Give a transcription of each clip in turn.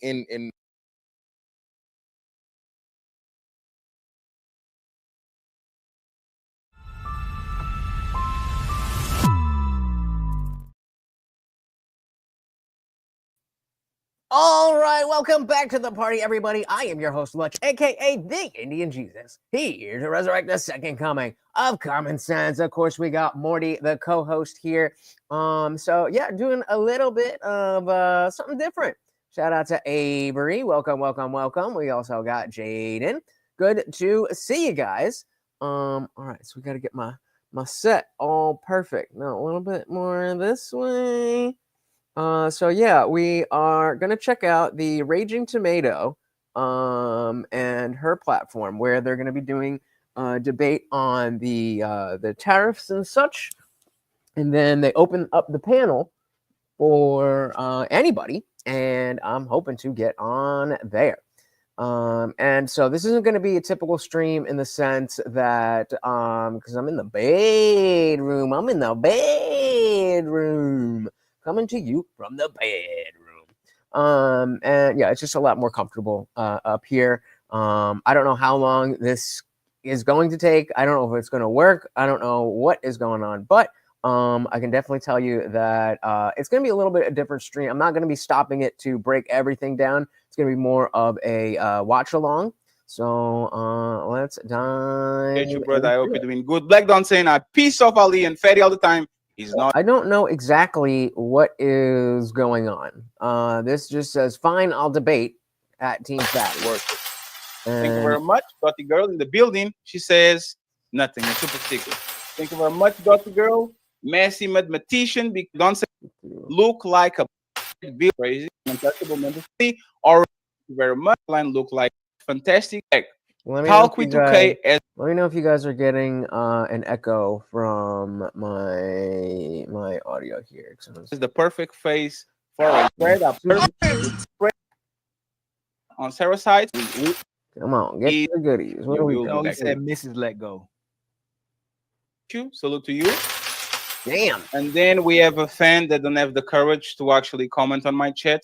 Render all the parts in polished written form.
in All right, welcome back to the party, everybody. I am your host, Lutch, aka the Indian Jesus, here to resurrect the second coming of common sense. Of course, we got Morty, the co-host here. So yeah, doing a little bit of something different. Shout out to Avery. Welcome, welcome, welcome. We also got Jaden. Good to see you guys. All right, so we got to get my set all perfect. Now a little bit more this way. So yeah, we are gonna check out the Raging Tomato, and her platform where they're gonna be doing debate on the tariffs and such, and then they open up the panel for anybody, and I'm hoping to get on there. And so this isn't going to be a typical stream in the sense that because I'm in the bedroom, coming to you from the bedroom. And yeah, it's just a lot more comfortable up here. I don't know how long this is going to take. I don't know if it's going to work. I don't know what is going on, but I can definitely tell you that it's going to be a little bit a different stream. I'm not going to be stopping it to break everything down. It's going to be more of a watch along. So let's dive. Get you, brother. I hope you're doing good. Black Don saying a piece of Ali and Fatty all the time. He's not. I don't know exactly what is going on. This just says, fine, I'll debate at Team Fat. Thank you very much. Dotty Girl in the building. She says nothing. A super sticker. Thank you very much, Dotty Girl. Messy mathematician. Don't say look like a bill crazy. Untouchable mental. Or very much line look like fantastic. Let me know if you guys are getting an echo from my audio here. This is the perfect face for a spread. A perfect spread on Sarah's side. Come on, get to the goodies. What do we got? He said Mrs. Let Go. Salute to you. Damn. And then we have a fan that don't have the courage to actually comment on my chat.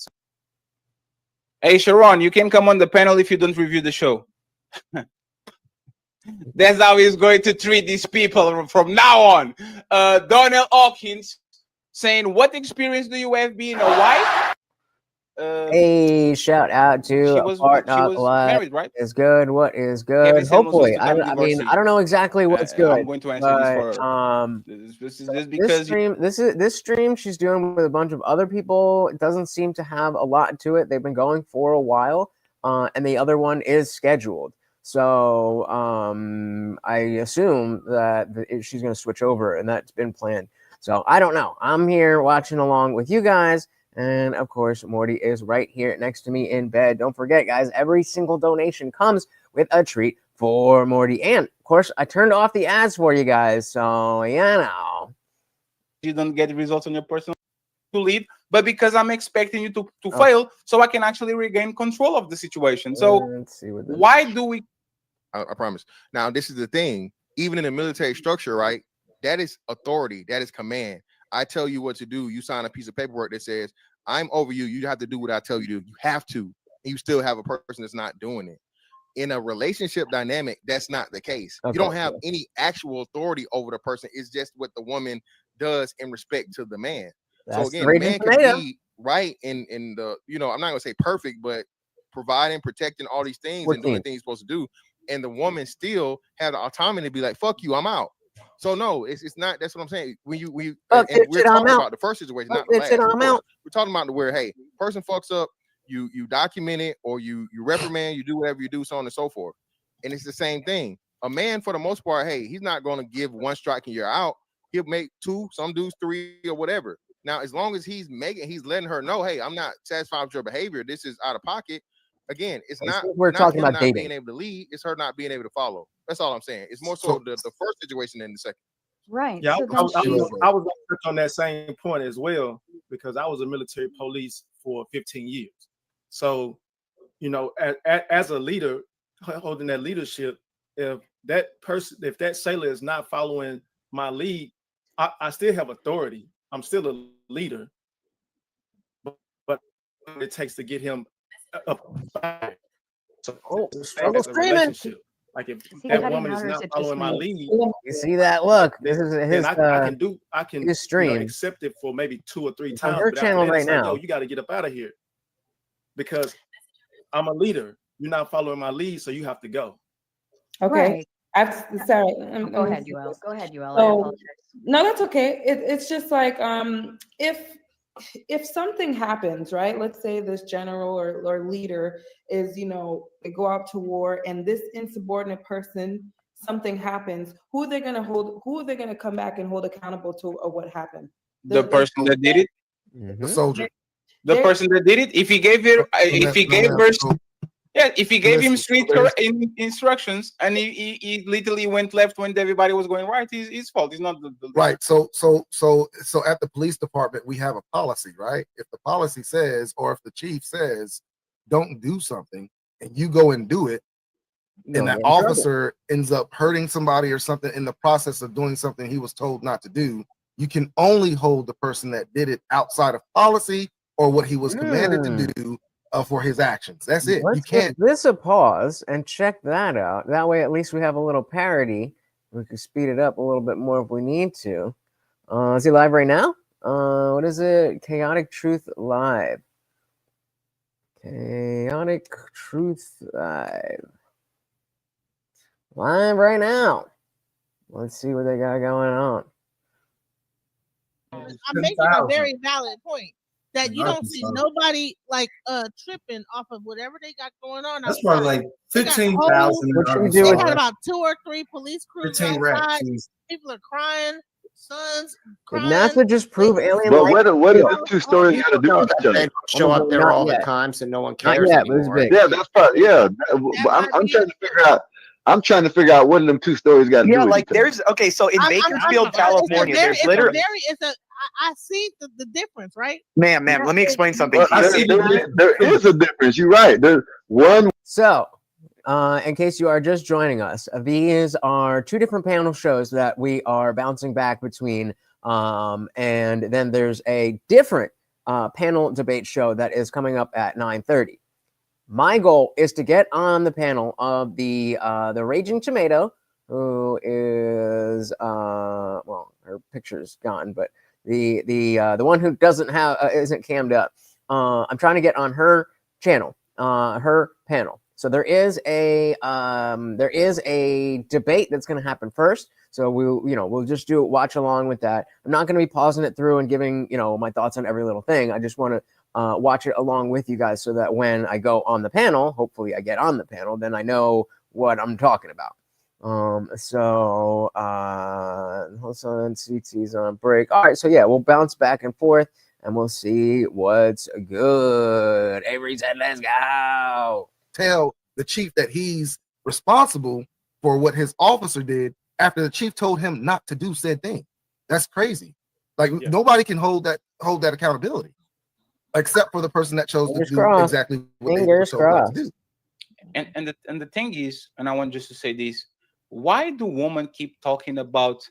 Hey, Sharon, you can come on the panel if you don't review the show. That's how he's going to treat these people from now on. Donnell Hawkins saying, what experience do you have being a wife? Hey, shout out to she was married, right? Is good. What is good? Hopefully, I mean, I don't know exactly what's good. I'm going to answer this for her. This is because this stream she's doing with a bunch of other people. It doesn't seem to have a lot to it. They've been going for a while, and the other one is scheduled. So I assume that she's going to switch over, and that's been planned. So I don't know. I'm here watching along with you guys. And of course, Morty is right here next to me in bed. Don't forget, guys, every single donation comes with a treat for Morty. And of course, I turned off the ads for you guys. So, you know. You don't get results on your personal to lead, but because I'm expecting you to fail so I can actually regain control of the situation. So, let's see what why do we? I promise. Now, this is the thing. Even in a military structure, right? That is authority. That is command. I tell you what to do. You sign a piece of paperwork that says, I'm over you. You have to do what I tell you to do. You have to. And you still have a person that's not doing it. In a relationship dynamic, that's not the case. You don't have any actual authority over the person. It's just what the woman does in respect to the man. That's so again, the man can be right in the, I'm not going to say perfect, but providing, protecting all these things and doing the things he's supposed to do. And the woman still have the autonomy to be like, fuck you, I'm out. So no, it's not. That's what I'm saying. When we're talking about the first situation, not the last. We're talking about the where, hey, person fucks up, you document it, or you reprimand, you do whatever you do, so on and so forth. And it's the same thing. A man, for the most part, hey, he's not going to give one strike and you're out. He'll make two, some dudes three, or whatever. Now, as long as he's letting her know, hey, I'm not satisfied with your behavior. This is out of pocket. Again, it's not. We're talking about dating. Being able to lead. It's her not being able to follow. That's all I'm saying. It's more so the first situation than the second. Right. Yeah, I was going to touch on that same point as well, because I was a military police for 15 years. So, as a leader, holding that leadership, if that sailor is not following my lead, I still have authority. I'm still a leader. But it takes to get him So struggle as a streaming. relationship, like if that woman is not following my lead, you see that? Look, this is his. I can his stream. Accept it for maybe 2 or 3 It's times. on her but channel after that, right it's like, now. yo, you got to get up out of here because I'm a leader. You're not following my lead, so you have to go. Okay. Right. Sorry. Go ahead, Joelle. Go ahead, Joelle. So, I apologize. no, that's okay. It's just like if something happens, right? Let's say this general or leader is, they go out to war, and this insubordinate person, something happens. Who are they going to come back and hold accountable to what happened? The person that did it. The soldier. The person that did it. If he gave her, if he gave him strict instructions and he literally went left when everybody was going right, his fault. It's not the right. So at the police department, we have a policy, right? If the policy says, or if the chief says, don't do something, and you go and do it, and that officer ends up hurting somebody or something in the process of doing something he was told not to do, you can only hold the person that did it outside of policy or what he was commanded to do for his actions. That's it. Let's you can't. give this a pause and check that out. That way, at least we have a little parody. We can speed it up a little bit more if we need to. Is he live right now? What is it? Chaotic Truth Live. Chaotic Truth Live. Live right now. Let's see what they got going on. I'm making a very valid point that you don't see nobody like tripping off of whatever they got going on. That's probably like 15,000. They got about 2 or 3 police crews 15 outside. People are crying, sons crying. Did NASA just prove alien But life? what are the 2 stories got to do with each other? They show up there all the time, so no one cares anymore. Yeah, that's probably I'm trying to figure out. I'm trying to figure out what of them 2 stories got to do with like each other. there's so in Bakersfield, California, there's literally I see the difference, right? Ma'am, let me explain something. There is a difference. You're right. There's one. So, in case you are just joining us, these are 2 different panel shows that we are bouncing back between. And then there's a different panel debate show that is coming up at 9:30. My goal is to get on the panel of the Raging Tomato, who is well, her picture's gone, but the one who doesn't have isn't cammed up. I'm trying to get on her channel, her panel. So there is a debate that's going to happen first. So we'll just watch along with that. I'm not going to be pausing it through and giving my thoughts on every little thing. I just want to watch it along with you guys so that when I go on the panel, hopefully I get on the panel, then I know what I'm talking about. So CT's on break. All right, so yeah, we'll bounce back and forth and we'll see what's good. Avery said, let's go. Tell the chief that he's responsible for what his officer did after the chief told him not to do said thing. That's crazy. Like nobody can hold that accountability. Except for the person that chose to do exactly what they were told to do. And the thing is, and I want just to say this: why do women keep talking about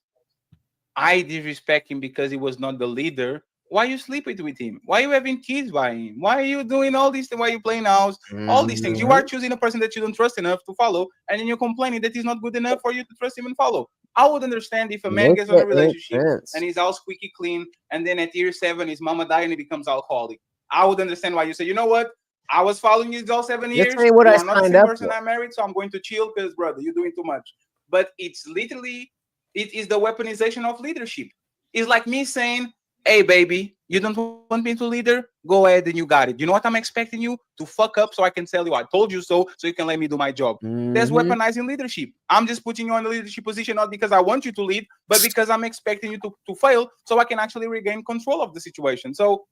I disrespect him because he was not the leader? Why you sleeping with him? Why you having kids by him? Why are you doing all these things? Why you playing house? All these things. You are choosing a person that you don't trust enough to follow, and then you're complaining that he's not good enough for you to trust him and follow. I would understand if a man gets on a relationship and he's all squeaky clean, and then at year 7 his mama died and he becomes alcoholic. I would understand why you say, you know what? I was following you all 7 years. That's what I'm not the same person I married, so I'm going to chill because, brother, you're doing too much. But it's literally, it is the weaponization of leadership. It's like me saying, hey, baby, you don't want me to leader? Go ahead and you got it. You know what I'm expecting you? To fuck up so I can tell you I told you so you can let me do my job. That's weaponizing leadership. I'm just putting you on the leadership position, not because I want you to lead, but because I'm expecting you to fail so I can actually regain control of the situation. So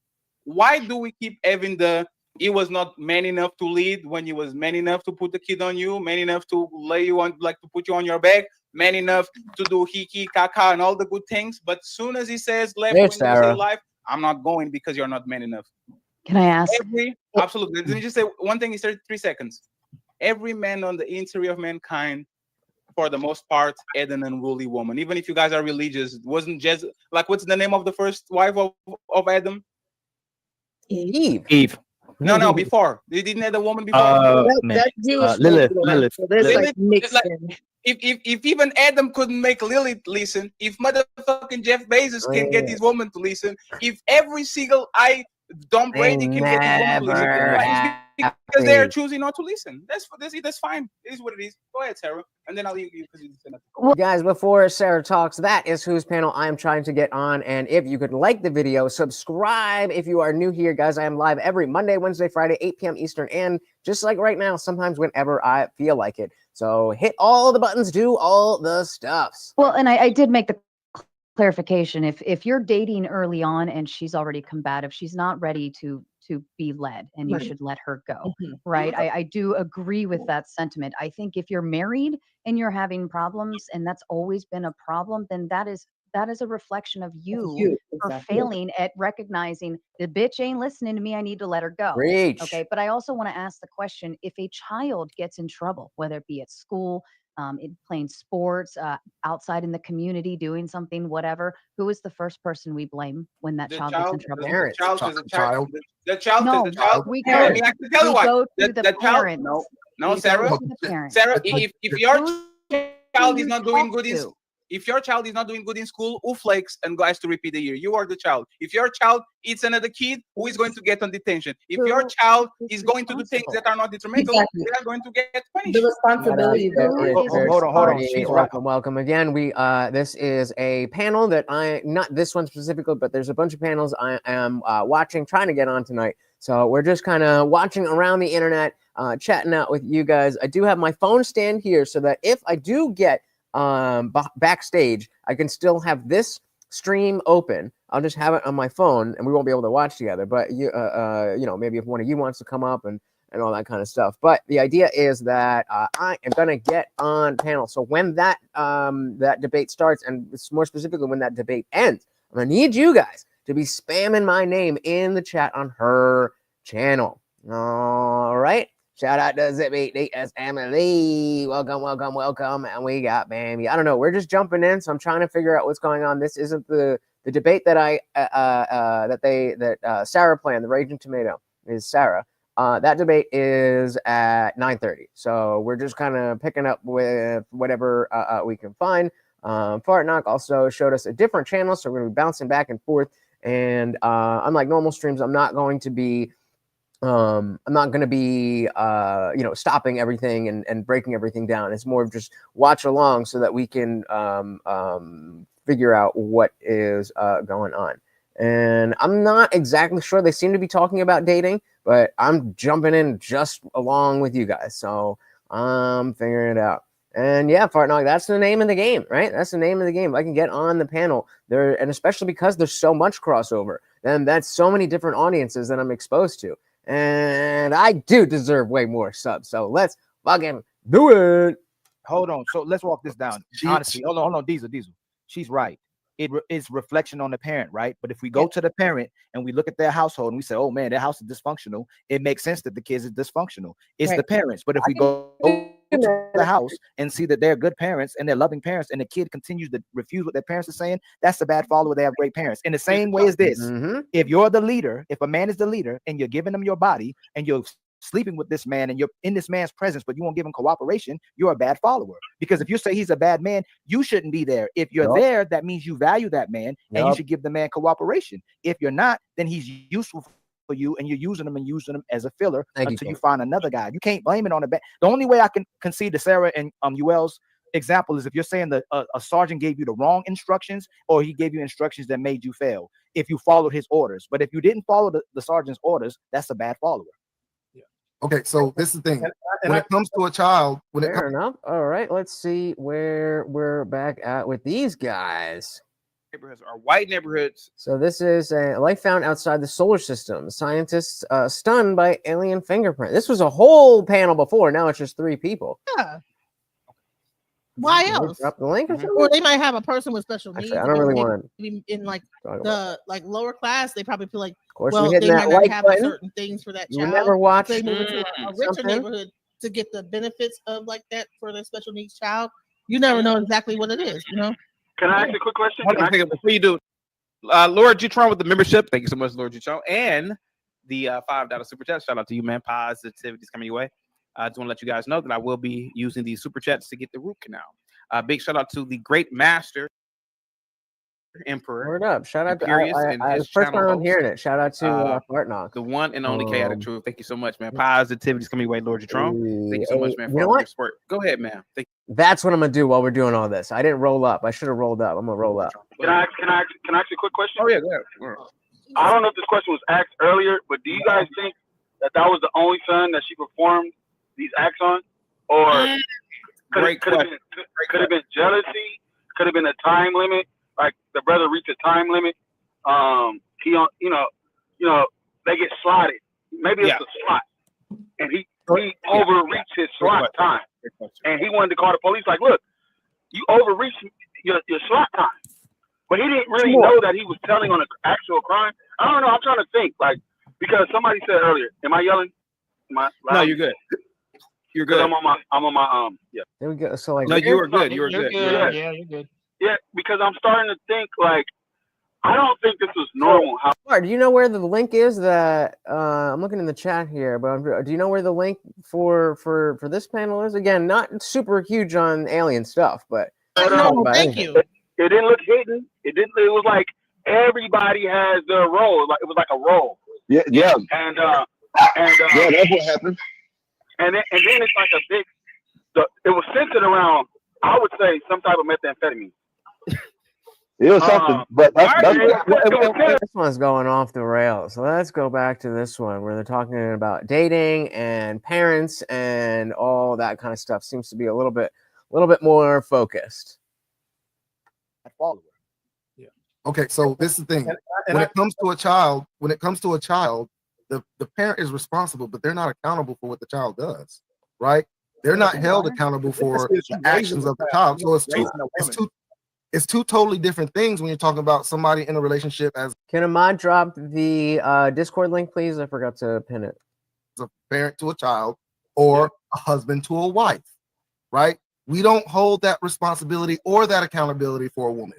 why do we keep having he was not man enough to lead when he was man enough to put the kid on you, man enough to lay you on, like to put you on your back, man enough to do hiki, kaka, and all the good things. But soon as he says left, when you say life, I'm not going because you're not man enough. Can I ask? Absolutely. Let me just say one thing in 33 seconds. Every man on the interior of mankind, for the most part, had an unruly woman. Even if you guys are religious, it wasn't just like, what's the name of the first wife of Adam? Eve. Eve. No, before. They didn't have a woman before. That Jewish Lilith. so there's Lilith, like mixed like, in. if even Adam couldn't make Lilith listen, if motherfucking Jeff Bezos can get his woman to listen, if every single Tom Brady can get his woman to listen, right? It's because they are choosing not to listen. That's fine. It is what it is. Go ahead, Sarah, and then I'll leave you because you said nothing. Well, guys, before Sarah talks, that is whose panel I'm trying to get on. And if you could like the video, subscribe if you are new here, guys. I am live every Monday, Wednesday, Friday, 8 p.m. Eastern, and just like right now, sometimes whenever I feel like it. So hit all the buttons, do all the stuffs. Well, and I did make the clarification. If you're dating early on and she's already combative, she's not ready to be led, and you should let her go. Right? I do agree with that sentiment. I think if you're married and you're having problems, and that's always been a problem, then that is a reflection of you for failing at recognizing the bitch ain't listening to me. I need to let her go. Preach. Okay. But I also want to ask the question, if a child gets in trouble, whether it be at school, in playing sports, outside in the community, doing something, whatever, who is the first person we blame when that child gets in trouble? The child. We go to the parent. No, Sarah. Sarah, if your child is not doing good if your child is not doing good in school, who flakes and has to repeat the year? You are the child. If your child eats another kid, who is going to get on detention? If your child is going to do things that are not detrimental, they are going to get punished. The responsibility. Hold on. She's welcome again. We this is a panel that not this one specifically, but there's a bunch of panels I am watching, trying to get on tonight. So we're just kind of watching around the internet, chatting out with you guys. I do have my phone stand here so that if I do get backstage, I can still have this stream open. I'll just have it on my phone, and we won't be able to watch together. But you know, maybe if one of you wants to come up and all that kind of stuff. But the idea is that I am gonna get on panel. So when that that debate starts, and more specifically when that debate ends, I'm gonna need you guys to be spamming my name in the chat on her channel. All right. Shout out to Zippy DS Emily. Welcome. And we got Bambi. I don't know. We're just jumping in, so I'm trying to figure out what's going on. This isn't the debate that Sarah planned. The Raging Tomato is Sarah. That debate is at 9:30. So we're just kind of picking up with whatever we can find. Fart Knock also showed us a different channel, so we're going to be bouncing back and forth. And unlike normal streams, I'm not going to be stopping everything and breaking everything down. It's more of just watch along so that we can figure out what is going on. And I'm not exactly sure. They seem to be talking about dating, but I'm jumping in just along with you guys. So I'm figuring it out. And yeah, Fartnog, that's the name of the game, right? That's the name of the game. If I can get on the panel there, and especially because there's so much crossover, then that's so many different audiences that I'm exposed to. And I do deserve way more subs. So let's fucking do it. Hold on. So let's walk this down. Honestly, hold on. Diesel. She's right. It is reflection on the parent, right? But if we go to the parent and we look at their household and we say, oh man, their house is dysfunctional, it makes sense that the kids is dysfunctional. It's the parents. But if we go to the house and see that they're good parents and they're loving parents, and the kid continues to refuse what their parents are saying, that's a bad follower. They have great parents. In the same way as this, if you're the leader, if a man is the leader and you're giving them your body and you're sleeping with this man and you're in this man's presence, but you won't give him cooperation, you're a bad follower. Because if you say he's a bad man, you shouldn't be there. If you're there, that means you value that man and you should give the man cooperation. If you're not, then he's useful for you and you're using him as a filler until you find another guy. You can't blame it on the bad. The only way I can concede to Sarah and Yuel's example is if you're saying that a sergeant gave you the wrong instructions, or he gave you instructions that made you fail if you followed his orders. But if you didn't follow the sergeant's orders, that's a bad follower. Okay, so this is the thing. When it comes to a child, fair enough. All right, let's see where we're back at with these guys. Neighborhoods are white neighborhoods. So this is a life found outside the solar system. Scientists stunned by alien fingerprint. This was a whole panel before. Now it's just 3 people. Yeah. Why else? Drop the link or something? Or they might have a person with special needs. Actually, I don't really want to in like the lower class. They probably feel like, of course, well, they might not have certain things for that child. Never watch. They move into a richer neighborhood to get the benefits of like that for their special needs child. You never know exactly what it is. You know. Can I ask a quick question? Before you do, Lord Jutron with the membership. Thank you so much, Lord Jutron. And the $5 super chat. Shout out to you, man. Positivity's coming your way. I just want to let you guys know that I will be using these super chats to get the root canal. Big shout out to the great master emperor. Word up. Shout out to the first time I'm hearing it. Shout out to Fart Knock. The one and only Chaotic Truth. Thank you so much, man. Positivity's coming your way, Lord Jerome. Thank you so much, man, for all your support. Go ahead, man. That's what I'm gonna do while we're doing all this. I didn't roll up. I should have rolled up. I'm gonna roll up. Can I ask a quick question? Oh yeah, go ahead. I don't know if this question was asked earlier, but do you guys think that was the only son that she performed these acts on, or could have been jealousy? Could have been a time limit, like the brother reached a time limit. He they get slotted. Maybe it's a slot, and he overreached his slot time, and he wanted to call the police. Like, look, you overreached your slot time, but he didn't really know that he was telling on an actual crime. I don't know. I'm trying to think, like, because somebody said earlier. Am I yelling? No, you're good. You're good. I'm on my yeah. There we go. So like, no, you were good. You were good. Yeah, you're good. Yeah, because I'm starting to think like I don't think this is normal. Do you know where the link is? That I'm looking in the chat here, but do you know where the link for this panel is? Again, not super huge on alien stuff, but no, thank you. It didn't look hidden. It didn't. It was like everybody has their role. Like it was like a role. Yeah. And yeah, that's what happened. And then it's like a big. It was centered around, I would say, some type of methamphetamine. It was something, but this one's going off the rails. So let's go back to this one where they're talking about dating and parents and all that kind of stuff. Seems to be a little bit more focused. Yeah. Okay, so this is the thing. When it comes to a child, the parent is responsible, but they're not accountable for what the child does, right? They're not held accountable for the actions of the child. So it's two totally different things when you're talking about somebody in a relationship as. Can Ahmad drop the Discord link, please? I forgot to pin it. A parent to a child or a husband to a wife, right? We don't hold that responsibility or that accountability for a woman.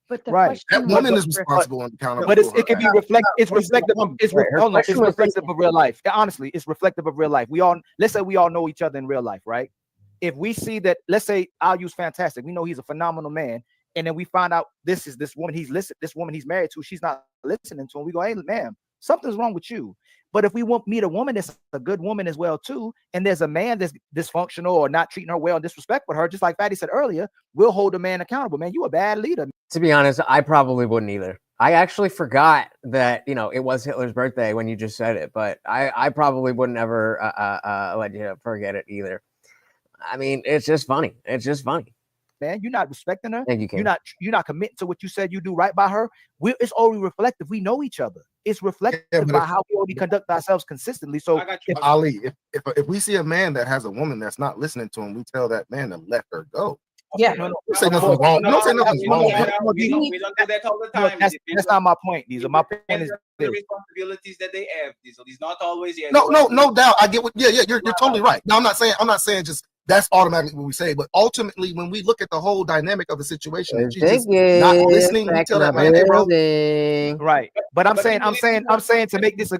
But that woman is responsible and accountable. But it can be reflective. It's reflective. It's reflective of real life. Honestly, it's reflective of real life. Let's say we all know each other in real life, right? If we see that, let's say I'll use Fantastic. We know he's a phenomenal man, and then we find out this woman he's married to, she's not listening to him. We go, hey, ma'am, something's wrong with you. But if we meet a woman that's a good woman as well too, and there's a man that's dysfunctional or not treating her well and disrespectful her, just like Fatty said earlier, we'll hold a man accountable. Man, you a bad leader. To be honest, I probably wouldn't either. I actually forgot that it was Hitler's birthday when you just said it, but I probably wouldn't ever let you forget it either. I mean, it's just funny. Man, you're not respecting her. Thank you, King. You're not committing to what you said you do right by her. It's already reflective. We know each other. It's reflective by how we already conduct ourselves consistently. So if we see a man that has a woman that's not listening to him, we tell that man to let her go. Yeah. Don't say nothing wrong. Don't say nothing's wrong. We don't do that all the time. That's not my point. My point is the responsibilities that they have. Diesel. It's not always. No doubt. I get what. Yeah. You're totally right. No, I'm not saying just. That's automatically what we say, but ultimately, when we look at the whole dynamic of the situation, she's just not listening. We tell that man, hey, bro. Right, but I'm saying to make this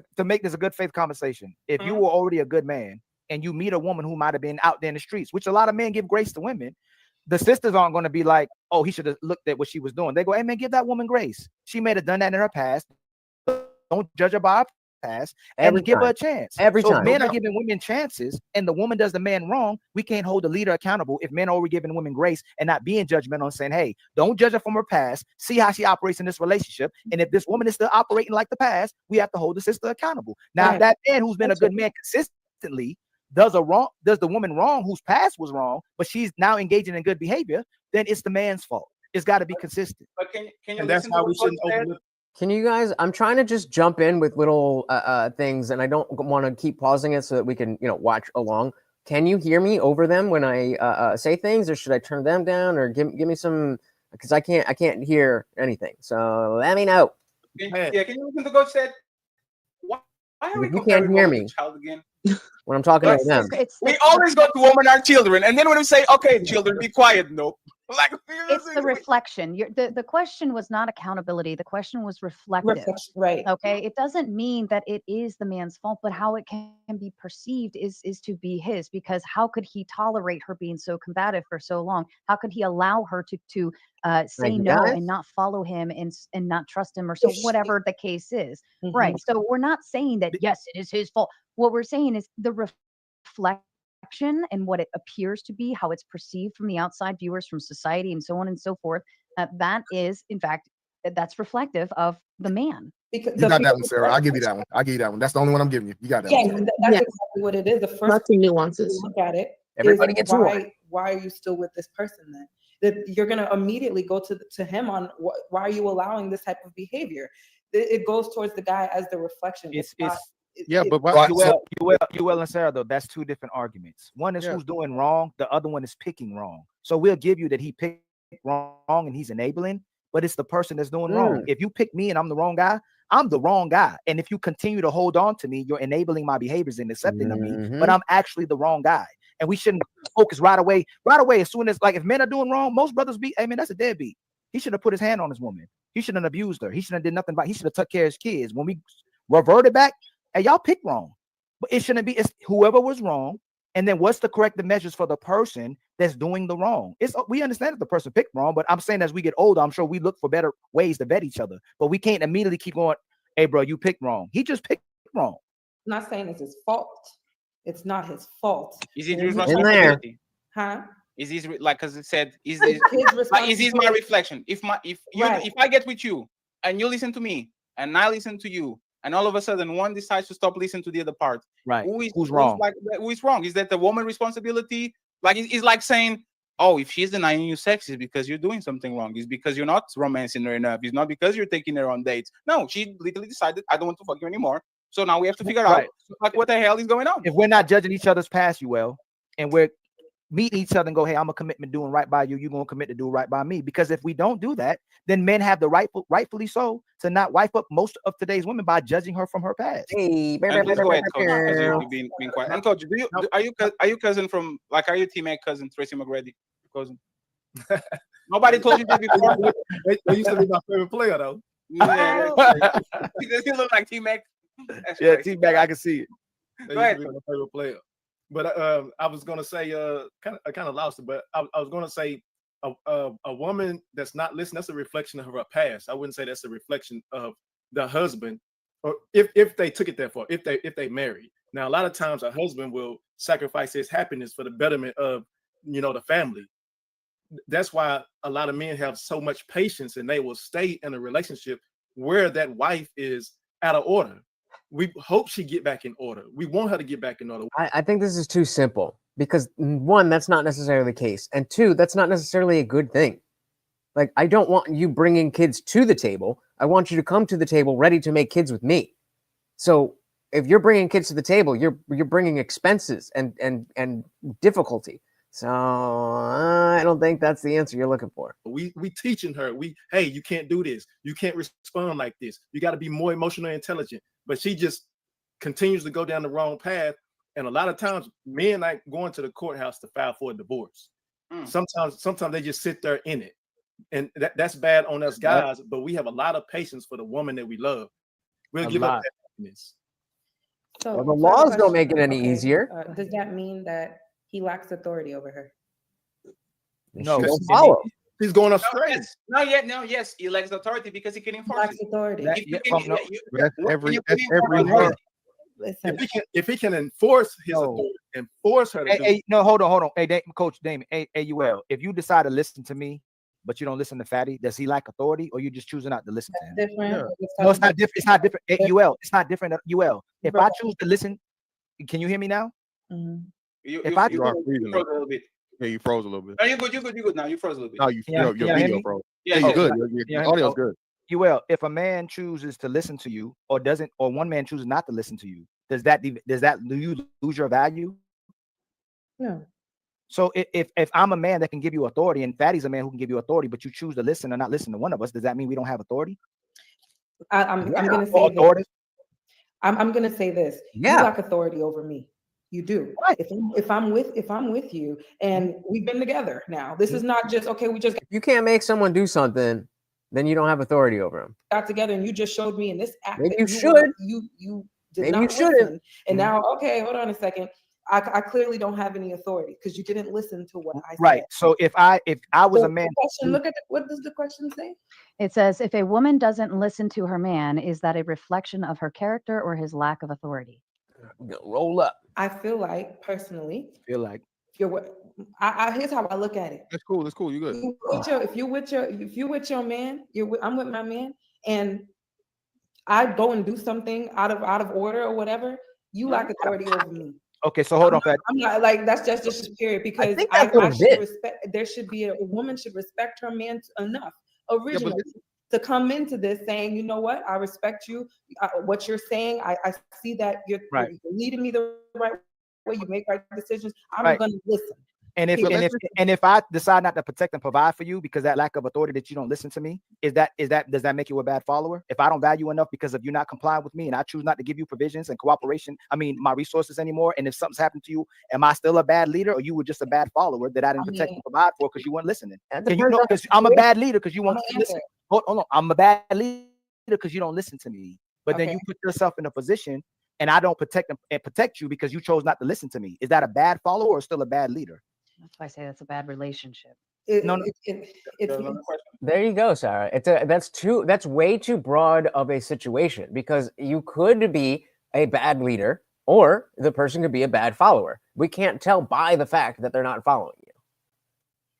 a good faith conversation. If you were already a good man and you meet a woman who might have been out there in the streets, which a lot of men give grace to women, the sisters aren't going to be like, oh, he should have looked at what she was doing. They go, hey man, give that woman grace. She may have done that in her past. Don't judge her by her past and give her a chance. Every time. If men are giving women chances and the woman does the man wrong, we can't hold the leader accountable if men are already giving women grace and not being judgmental and saying, hey, don't judge her from her past. See how she operates in this relationship. And if this woman is still operating like the past, we have to hold the sister accountable. Now, if that man who's been a good man consistently does the woman wrong whose past was wrong, but she's now engaging in good behavior, then it's the man's fault. It's got to be consistent. But can you and that's how we shouldn't overlook. Can you guys, I'm trying to just jump in with little things, and I don't want to keep pausing it so that we can, watch along. Can you hear me over them when I say things, or should I turn them down, or give me some, because I can't hear anything. So let me know. Can you listen to Coach said? Why are we can't hear me child again? When I'm talking to them? We always go to women and children, and then when we say, okay, children, be quiet, nope. Like it's the reflection. The question was not accountability. The question was reflective. Right. Okay. It doesn't mean that it is the man's fault, but how it can be perceived is to be his, because how could he tolerate her being so combative for so long? How could he allow her to say no and not follow him and not trust him, or so whatever the case is. Right. So we're not saying that, yes, it is his fault. What we're saying is the reflection and what it appears to be, how it's perceived from the outside viewers, from society, and so on and so forth. That is, in fact, that's reflective of the man. You got that one, Sarah. I'll give you that one. I'll give you that one. That's the only one I'm giving you. You got that Yeah, one. that's exactly what it is. The first lots of nuances. look at it. Everybody gets why are you still with this person then? That you're gonna immediately go to him on why are you allowing this type of behavior? It goes towards the guy as the reflection. Yuel and Sarah, though, that's two different arguments. One is who's doing wrong, the other one is picking wrong. So we'll give you that he picked wrong and he's enabling, but it's the person that's doing wrong. If you pick me and I'm the wrong guy, I'm the wrong guy. And if you continue to hold on to me, you're enabling my behaviors and accepting of me, but I'm actually the wrong guy. And we shouldn't focus right away. As soon as, like, if men are doing wrong, most brothers be, I mean, that's a deadbeat. He should have put his hand on his woman. He shouldn't have abused her. He shouldn't have did nothing about. He should have took care of his kids. When we reverted back, hey, y'all picked wrong. But it shouldn't be. It's whoever was wrong, and then what's the corrective measures for the person that's doing the wrong? We understand that the person picked wrong, but I'm saying as we get older, I'm sure we look for better ways to vet each other. But we can't immediately keep going, hey, bro, you picked wrong. He just picked wrong. I'm not saying it's his fault. It's not his fault. Is it his responsibility? Huh? Is this like, because it said, is this my reflection? If I get with you and you listen to me and I listen to you, and all of a sudden one decides to stop listening to the other part, right? Who's wrong? Who is wrong? Is that the woman's responsibility? Like, it's like saying, oh, if she's denying you sex, it's because you're doing something wrong. It's because you're not romancing her enough. It's not because you're taking her on dates. No, she literally decided, I don't want to fuck you anymore. So now we have to figure out, like, what the hell is going on? If we're not judging each other's past, and we're meeting each other and go, hey, I'm a commitment doing right by you. You're going to commit to do right by me. Because if we don't do that, then men have the rightfully so to not wipe up most of today's women by judging her from her past. Hey, go ahead, Coach, because you've been quiet. And Coach, are you cousin from, like, are you teammate cousin Tracy McGrady? Cousin? Nobody told you that before. They used to be my favorite player, though. Yeah, does he look like T-Mac? Yeah, T-Mac, I can see it. They used to be my favorite player. But I was gonna say, I kind of lost it. But I was gonna say, a woman that's not listening, that's a reflection of her past. I wouldn't say that's a reflection of the husband, or if they took it that far, if they married. Now, a lot of times, a husband will sacrifice his happiness for the betterment of, the family. That's why a lot of men have so much patience, and they will stay in a relationship where that wife is out of order. We hope she get back in order. We want her to get back in order. I think this is too simple, because one, that's not necessarily the case. And two, that's not necessarily a good thing. Like, I don't want you bringing kids to the table. I want you to come to the table ready to make kids with me. So if you're bringing kids to the table, you're bringing expenses and difficulty. So I don't think that's the answer you're looking for. We teaching her, hey, you can't do this. You can't respond like this. You got to be more emotionally intelligent. But she just continues to go down the wrong path. And a lot of times, men like going to the courthouse to file for a divorce. Sometimes they just sit there in it. And that's bad on us guys, but we have a lot of patience for the woman that we love. We'll give up that happiness. So the laws don't make it any easier. Does that mean that he lacks authority over her? No, follow. He's going astray. Yes, he lacks authority because he can enforce lacks authority. If he can enforce his authority, enforce her. Hold on. Hey, Coach Damon. Hey, if you decide to listen to me, but you don't listen to Fatty, does he lack authority, or you just choosing not to listen to him? Different. No, it's not different. It's not different. Hey, it's not different. If I choose to listen, can you hear me now? Mm-hmm. You froze a little bit. Yeah, you froze a little bit. No, you're good now. You froze a little bit. No, your video, bro. Yeah, you're good. Your audio's good. If a man chooses to listen to you, or one man chooses not to listen to you, do you lose your value? No. So if I'm a man that can give you authority, and Fatty's a man who can give you authority, but you choose to listen or not listen to one of us, does that mean we don't have authority? I'm going to say this. I'm going to say this. You lack authority over me. You do. Right. If I'm with you and we've been together now, this is not just okay. We just you can't make someone do something, then you don't have authority over them. got together and you just showed me in this act Maybe that you should. You did Maybe not you shouldn't. listen. And now, okay, hold on a second. I clearly don't have any authority because you didn't listen to what I said. Right. So if I was a man, question, look at what does the question say? It says, if a woman doesn't listen to her man, is that a reflection of her character or his lack of authority? Roll up. I feel like personally, here's how I look at it. That's cool. That's cool. You good? If you're with your man, I'm with my man, and I go and do something out of order or whatever, you lack authority over me. Okay, so hold on, Fat. I'm not like that's just period because I should respect. There should be a woman should respect her man enough originally to come into this saying, you know what, I respect you. What you're saying, I see that you're leading me the right way. You make right decisions. I'm going to listen. And if I decide not to protect and provide for you because that lack of authority that you don't listen to me, does that make you a bad follower? If I don't value enough because of you not complying with me and I choose not to give you provisions and cooperation, my resources anymore, and if something's happened to you, am I still a bad leader or you were just a bad follower that I didn't protect and provide for because you weren't listening? Can you know because I'm a bad leader because you won't listen? Hold on, I'm a bad leader because you don't listen to me. But then you put yourself in a position and I don't protect you because you chose not to listen to me. Is that a bad follower or still a bad leader? That's why I say that's a bad relationship. There you go, Sarah. That's way too broad of a situation because you could be a bad leader or the person could be a bad follower. We can't tell by the fact that they're not following you.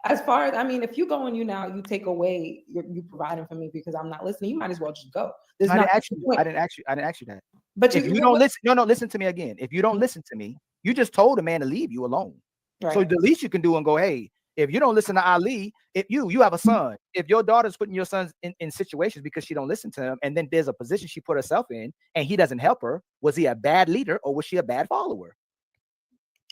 As far as if you go and you take away you providing for me because I'm not listening, you might as well just go. I didn't ask you that. But if you don't listen, listen to me again. If you don't listen to me, you just told a man to leave you alone. Right. So the least you can do and go, hey, if you don't listen to Ali, if you have a son, if your daughter's putting your sons in situations because she don't listen to him, and then there's a position she put herself in and he doesn't help her, was he a bad leader or was she a bad follower?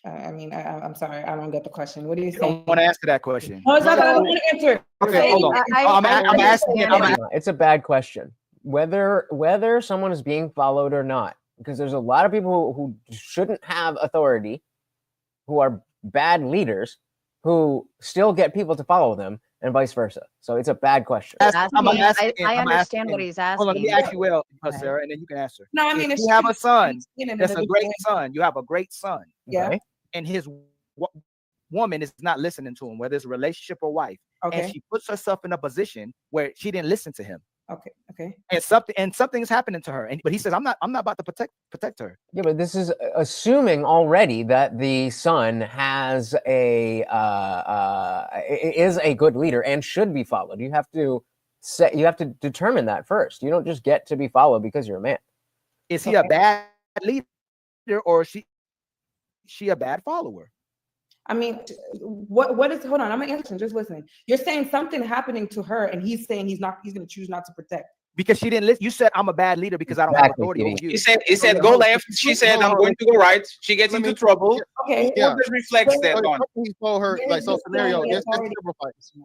I'm sorry, I don't get the question. What do you say? I don't want to answer that question. No, it's not that I don't want to answer. Okay, hold on. I'm asking. It's a bad question. Whether someone is being followed or not, because there's a lot of people who shouldn't have authority, who are bad leaders, who still get people to follow them, and vice versa. So it's a bad question. I understand what he's asking. Hold on, let me ask you, Sarah, and then you can answer. No, if you have a son, that's a great son. You have a great son. Yeah. Okay? And his woman is not listening to him, whether it's a relationship or wife. Okay. And she puts herself in a position where she didn't listen to him. Okay. And something's happening to her. But he says, I'm not about to protect her. Yeah, but this is assuming already that the son is a good leader and should be followed. You have to determine that first. You don't just get to be followed because you're a man. Is he a bad leader or is she a bad follower? What is, hold on, I'm answering, just listening. You're saying something happening to her and he's saying he's going to choose not to protect. Because she didn't listen. You said I'm a bad leader because I don't have authority over you. He said go left. She said I'm going to go right. She gets into trouble. Okay. What reflects that on? He told her scenario. Just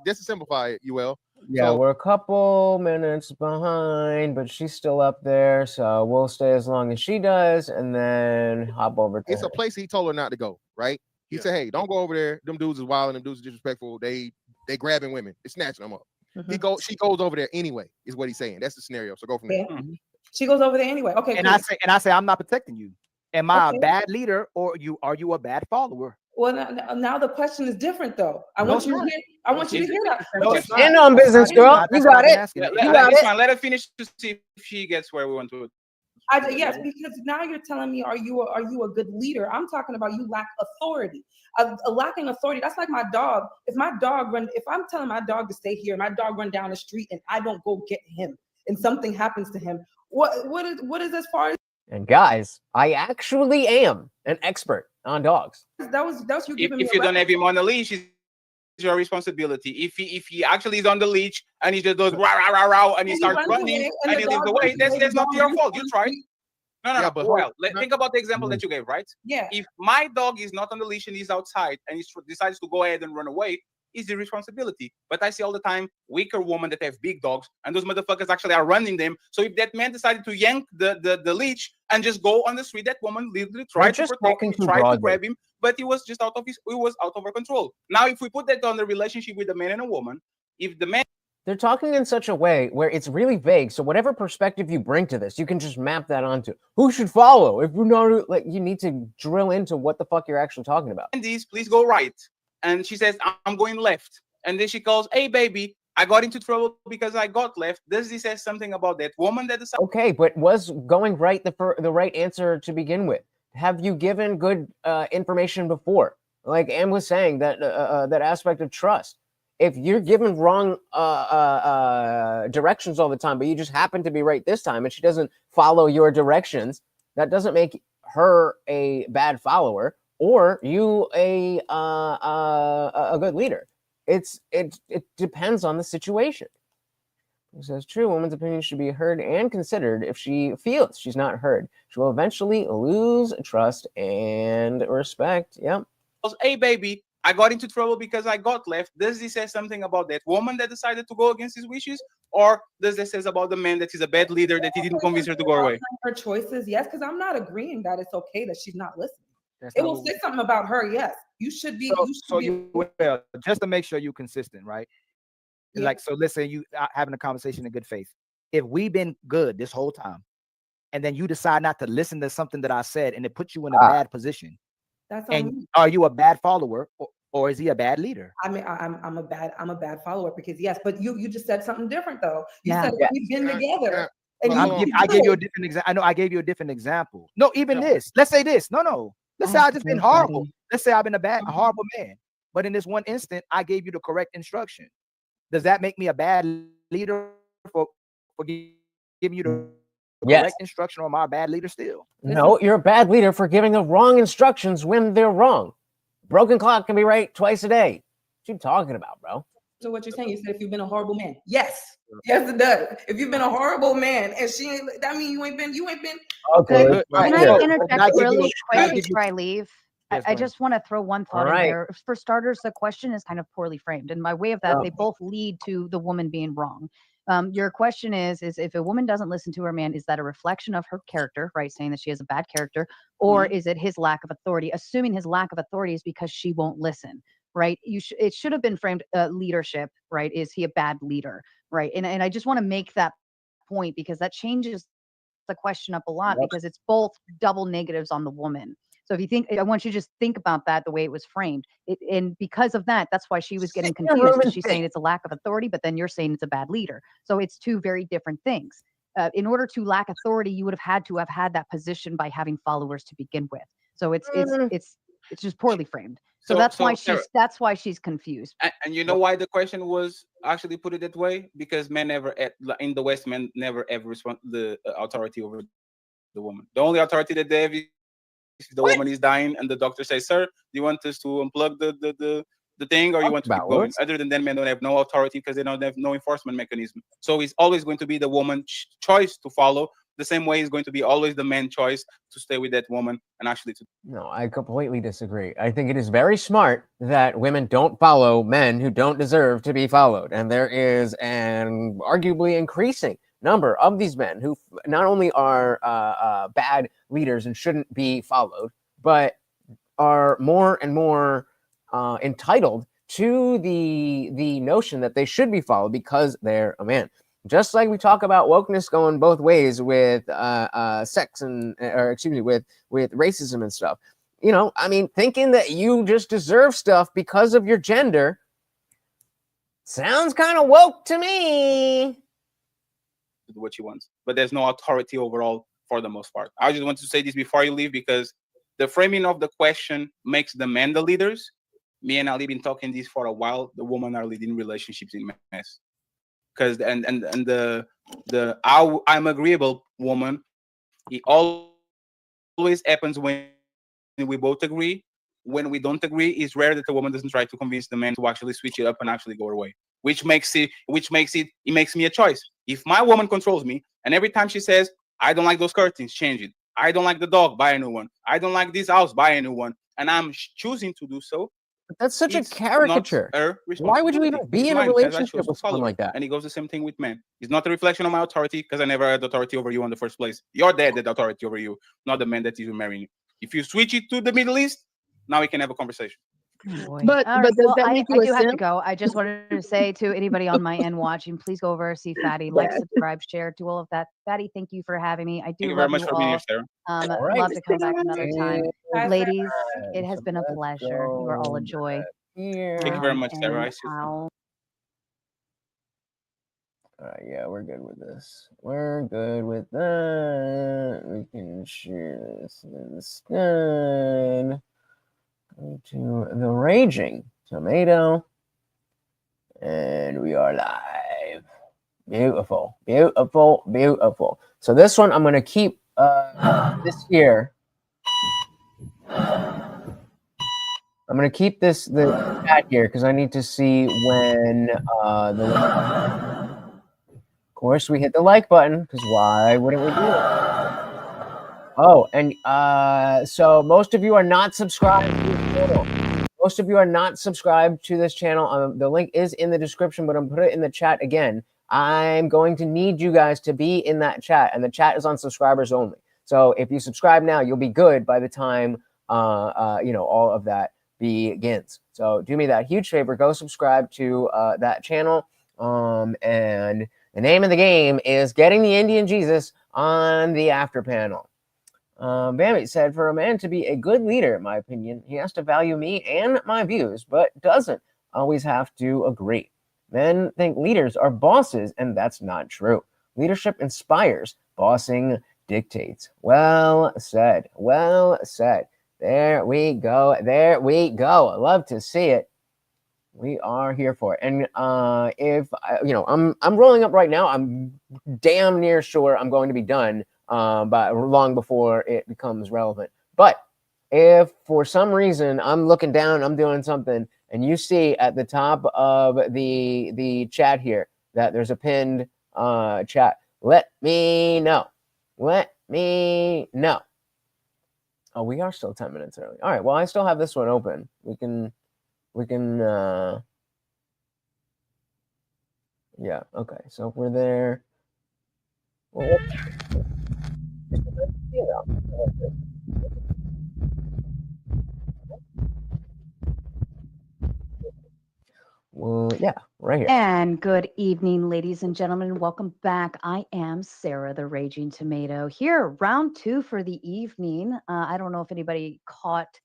to simplify it, UL. Yeah, we're a couple minutes behind, but she's still up there, so we'll stay as long as she does, and then hop over to It's a place he told her not to go, right? He said, hey, don't go over there. Them dudes is wild and them dudes are disrespectful. They grabbing women. They're snatching them up. Mm-hmm. She goes over there anyway, is what he's saying. That's the scenario. So go from there. Mm-hmm. She goes over there anyway. Okay. And cool. I say I'm not protecting you. Am I a bad leader or are you a bad follower? Well, now the question is different though. I want you to hear that. Stand on business, girl. You got it. Let her finish to see if she gets where we want to. Yes, because now you're telling me, are you a good leader? I'm talking about you lack authority. A lacking authority. That's like my dog. If I'm telling my dog to stay here, my dog run down the street and I don't go get him, and something happens to him, what is as far as? And guys, I actually am an expert on dogs. That was you giving me. If you don't have him on the leash, it's your responsibility. If he actually is on the leash and he just does rah rah rah rah and he starts running and he leaves away, that's not your fault. You tried. No. Well, think about the example that you gave, right? Yeah. If my dog is not on the leash and he's outside and he decides to go ahead and run away, is the responsibility. But I see all the time weaker women that have big dogs, and those motherfuckers actually are running them. So if that man decided to yank the leash and just go on the street, that woman literally tried to protect him, tried to grab him, but it was just out of her control. Now, if we put that on the relationship with a man and a woman, if the man, they're talking in such a way where it's really vague. So whatever perspective you bring to this, you can just map that onto who should follow. If you're not like, you need to drill into what the fuck you're actually talking about. Please go right. And she says, I'm going left. And then she calls, hey baby, I got into trouble because I got left. Does this say something about that woman that decided? Okay, but was going right the right answer to begin with? Have you given good information before? Like Am was saying, that that aspect of trust. If you're given wrong directions all the time, but you just happen to be right this time, and she doesn't follow your directions, that doesn't make her a bad follower or you a good leader. It depends on the situation. It says, true woman's opinion should be heard and considered. If she feels she's not heard, she will eventually lose trust and respect. Yep. Hey baby, I got into trouble because I got left. Does this say something about that woman that decided to go against his wishes? Or does this say about the man that he's a bad leader, that he didn't convince her to go away? Her choices, yes, because I'm not agreeing that it's okay that she's not listening. It will say something about her, yes. You should be. Just to make sure you're consistent, right? Yeah. Like, so let's say you are having a conversation in good faith. If we've been good this whole time, and then you decide not to listen to something that I said, and it puts you in a bad position, are you a bad follower, or is he a bad leader? I mean, I'm a bad follower because yes, but you just said something different though. You said we've been together. And I gave you a different example. I know I gave you a different example. No, even this. Let's say this. No. Let's say I've just been horrible. Let's say I've been a horrible man. But in this one instant, I gave you the correct instruction. Does that make me a bad leader for giving you the correct instruction, or am I a bad leader still? No, you're a bad leader for giving the wrong instructions when they're wrong. Broken clock can be right twice a day. What you talking about, bro? So what you're saying, you said if you've been a horrible man. Yes, it does. If you've been a horrible man and she ain't, that mean you ain't been. Okay. Can I interject really quick before I leave? I just want to throw one thought in there. For starters, the question is kind of poorly framed. And by way of that, they both lead to the woman being wrong. Your question is if a woman doesn't listen to her man, is that a reflection of her character, right? Saying that she has a bad character, or is it his lack of authority? Assuming his lack of authority is because she won't listen, right? It should have been framed leadership, right? Is he a bad leader, right? And I just want to make that point because that changes the question up a lot because it's both double negatives on the woman. So if you think, I want you to just think about that the way it was framed. And because of that, that's why she was getting confused. Because she's saying it's a lack of authority, but then you're saying it's a bad leader. So it's two very different things. In order to lack authority, you would have had to have had that position by having followers to begin with. So it's just poorly framed. So that's why she's confused. And you know why the question was actually put it that way? Because men never in the West, men never ever respond the authority over the woman. The only authority that they have is the woman is dying, and the doctor says, "Sir, do you want us to unplug the thing, or you want to keep going?" Other than that, men don't have no authority because they don't have no enforcement mechanism. So it's always going to be the woman's choice to follow. The same way it's going to be always the man's choice to stay with that woman and actually to. No, I completely disagree. I think it is very smart that women don't follow men who don't deserve to be followed, and there is an arguably increasing number of these men who not only are bad leaders and shouldn't be followed, but are more and more entitled to the notion that they should be followed because they're a man. Just like we talk about wokeness going both ways with sex with racism and stuff. You know, I mean, thinking that you just deserve stuff because of your gender sounds kind of woke to me. Do what she wants, but there's no authority overall for the most part. I just want to say this before you leave because the framing of the question makes the men the leaders. Me and Ali been talking this for a while. The women are leading relationships in mess. Because I'm agreeable woman, it always happens when we both agree. When we don't agree, it's rare that the woman doesn't try to convince the man to actually switch it up and actually go away. Which makes me a choice. If my woman controls me, and every time she says, "I don't like those curtains, change it. I don't like the dog, buy a new one. I don't like this house, buy a new one," and I'm choosing to do so, But that's such a caricature. Why would you even be in a relationship with someone like that? And it goes the same thing with men. It's not a reflection of my authority because I never had authority over you in the first place. Your dad had authority over you, not the man that is marrying you. If you switch it to the Middle East, now we can have a conversation. Oh, But does that make you I a do have to simp? go. I just wanted to say to anybody on my end watching, please go over, see Fatty, like, subscribe, share, do all of that. Fatty, thank you for having me. I do Thank you very love much you for being here, all. Sarah. All right. Love to come back another time. Bye, Ladies, Sarah. it has been a pleasure. You are all a joy. Thank you very much, Sarah. I see you. All right, yeah, we're good with this. We're good with that. We can share this instead. Go to the Raging Tomato. And we are live. Beautiful, beautiful, beautiful. So this one, I'm going to keep this here. I'm going to keep the chat here because I need to see when of course, we hit the like button because why wouldn't we do it? Oh, and so most of you are not subscribed to this channel. Most of you are not subscribed to this channel. The link is in the description, but I'm going to put it in the chat again. I'm going to need you guys to be in that chat, and the chat is on subscribers only. So if you subscribe now, you'll be good by the time all of that begins. So do me that huge favor, go subscribe to that channel. And the name of the game is getting the Indian Jesus on the after panel. Bambi said, for a man to be a good leader, in my opinion, he has to value me and my views, but doesn't always have to agree. Men think leaders are bosses, and that's not true. Leadership inspires, bossing dictates. Well said. Well said. There we go. There we go. I love to see it. We are here for it. And if I'm rolling up right now, I'm damn near sure I'm going to be done but long before it becomes relevant. But if for some reason I'm looking down, I'm doing something, and you see at the top of the chat here that there's a pinned chat, let me know. Let me know. Oh, we are still 10 minutes early. All right. Well, I still have this one open. We can yeah, okay. So if we're there, well, yeah, right here. And good evening, ladies and gentlemen. Welcome back. I am Sarah, the Raging Tomato, here, round 2 for the evening. I don't know if anybody caught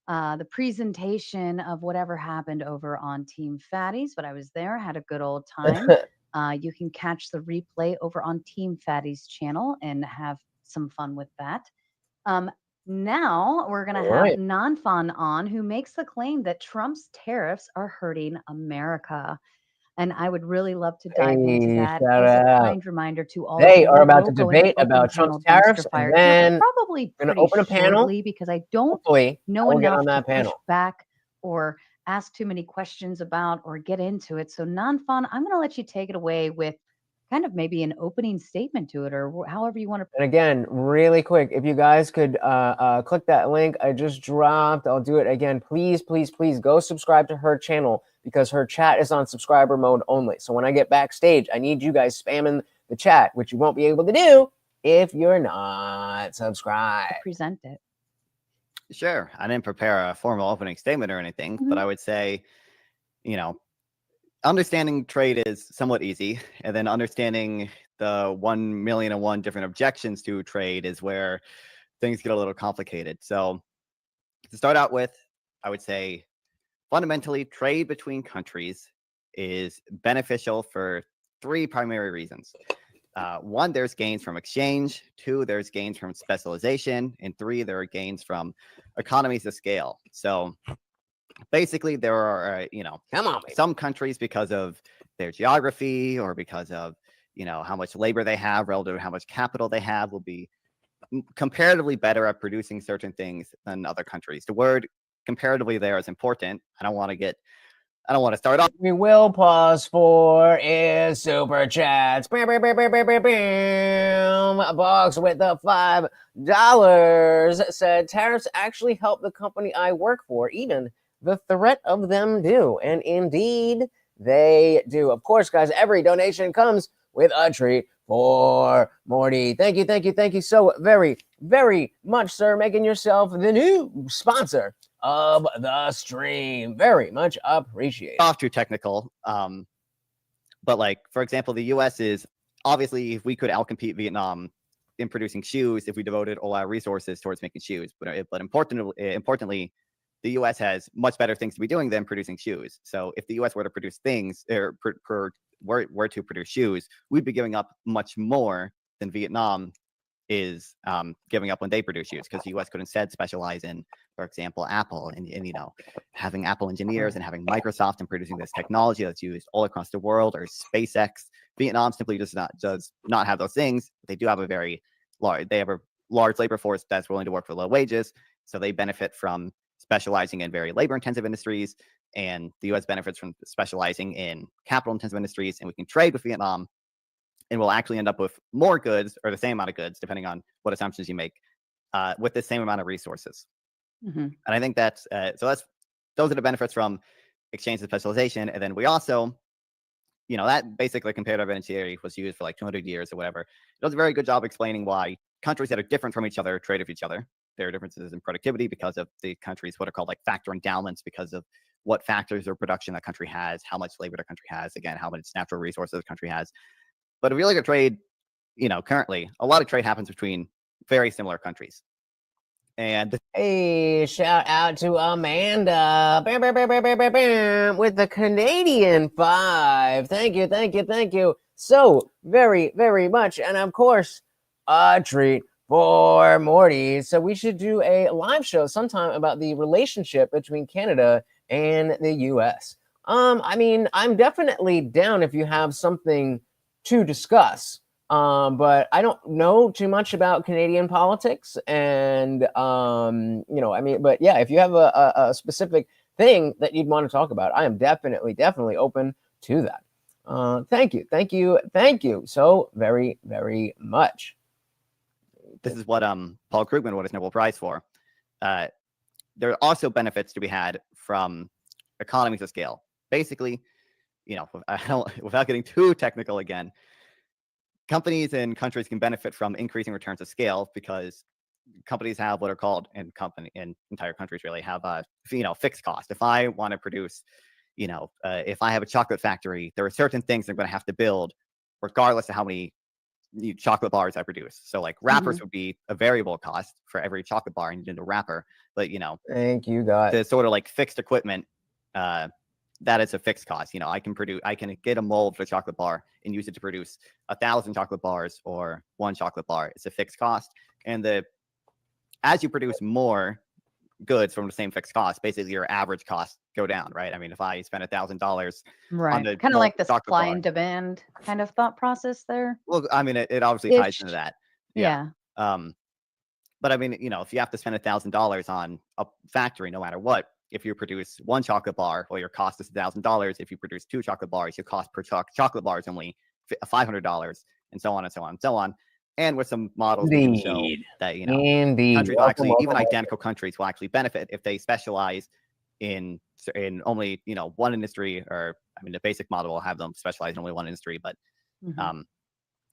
the presentation of whatever happened over on Team Fatties, but I was there, had a good old time. You can catch the replay over on Team Fatties channel and have some fun with that. Now we're going to have Nanfan on, who makes the claim that Trump's tariffs are hurting America. And I would really love to dive into that as a kind reminder to all of you. They are about to debate about Trump's tariffs, and then probably going to open a panel because I don't know enough to push back or ask too many questions about or get into it. So Nanfan, I'm going to let you take it away with kind of maybe an opening statement to it, or however you want to. And again, really quick, if you guys could click that link I just dropped, I'll do it again. Please, please, please go subscribe to her channel because her chat is on subscriber mode only. So when I get backstage, I need you guys spamming the chat, which you won't be able to do if you're not subscribed. Present it. Sure. I didn't prepare a formal opening statement or anything, but I would say, understanding trade is somewhat easy, and then understanding the 1,000,001 different objections to trade is where things get a little complicated. So to start out with, I would say fundamentally trade between countries is beneficial for 3 primary reasons. 1, there's gains from exchange. 2, there's gains from specialization. And 3, there are gains from economies of scale. So basically, there are, some countries, because of their geography or because of, how much labor they have relative to how much capital they have, will be comparatively better at producing certain things than other countries. The word comparatively there is important. I don't want to start off. We will pause for is super chats. Box with the $5 said tariffs actually help the company I work for, even the threat of them do. And indeed, they do. Of course, guys, every donation comes with a treat for Morty. Thank you so very, very much, sir. Making yourself the new sponsor of the stream. Very much appreciated. Off too technical. But like, for example, the US is obviously, if we could outcompete Vietnam in producing shoes, if we devoted all our resources towards making shoes. But importantly, the US has much better things to be doing than producing shoes. So if the US were to produce things, or were to produce shoes, we'd be giving up much more than Vietnam is giving up when they produce shoes, because the US could instead specialize in, for example, Apple and you know, having Apple engineers and having Microsoft and producing this technology that's used all across the world, or SpaceX. Vietnam simply does not have those things. They do have a very large labor force that's willing to work for low wages, so they benefit from specializing in very labor-intensive industries, and the US benefits from specializing in capital-intensive industries, and we can trade with Vietnam, and we'll actually end up with more goods, or the same amount of goods, depending on what assumptions you make, with the same amount of resources. And I think that's those are the benefits from exchange and specialization. And then we also, you know, that basically comparative advantage theory was used for like 200 years or whatever. It does a very good job explaining why countries that are different from each other trade with each other. There are differences in productivity because of the country's what are called like factor endowments, because of what factors of production that country has, how much labor the country has, again, how much natural resources the country has. But if you look at trade, you know, currently a lot of trade happens between very similar countries. And hey, shout out to Amanda with the Canadian 5. Thank you so very, very much. And of course, a treat for Morty. So we should do a live show sometime about the relationship between Canada and the US. I mean, I'm definitely down if you have something to discuss. But I don't know too much about Canadian politics, and you know, I mean, but yeah, if you have a specific thing that you'd want to talk about, I am definitely open to that. Thank you so very, very much. This is what Paul Krugman won his Nobel Prize for. There are also benefits to be had from economies of scale. Basically, you know, without getting too technical again, companies and countries can benefit from increasing returns of scale, because companies have what are called, and entire countries really have you know, fixed cost. If I want to produce, you know, if I have a chocolate factory, there are certain things I'm going to have to build regardless of how many chocolate bars I produce. So like wrappers would be a variable cost. For every chocolate bar I need a wrapper, but you know, thank you God, the sort of like fixed equipment, that is a fixed cost. You know, I can get a mold for a chocolate bar and use it to produce 1,000 chocolate bars or 1 chocolate bar. It's a fixed cost. And as you produce more goods from the same fixed cost, basically your average costs go down, right? I mean, if I spend $1,000, right, kind of like the supply and demand kind of thought process there. Well, I mean, it obviously ties into that. Yeah. But I mean, you know, if you have to spend $1,000 on a factory, no matter what, if you produce 1 chocolate bar, well, your cost is $1,000. If you produce 2 chocolate bars, your cost per chocolate bar is only $500, and so on and so on and so on. And with some models, we can show that, you know, countries will actually, even identical countries will actually benefit if they specialize in only, you know, one industry, or I mean, the basic model will have them specialize in only one industry, but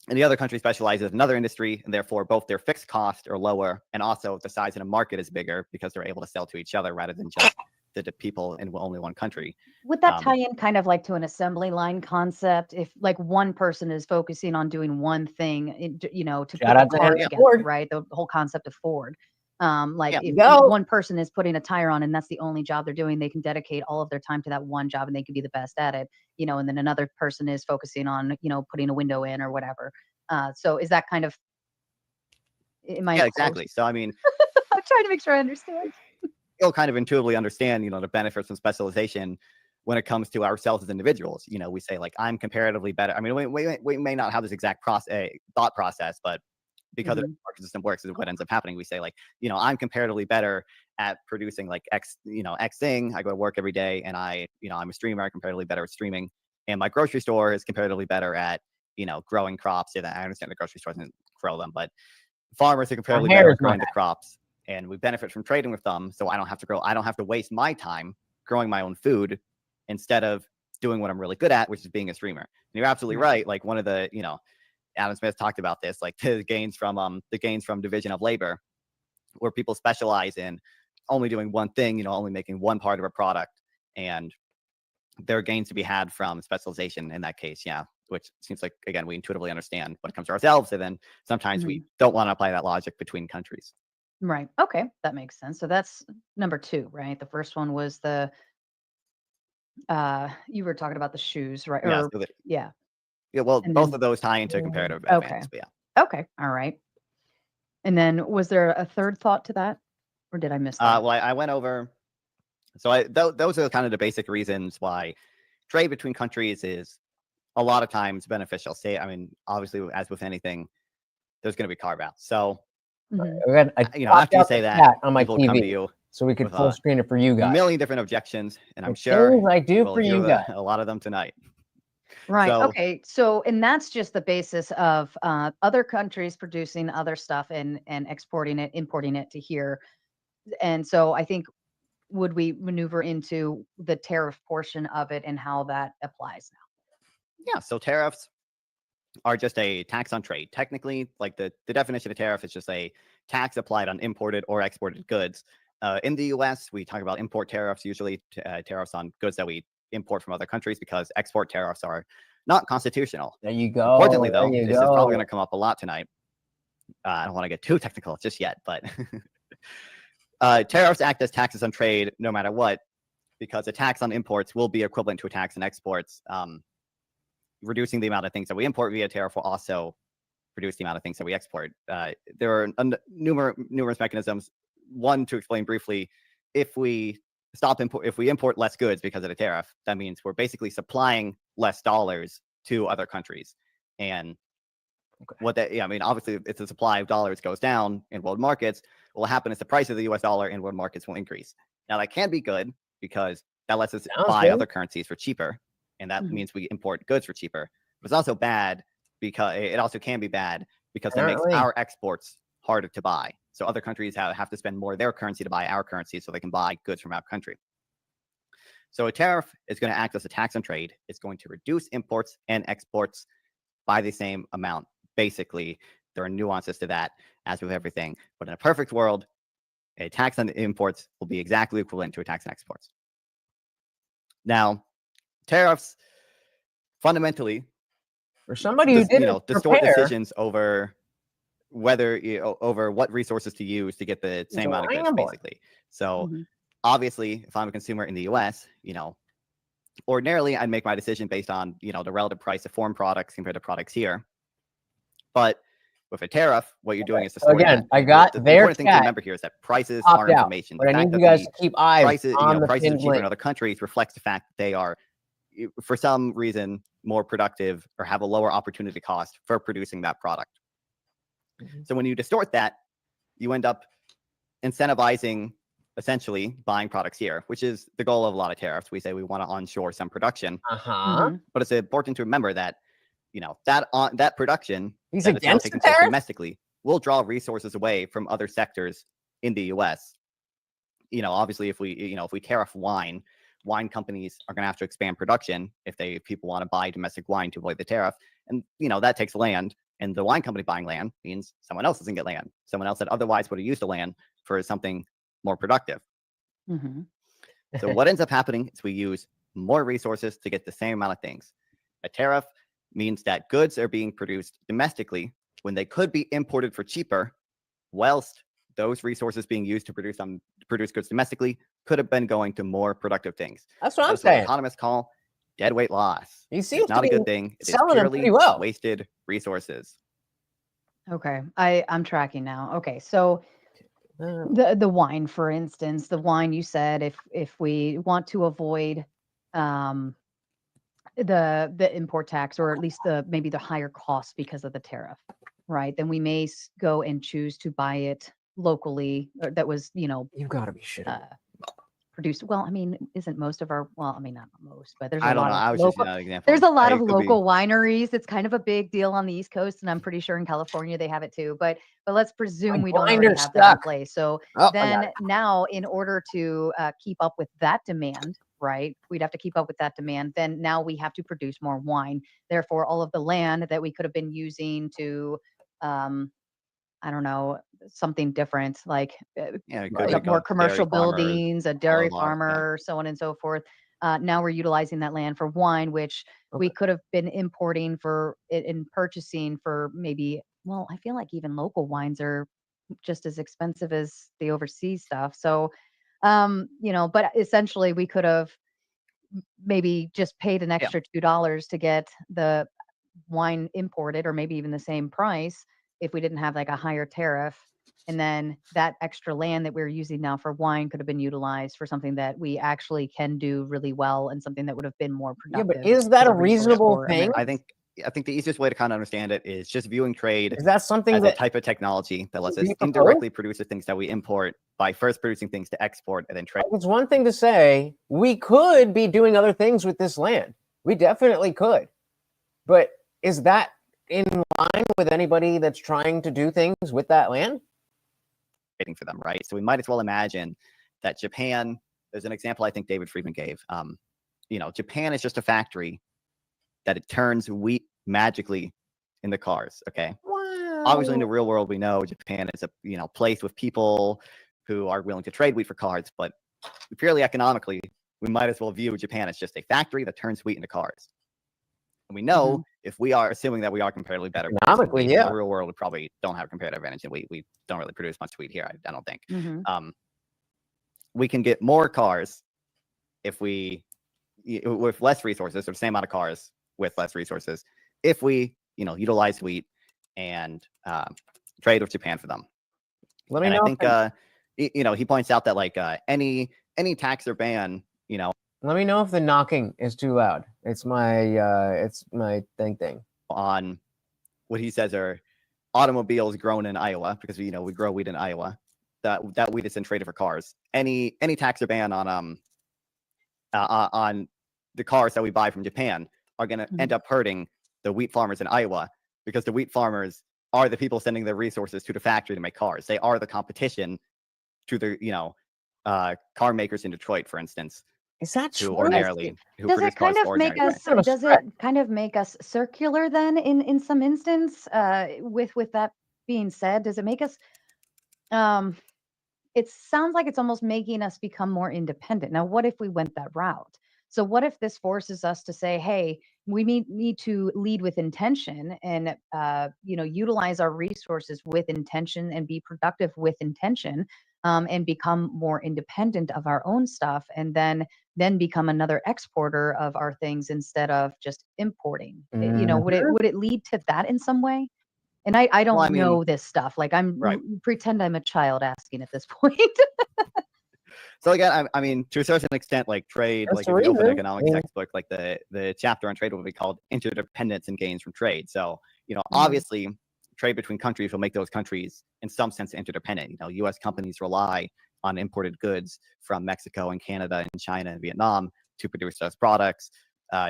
and the other country specializes in another industry, and therefore both their fixed costs are lower, and also the size of the market is bigger because they're able to sell to each other rather than just the people in only one country. Would that tie in kind of like to an assembly line concept? If like one person is focusing on doing one thing, you know, to put the car together, right? The whole concept of Ford. Like if one person is putting a tire on and that's the only job they're doing, they can dedicate all of their time to that one job and they can be the best at it, you know, and then another person is focusing on, you know, putting a window in or whatever. So is that kind of, yeah, exactly. So, I mean, I'm trying to make sure I understand. You'll kind of intuitively understand, you know, the benefits from specialization when it comes to ourselves as individuals. You know, we say like, I'm comparatively better. I mean, we may not have this exact thought process, but because the market system works, is what ends up happening. We say like, you know, I'm comparatively better at producing like X thing. I go to work every day, and I'm a streamer. I'm comparatively better at streaming, and my grocery store is comparatively better at, you know, growing crops. Yeah, I understand the grocery store doesn't grow them, but farmers are comparatively better at growing the crops, and we benefit from trading with them. So I don't have to waste my time growing my own food instead of doing what I'm really good at, which is being a streamer. And you're absolutely right. Like one of the, Adam Smith talked about this, like the gains from division of labor, where people specialize in only doing one thing, only making one part of a product, and there are gains to be had from specialization in that case. Yeah. Which seems like, again, we intuitively understand when it comes to ourselves. And then sometimes we don't want to apply that logic between countries. Right. Okay. That makes sense. So that's number 2, right? The first one was you were talking about the shoes, right? Yeah. Yeah. Well, and both of those tie into comparative advantage. But yeah. Okay. All right. And then was there a third thought to that, or did I miss that? Well, I went over. So those are kind of the basic reasons why trade between countries is a lot of times beneficial. Obviously, as with anything, there's going to be carve-outs. So, after you say that, on my people TV, come to you so we could full screen it for you guys. A million different objections, and I'm sure I do for you guys. A lot of them tonight. Right. So, okay. So, and that's just the basis of other countries producing other stuff and exporting it, importing it to here. And so I think, would we maneuver into the tariff portion of it and how that applies now? Yeah. So tariffs are just a tax on trade. Technically, like the definition of tariff is just a tax applied on imported or exported goods. In the U.S., we talk about import tariffs, usually tariffs on goods that we import from other countries, because export tariffs are not constitutional. There you go. Unfortunately, though, this is probably going to come up a lot tonight. I don't want to get too technical just yet, but tariffs act as taxes on trade no matter what, because a tax on imports will be equivalent to a tax on exports. Reducing the amount of things that we import via tariff will also reduce the amount of things that we export. There are numerous mechanisms. One, to explain briefly, if we import less goods because of the tariff, that means we're basically supplying less dollars to other countries. And obviously, if the supply of dollars goes down in world markets, what will happen is the price of the US dollar in world markets will increase. Now, that can be good because that lets us buy other currencies for cheaper. And that means we import goods for cheaper. But it's also bad because it also can be bad because that makes our exports harder to buy. So other countries have to spend more of their currency to buy our currency so they can buy goods from our country. So a tariff is going to act as a tax on trade. It's going to reduce imports and exports by the same amount. Basically, there are nuances to that, as with everything. But in a perfect world, a tax on imports will be exactly equivalent to a tax on exports. Now, tariffs fundamentally, for somebody who didn't distort decisions over whether over what resources to use to get the same amount of goods, basically. So obviously, if I'm a consumer in the US, ordinarily I'd make my decision based on the relative price of foreign products compared to products here. But with a tariff, what you're doing is again, I got the important thing to remember here is that prices are information. But I need you guys to keep eyes on the prices cheaper in other countries reflects the fact that they are, for some reason, more productive or have a lower opportunity cost for producing that product. So when you distort that, you end up incentivizing essentially buying products here, which is the goal of a lot of tariffs. We say we want to onshore some production, but it's important to remember that that production he's that against taking the tariff domestically will draw resources away from other sectors in the U.S. Obviously, if we tariff wine companies are going to have to expand production if people want to buy domestic wine to avoid the tariff, and that takes land. And the wine company buying land means someone else doesn't get land. Someone else that otherwise would have used the land for something more productive. So what ends up happening is we use more resources to get the same amount of things. A tariff means that goods are being produced domestically when they could be imported for cheaper, whilst those resources being used to produce goods domestically could have been going to more productive things. That's what I'm saying. What economists call dead weight loss. It's not a good thing. It is purely wasted resources. Okay, I'm tracking now. Okay, so the wine, for instance, the wine you said, if we want to avoid the import tax, or at least maybe the higher cost because of the tariff, right? Then we may go and choose to buy it locally. That was you've got to be shitting. produce. Well, I mean, isn't most of our, well, I mean, not most, but there's a I don't lot know. of I was just local, using that example. there's a lot of It could be. local wineries. It's kind of a big deal on the East Coast, and I'm pretty sure in California they have it too. But let's presume we don't already have that in place. So then now, in order to keep up with that demand, right, we'd have to keep up with that demand. Then now we have to produce more wine. Therefore, all of the land that we could have been using to, I don't know, something different, like put up more commercial buildings, a dairy farmer, so on and so forth. Now we're utilizing that land for wine, which we could have been importing for in purchasing for maybe, well, I feel like even local wines are just as expensive as the overseas stuff. So, you know, but essentially we could have maybe just paid an extra $2 to get the wine imported, or maybe even the same price if we didn't have like a higher tariff. And then that extra land that we're using now for wine could have been utilized for something that we actually can do really well, and something that would have been more productive. Yeah, but is that a reasonable thing? I think the easiest way to kind of understand it is just viewing trade is that something as that a type of technology that lets us indirectly produce the things that we import by first producing things to export and then trade. It's one thing to say we could be doing other things with this land. We definitely could. But is that in line with anybody that's trying to do things with that land? For them, right? So we might as well imagine that Japan, there's an example I think David Friedman gave. You know, Japan is just a factory that it turns wheat magically in the cars. Okay. Wow. Obviously, in the real world, we know Japan is a place with people who are willing to trade wheat for cars, but purely economically, we might as well view Japan as just a factory that turns wheat into cars. And we know if we are assuming that we are comparatively better economically, in the real world, we probably don't have comparative advantage, and we don't really produce much wheat here. I don't think. We can get more cars if we with less resources, or the same amount of cars with less resources, if we utilize wheat and trade with Japan for them. Let me know. I think he points out that like any tax or ban, let me know if the knocking is too loud. It's my thing. On what he says are automobiles grown in Iowa, because we grow wheat in Iowa. That wheat is then traded for cars. Any tax or ban on the cars that we buy from Japan are going to end up hurting the wheat farmers in Iowa, because the wheat farmers are the people sending their resources to the factory to make cars. They are the competition to the car makers in Detroit, for instance. Is that true? Does it kind of make us circular then in some instance? With that being said, does it make us? It sounds like it's almost making us become more independent. Now, what if we went that route? So what if this forces us to say, hey, we need to lead with intention and utilize our resources with intention and be productive with intention, and become more independent of our own stuff, and then become another exporter of our things instead of just importing. Would it lead to that in some way? And I don't know this stuff. Like pretend I'm a child asking at this point. So again, I mean, to a certain extent, like trade, like if you open an economics textbook, like the chapter on trade will be called Interdependence and Gains from Trade. So, obviously trade between countries will make those countries in some sense interdependent. U.S. companies rely on imported goods from Mexico and Canada and China and Vietnam to produce those products.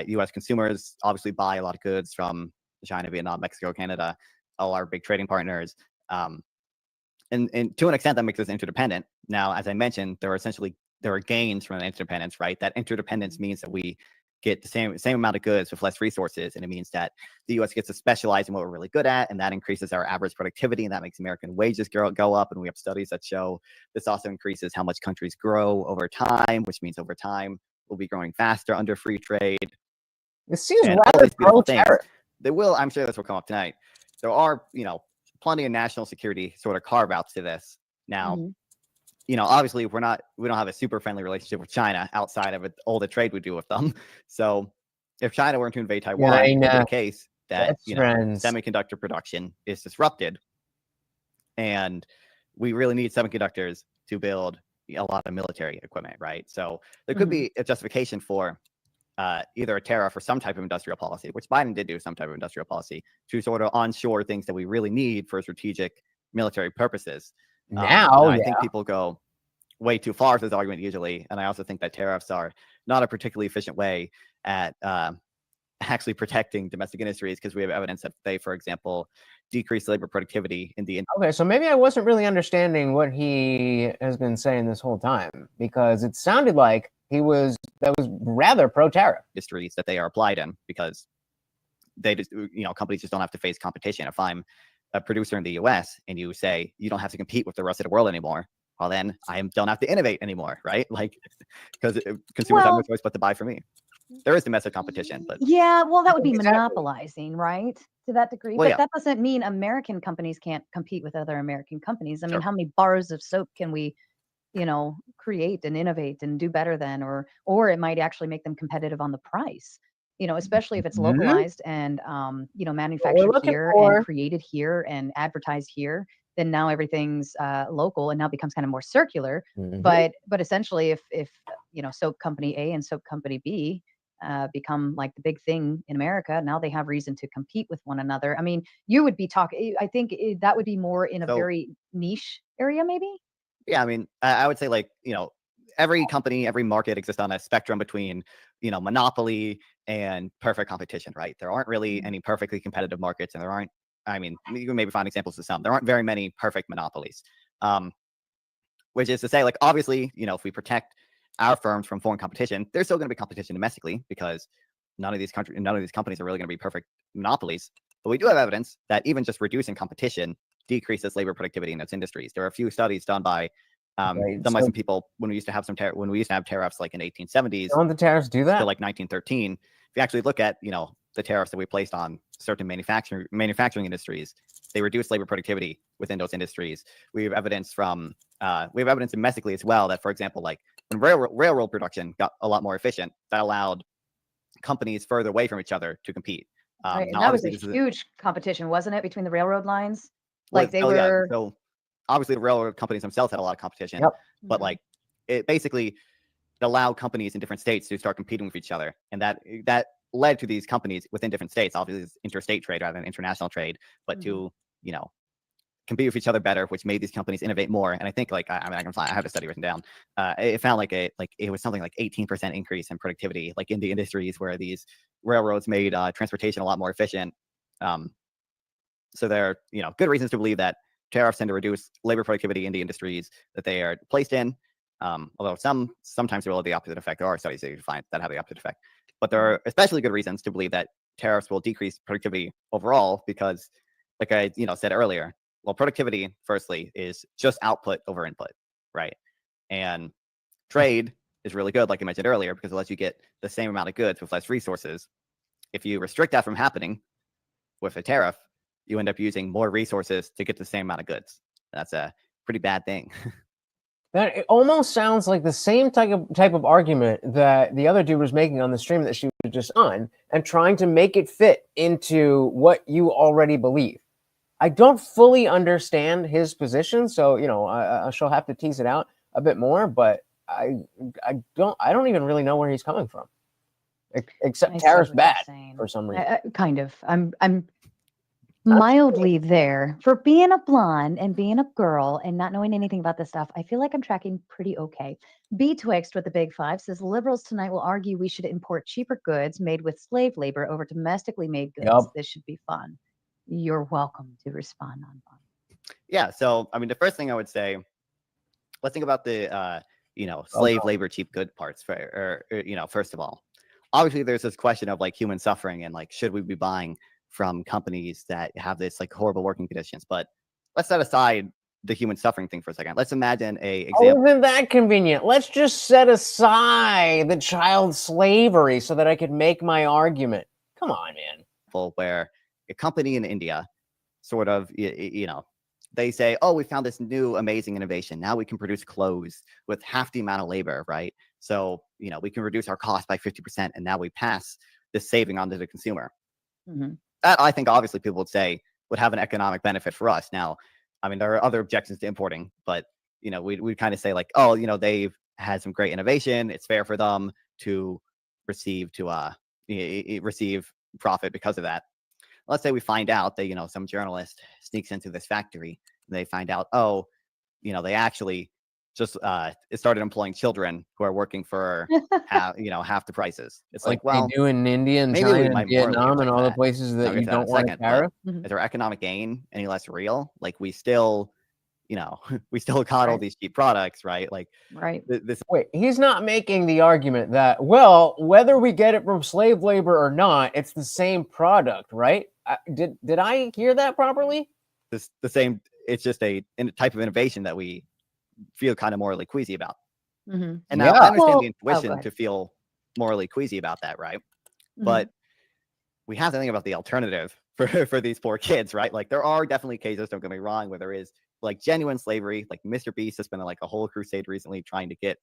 U.S. consumers obviously buy a lot of goods from China, Vietnam, Mexico, Canada, all our big trading partners. And to an extent, that makes us interdependent. Now, as I mentioned, there are gains from interdependence, right? That interdependence means that we get the same amount of goods with less resources, and it means that the U.S. gets to specialize in what we're really good at, and that increases our average productivity, and that makes American wages go up. And we have studies that show this also increases how much countries grow over time, which means over time we'll be growing faster under free trade. It seems rather pro-tariff. I'm sure this will come up tonight. There are, plenty of national security sort of carve-outs to this. Now, obviously we don't have a super friendly relationship with China outside of all the trade we do with them. So if China were to invade Taiwan, it would be the case that semiconductor production is disrupted, and we really need semiconductors to build a lot of military equipment, right? So there could be a justification for either a tariff or some type of industrial policy, which Biden did do some type of industrial policy to sort of onshore things that we really need for strategic military purposes. I think people go, way too far for this argument usually. And I also think that tariffs are not a particularly efficient way at actually protecting domestic industries, because we have evidence that they, for example, decrease labor productivity in the Okay, so maybe I wasn't really understanding what he has been saying this whole time, because it sounded like that was rather pro-tariff industries that they are applied in, because they just, companies just don't have to face competition. If I'm a producer in the US and you say you don't have to compete with the rest of the world anymore, well, then I don't have to innovate anymore, right? Like, because consumers have no choice but to buy from me. There is domestic competition, but yeah, well, that would be monopolizing, right? To that degree. Well, but yeah. that doesn't mean American companies can't compete with other American companies. I mean, Sure. how many bars of soap can we, create and innovate and do better than, or it might actually make them competitive on the price, especially if it's localized and, manufactured here and created here and advertised here. Then now everything's local and now becomes kind of more circular. But essentially, if soap company A and soap company B become like the big thing in America, now they have reason to compete with one another. I mean, you would be talking, I think that would be more in a very niche area, maybe. Yeah, I mean, I would say, like, every company, every market exists on a spectrum between, monopoly and perfect competition, right? There aren't really any perfectly competitive markets, and there aren't, I mean, you can maybe find examples of some. There aren't very many perfect monopolies. Which is to say, like, obviously, if we protect our firms from foreign competition, there's still going to be competition domestically, because none of these companies are really going to be perfect monopolies. But we do have evidence that even just reducing competition decreases labor productivity in those industries. There are a few studies done by some people when we used to have tariffs like in 1870s. Don't the tariffs do that? To like 1913. If you actually look at the tariffs that we placed on certain manufacturing industries, they reduce labor productivity within those industries. We have evidence domestically as well that, for example, like when railroad production got a lot more efficient, that allowed companies further away from each other to compete. Right, and that was a huge competition, wasn't it, between the railroad lines? Like they were. Yeah. So obviously the railroad companies themselves had a lot of competition, but like it basically allowed companies in different states to start competing with each other, and that led to these companies within different states, obviously it's interstate trade rather than international trade, but to compete with each other better, which made these companies innovate more. And I think, like, I have a study written down. It found it was something like 18% increase in productivity, like in the industries where these railroads made transportation a lot more efficient. So there are good reasons to believe that tariffs tend to reduce labor productivity in the industries that they are placed in. Although sometimes they will have the opposite effect. There are studies that you find that have the opposite effect. But there are especially good reasons to believe that tariffs will decrease productivity overall, because, like I said earlier, well, productivity, firstly, is just output over input, right? And trade is really good, like I mentioned earlier, because it lets you get the same amount of goods with less resources. If you restrict that from happening with a tariff, you end up using more resources to get the same amount of goods. That's a pretty bad thing. That it almost sounds like the same type of argument that the other dude was making on the stream that she was just on, and trying to make it fit into what you already believe. I don't fully understand his position, so I shall have to tease it out a bit more. But I don't even really know where he's coming from, except tariffs bad for some reason. Kind of. I'm mildly there. For being a blonde and being a girl and not knowing anything about this stuff, I feel like I'm tracking pretty okay. Betwixt with the Big Five says liberals tonight will argue we should import cheaper goods made with slave labor over domestically made goods. Yep. This should be fun. You're welcome to respond on that. Yeah. So, I mean, the first thing I would say, let's think about the, slave labor, cheap good parts. First of all, obviously there's this question of like human suffering and like, should we be buying from companies that have this like horrible working conditions? But let's set aside the human suffering thing for a second. Let's imagine a example. Isn't that convenient? Let's just set aside the child slavery so that I could make my argument. Come on, man. Where a company in India sort of, they say, oh, we found this new amazing innovation. Now we can produce clothes with half the amount of labor, right? So, we can reduce our cost by 50%, and now we pass this saving on to the consumer. Mm-hmm. That, I think, obviously people would say would have an economic benefit for us. Now, I mean, there are other objections to importing, but, we kind of say like, oh, they've had some great innovation. It's fair for them to receive profit because of that. Let's say we find out that, some journalist sneaks into this factory and they find out, oh, they actually just it started employing children who are working for half the prices. It's like, well, they do in India and maybe China we and might morally Vietnam and object to all the that. places I'll that get you to that in don't a want to second, but tariff. is their economic gain any less real? Like, we still, we still got all these cheap products, right? Like, this. Wait, he's not making the argument that, well, whether we get it from slave labor or not, it's the same product, right? Did I hear that properly? The same. It's just a type of innovation that we feel kind of morally queasy about. And now I understand the intuition to feel morally queasy about that, right? But we have to think about the alternative for these poor kids, right? Like, there are definitely cases, don't get me wrong, where there is like genuine slavery. Like, Mr. Beast has been like a whole crusade recently trying to get,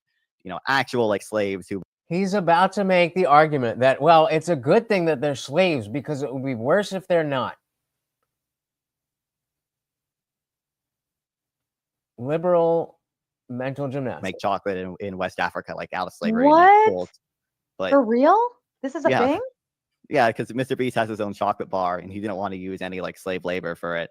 actual like slaves who. He's about to make the argument that, well, it's a good thing that they're slaves because it would be worse if they're not. Liberal mental gymnastics. Make chocolate in West Africa, like out of slavery. What? But for real? This is a thing? Yeah, because Mr. Beast has his own chocolate bar, and he didn't want to use any like slave labor for it.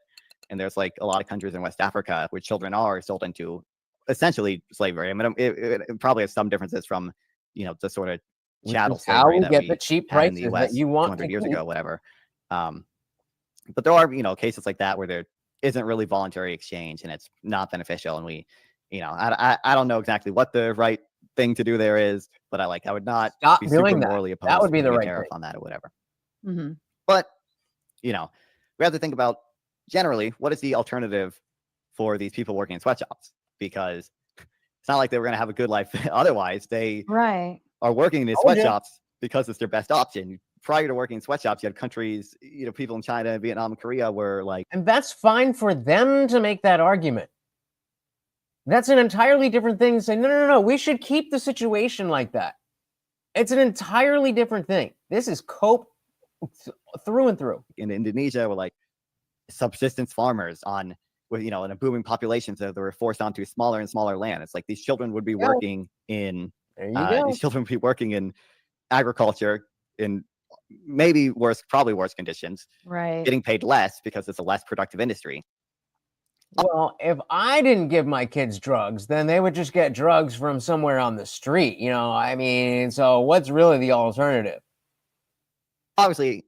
And there's like a lot of countries in West Africa where children are sold into essentially slavery. I mean, it probably has some differences from the sort of chattel slavery that we get the cheap had in prices the West that you want 200 years ago, whatever. But there are cases like that where there isn't really voluntary exchange and it's not beneficial, and we I don't know exactly what the right thing to do there is, but I would not stop be doing super that. morally opposed That would be to the putting a right tariff thing on that or whatever. Mm-hmm. But we have to think about generally what is the alternative for these people working in sweatshops, because it's not like they were going to have a good life otherwise. They are working in these sweatshops because it's their best option. Prior to working in sweatshops, you had countries, people in China, Vietnam, and Korea were like, and that's fine for them to make that argument. That's an entirely different thing. Say, no, we should keep the situation like that. It's an entirely different thing. This is cope through and through. In Indonesia, we're like subsistence farmers in a booming population, so they were forced onto smaller and smaller land. It's like these children would be working in agriculture in maybe probably worse conditions, getting paid less because it's a less productive industry. Well, if I didn't give my kids drugs, then they would just get drugs from somewhere on the street. I mean, so what's really the alternative? Obviously,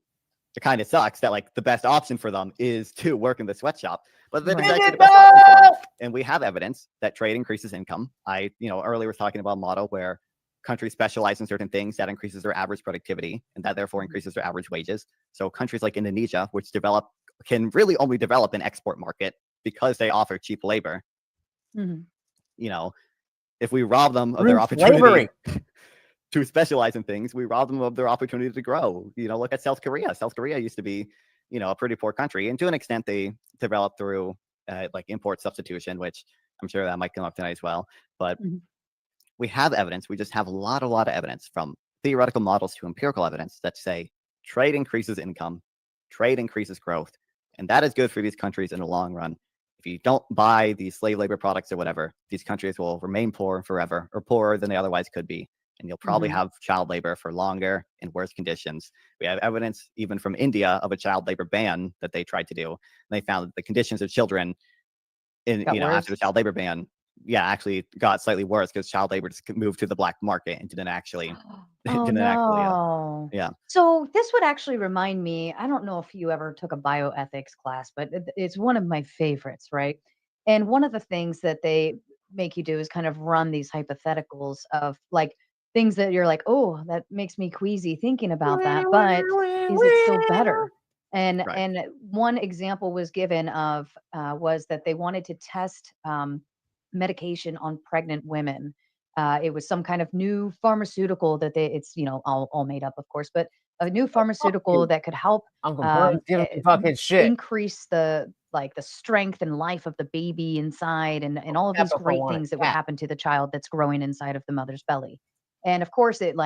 it kind of sucks that the best option for them is to work in the sweatshop, but that's actually the best option for them. And we have evidence that trade increases income. I earlier was talking about a model where countries specialize in certain things that increases their average productivity, and that therefore increases their average wages. So countries like Indonesia, which can really only develop an export market because they offer cheap labor. If we rob them of their opportunity to specialize in things, we rob them of their opportunity to grow. Look at South Korea. South Korea used to be, a pretty poor country, and to an extent they developed through import substitution, which I'm sure that might come up tonight as well. But we have evidence. We just have a lot of evidence, from theoretical models to empirical evidence, that say trade increases income, trade increases growth, and that is good for these countries in the long run. If you don't buy these slave labor products or whatever, these countries will remain poor forever, or poorer than they otherwise could be. And you'll probably have child labor for longer in worse conditions. We have evidence even from India of a child labor ban that they tried to do. And they found that the conditions of children after the child labor ban, actually got slightly worse, because child labor just moved to the black market and didn't actually. So this would actually remind me, I don't know if you ever took a bioethics class, but it's one of my favorites, right? And one of the things that they make you do is kind of run these hypotheticals of things that you're like, oh, that makes me queasy thinking about that, but is it still better? And one example was given of was that they wanted to test medication on pregnant women. It was some kind of new pharmaceutical that it's all made up, of course, but a new pharmaceutical that could help increase the strength and life of the baby inside, and all of these great things that would happen to the child that's growing inside of the mother's belly. And of course, it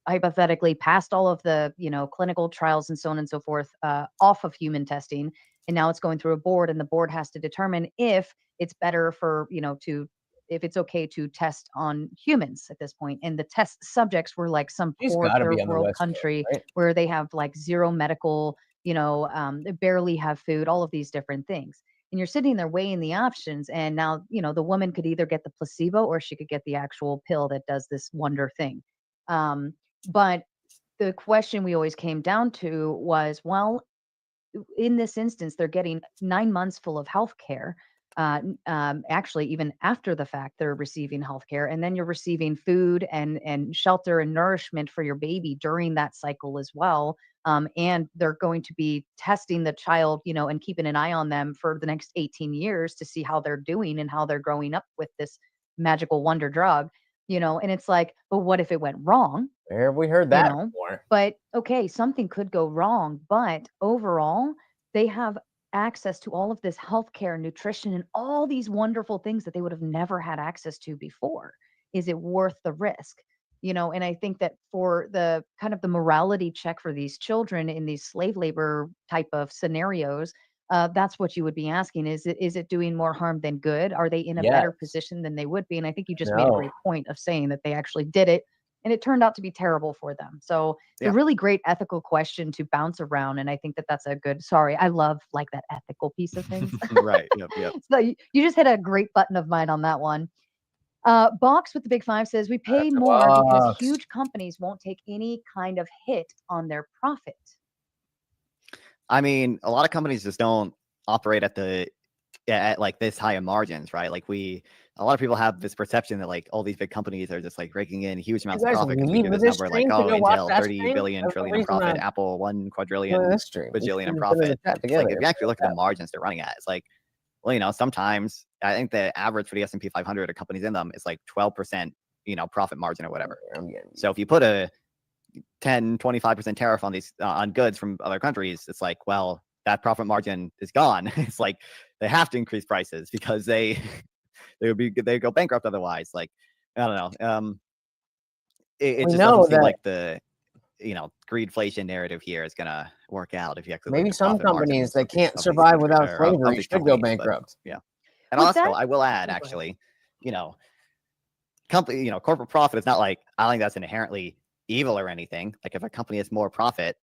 hypothetically passed all of the clinical trials and so on and so forth off of human testing, and now it's going through a board, and the board has to determine if it's better for if it's okay to test on humans at this point. And the test subjects were some poor third world country where they have zero medical, they barely have food, all of these different things. and you're sitting there weighing the options. And now, the woman could either get the placebo or she could get the actual pill that does this wonder thing. But the question we always came down to was, well, in this instance, they're getting 9 months full of health care. Actually, even after the fact, they're receiving health care. And then you're receiving food and shelter and nourishment for your baby during that cycle as well. And they're going to be testing the child, and keeping an eye on them for the next 18 years to see how they're doing and how they're growing up with this magical wonder drug. And it's like, but what if it went wrong? Where have we heard that before? But okay, something could go wrong, but overall, they have access to all of this healthcare, nutrition, and all these wonderful things that they would have never had access to before. Is it worth the risk? And I think that for the kind of the morality check for these children in these slave labor type of scenarios, that's what you would be asking. Is it doing more harm than good? Are they in a better position than they would be? And I think you just made a great point of saying that they actually did it, and it turned out to be terrible for them. So it's a really great ethical question to bounce around. And I think that that's a good, I love like that ethical piece of things. Right. Yep. So you just hit a great button of mine on that one. Box with the big 5 says we pay more because huge companies won't take any kind of hit on their profit. I mean, a lot of companies just don't operate at like this high of margins, right? Like a lot of people have this perception that like all these big companies are just like raking in huge amounts of profit. Because we do this number like, Intel 30 billion trillion in profit, Apple 1 quadrillion bajillion in profit. Like if you actually look at the margins they're running at, it's like, well, sometimes I think the average for the S&P 500 of companies in them is like 12%, profit margin or whatever. So if you put a 10-25% tariff on these on goods from other countries, it's like, well, that profit margin is gone. It's like they have to increase prices because they go bankrupt otherwise. Like, I don't know. It just doesn't seem like the greedflation narrative here is gonna work out if you actually maybe some companies that can't survive without slavery should go bankrupt. But, yeah. And also, I will add, actually, corporate profit is not like, I think that's inherently evil or anything. Like if a company has more profit,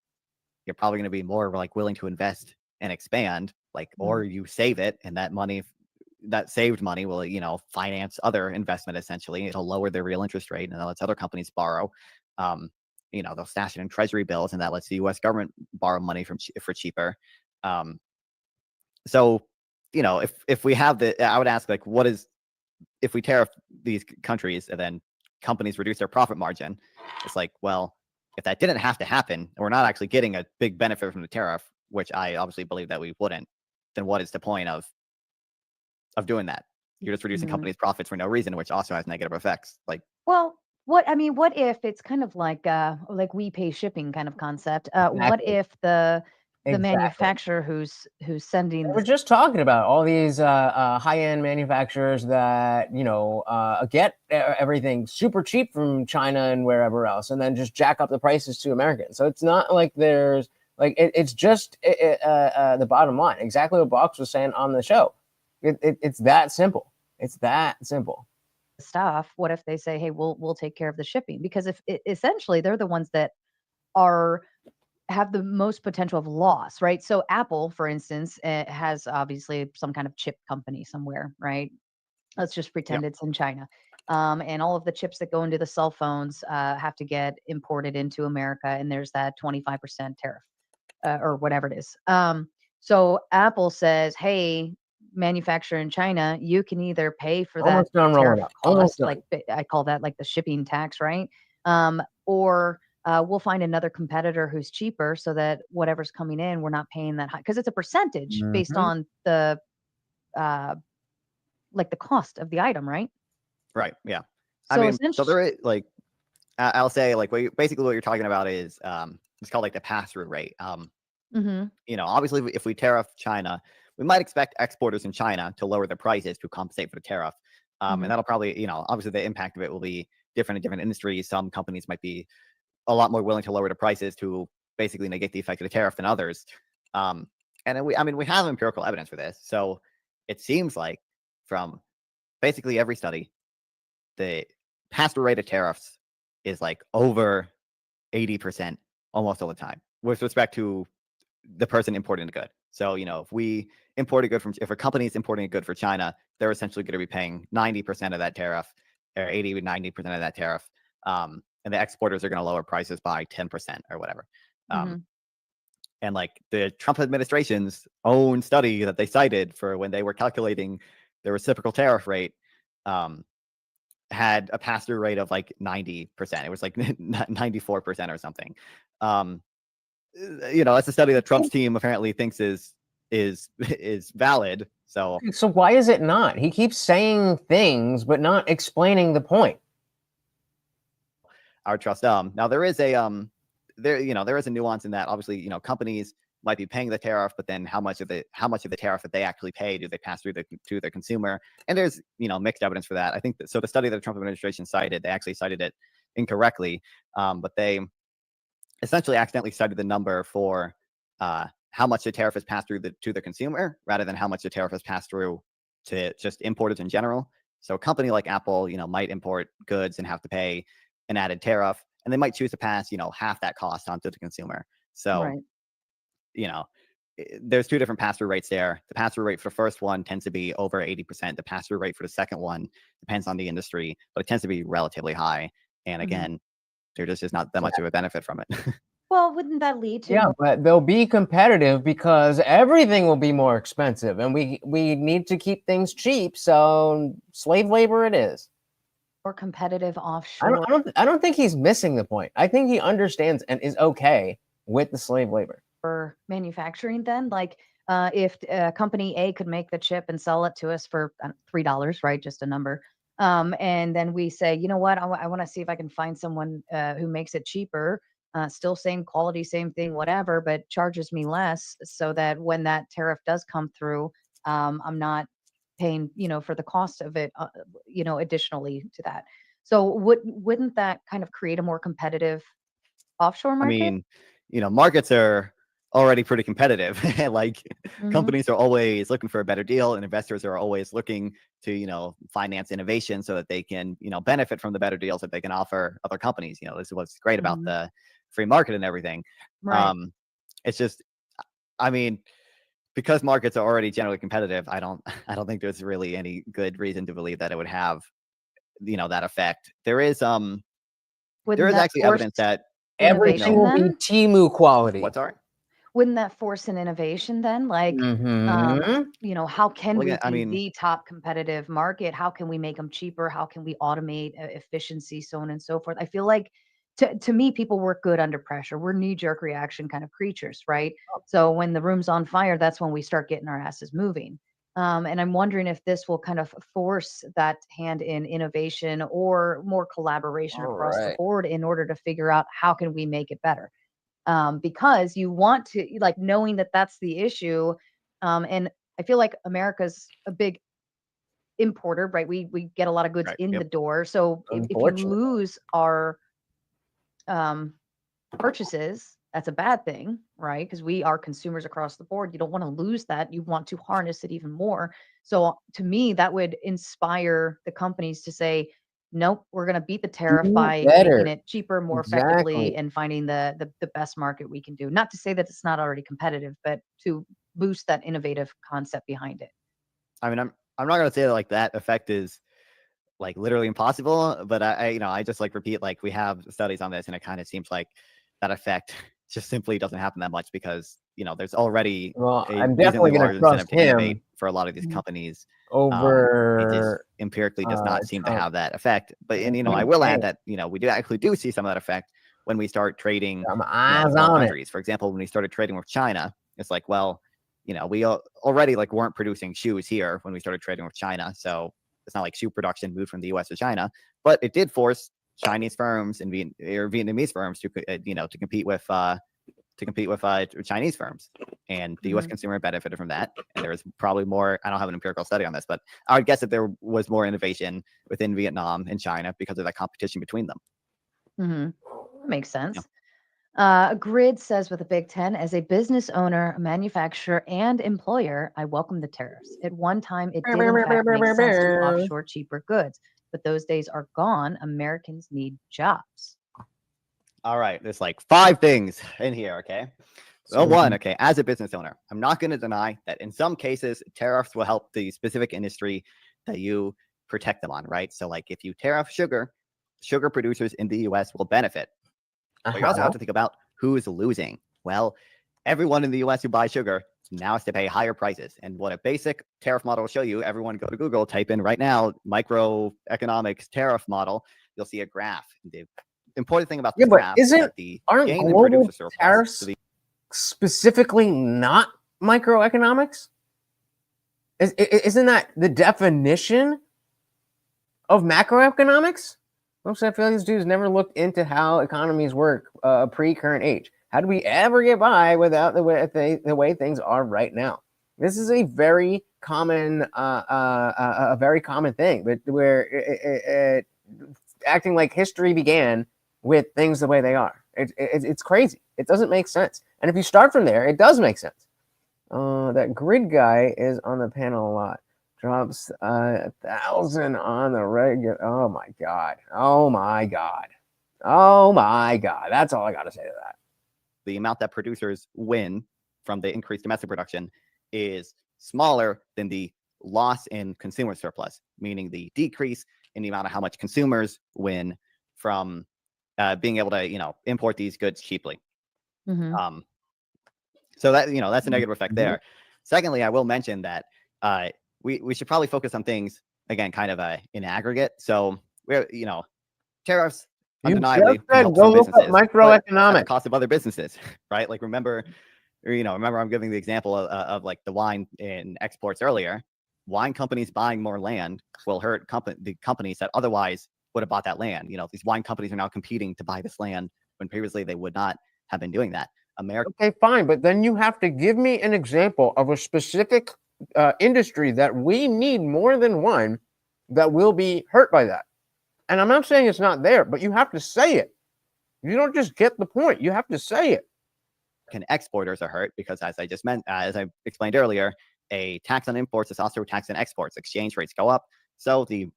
you're probably going to be more like willing to invest and expand, like, or you save it, and that saved money will, finance other investment. Essentially, it'll lower their real interest rate, and that lets other companies borrow. They'll stash it in treasury bills, and that lets the U.S. government borrow money for cheaper. So, if we have I would ask, like, if we tariff these countries and then companies reduce their profit margin, it's like, well, if that didn't have to happen, and we're not actually getting a big benefit from the tariff, which I obviously believe that we wouldn't, then what is the point of doing that? You're just reducing companies' profits for no reason, which also has negative effects. Like, well, what if it's kind of like we pay shipping kind of concept? What if the manufacturer who's sending? We're just talking about all these high-end manufacturers that get everything super cheap from China and wherever else, and then just jack up the prices to Americans. So it's not like there's like it's just the bottom line. Exactly what Box was saying on the show. It's that simple. It's that simple. Stuff. What if they say, hey, we'll take care of the shipping? Because if essentially they're the ones that have the most potential of loss, right? So Apple, for instance, has obviously some kind of chip company somewhere, right? Let's just pretend it's in China. And all of the chips that go into the cell phones have to get imported into America, and there's that 25% tariff or whatever it is. So Apple says, hey, manufacturer in China, you can either pay for that tariff cost, like I call that like the shipping tax, right? Or we'll find another competitor who's cheaper so that whatever's coming in, we're not paying that high, because it's a percentage based on the like the cost of the item, right? Right. Yeah. So so there is like, I'll say like basically what you're talking about is it's called like the pass-through rate. Obviously if we tariff China, we might expect exporters in China to lower their prices to compensate for the tariff. And that'll probably, obviously the impact of it will be different in different industries. Some companies might be a lot more willing to lower the prices to basically negate the effect of the tariff than others. And we have empirical evidence for this. So it seems like from basically every study, the pass-through rate of tariffs is like over 80% almost all the time with respect to the person importing the good. So, if we import a good if a company is importing a good for China, they're essentially going to be paying 90% of that tariff, or 80 to 90% of that tariff. And the exporters are going to lower prices by 10% or whatever. And like the Trump administration's own study that they cited for when they were calculating the reciprocal tariff rate, had a pass-through rate of like 90%. It was like 94% or something. That's a study that Trump's team apparently thinks is valid. So why is it not? He keeps saying things but not explaining the point. I would trust now there is a there is a nuance in that. Obviously, companies might be paying the tariff, but then how much of the tariff that they actually pay do they pass through to the consumer? And there's mixed evidence for that. I think so. The study that the Trump administration cited, they actually cited it incorrectly, but they essentially accidentally cited the number for how much the tariff is passed through to the consumer, rather than how much the tariff is passed through to just importers in general. So a company like Apple, might import goods and have to pay an added tariff, and they might choose to pass half that cost onto the consumer. So Right. There's two different pass-through rates there. The pass-through rate for the first one tends to be over 80%. The pass-through rate for the second one depends on the industry, but it tends to be relatively high. And again, there just is not that much of a benefit from it. Well, wouldn't that lead to? Yeah, but they'll be competitive because everything will be more expensive, and we need to keep things cheap. So slave labor it is. Or competitive offshore. I don't think he's missing the point. I think he understands and is okay with the slave labor. For manufacturing, then, like if company A could make the chip and sell it to us for $3, right? Just a number. And then we say, you know what? I want to see if I can find someone who makes it cheaper, still same quality, same thing, whatever, but charges me less, so that when that tariff does come through, I'm not paying, for the cost of it, additionally to that. So wouldn't that kind of create a more competitive offshore market? I mean, markets are already pretty competitive. Like companies are always looking for a better deal, and investors are always looking to, finance innovation so that they can, benefit from the better deals that they can offer other companies. This is what's great about the free market and everything. Right. It's just, I mean, because markets are already generally competitive, I don't think there's really any good reason to believe that it would have, that effect. There is actually evidence that everything will be Temu quality. What's our? Wouldn't that force an innovation then? Like, how can we be the top competitive market? How can we make them cheaper? How can we automate efficiency, so on and so forth? I feel like, to me, people work good under pressure. We're knee-jerk reaction kind of creatures, right? So when the room's on fire, that's when we start getting our asses moving. And I'm wondering if this will kind of force that hand in innovation or more collaboration across the board in order to figure out how can we make it better. Because you want to, like, knowing that that's the issue. And I feel like America's a big importer, right? We get a lot of goods in the door. So if you lose our purchases, that's a bad thing, right? Because we are consumers across the board. You don't want to lose that. You want to harness it even more. So to me, that would inspire the companies to say, nope, we're going to beat the tariff by making it cheaper, more effectively, and finding the best market we can do. Not to say that it's not already competitive, but to boost that innovative concept behind it. I mean, I'm not going to say that like that effect is like literally impossible, but I just like repeat, like we have studies on this, and it kind of seems like that effect just simply doesn't happen that much because there's already I'm definitely going to trust him for a lot of these companies over. It just empirically does not seem to have that effect. But I will add that we do see some of that effect when we start trading eyes on countries. For example, when we started trading with China, it's like, well, we already like weren't producing shoes here when we started trading with China, so it's not like shoe production moved from the U.S. to China, but it did force Chinese firms and Vietnamese firms to to compete with Chinese firms, and the U.S. consumer benefited from that. And there was probably more. I don't have an empirical study on this, but I would guess that there was more innovation within Vietnam and China because of that competition between them. Makes sense. Grid says, with a Big 10, as a business owner, manufacturer, and employer, I welcome the tariffs. At one time, it did in fact make sense to offshore cheaper goods, but those days are gone. Americans need jobs. All right, there's like 5 things in here, okay? So one, okay, as a business owner, I'm not going to deny that in some cases, tariffs will help the specific industry that you protect them on, right? So like if you tariff sugar, sugar producers in the US will benefit. But you also have to think about who is losing. Well, everyone in the US who buys sugar now has to pay higher prices. And what a basic tariff model will show you, everyone go to Google, type in right now, microeconomics tariff model, you'll see a graph. The important thing about this graph is that aren't global tariffs specifically not microeconomics? Isn't that the definition of macroeconomics? I feel like these dudes never looked into how economies work pre-current age. How do we ever get by without the way things are right now? This is a very common thing, but where acting like history began with things the way they are. It's crazy. It doesn't make sense. And if you start from there, it does make sense. That grid guy is on the panel a lot. Drops 1,000 on the regular. Oh my god. Oh my god. Oh my god. That's all I got to say to that. The amount that producers win from the increased domestic production is smaller than the loss in consumer surplus, meaning the decrease in the amount of how much consumers win from being able to, import these goods cheaply. Mm-hmm. So that, that's a negative effect there. Secondly, I will mention that we should probably focus on things, again, kind of in aggregate. So we're, tariffs undeniably help some businesses, microeconomics at the cost of other businesses, right? Like remember I'm giving the example of like the wine in exports earlier. Wine companies buying more land will hurt the companies that otherwise would have bought that land. These wine companies are now competing to buy this land when previously they would not have been doing that. Okay, fine, but then you have to give me an example of a specific industry that we need more than one that will be hurt by that. And I'm not saying it's not there, but you have to say it. You don't just get the point. You have to say it. Exporters are hurt because, as I explained earlier, a tax on imports is also a tax on exports. Exchange rates go up, so the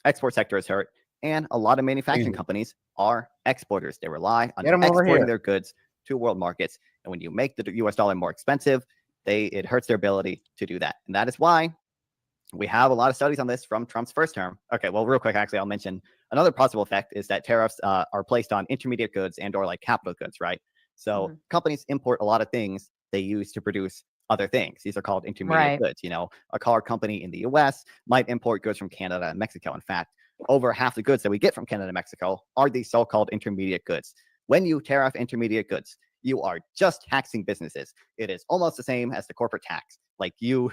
export sector is hurt. And a lot of manufacturing companies are exporters. They rely on exporting their goods to world markets. And when you make the US dollar more expensive, it hurts their ability to do that. And that is why we have a lot of studies on this from Trump's first term. Okay, well, real quick, actually, I'll mention another possible effect is that tariffs are placed on intermediate goods and or like capital goods, right? So companies import a lot of things they use to produce other things. These are called intermediate goods. A car company in the US might import goods from Canada and Mexico. In fact, over half the goods that we get from Canada and Mexico are these so-called intermediate goods. When you tariff intermediate goods, you are just taxing businesses. It is almost the same as the corporate tax. Like you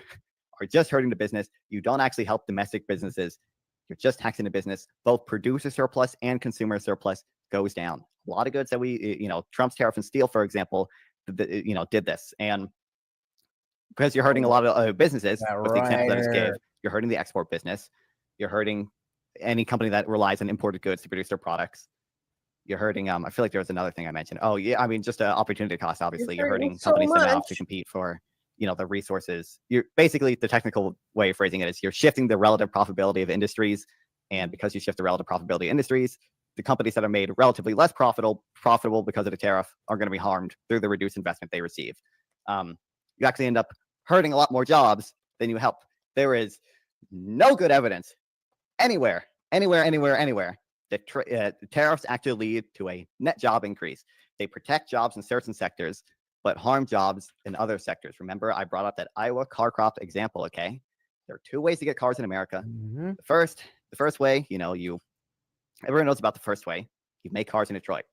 are just hurting the business. You don't actually help domestic businesses. You're just taxing the business. Both producer surplus and consumer surplus goes down. A lot of goods that we, Trump's tariff and steel, for example, did this. And because you're hurting a lot of businesses, with the example that I just gave, you're hurting the export business. You're hurting any company that relies on imported goods to produce their products. You're hurting, I feel like there was another thing I mentioned. Oh, yeah, I mean, just opportunity cost, obviously. You're hurting companies that have to compete for, the resources. You're basically, the technical way of phrasing it is you're shifting the relative profitability of industries. And because you shift the relative profitability of industries, the companies that are made relatively less profitable because of the tariff are going to be harmed through the reduced investment they receive. You actually end up hurting a lot more jobs than you help. There is no good evidence anywhere that tariffs actually lead to a net job increase. They protect jobs in certain sectors, but harm jobs in other sectors. Remember, I brought up that Iowa car crop example, okay? There are two ways to get cars in America. The first way, everyone knows about the first way. You make cars in Detroit.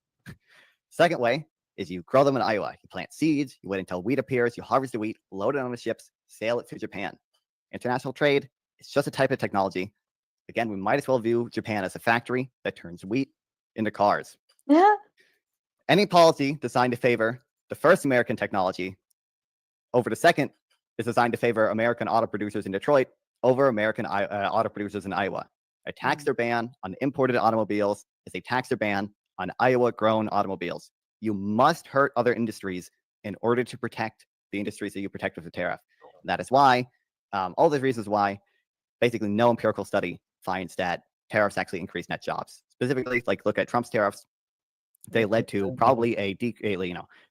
Second way is you grow them in Iowa. You plant seeds, you wait until wheat appears, you harvest the wheat, load it on the ships, sail it to Japan. International trade, it's just a type of technology. Again, we might as well view Japan as a factory that turns wheat into cars. Yeah. Any policy designed to favor the first American technology over the second is designed to favor American auto producers in Detroit over American auto producers in Iowa. A tax or ban on imported automobiles is a tax or ban on Iowa-grown automobiles. You must hurt other industries in order to protect the industries that you protect with the tariff. And that is why, all the reasons why, basically no empirical study finds that tariffs actually increase net jobs. Specifically, like look at Trump's tariffs. they led to probably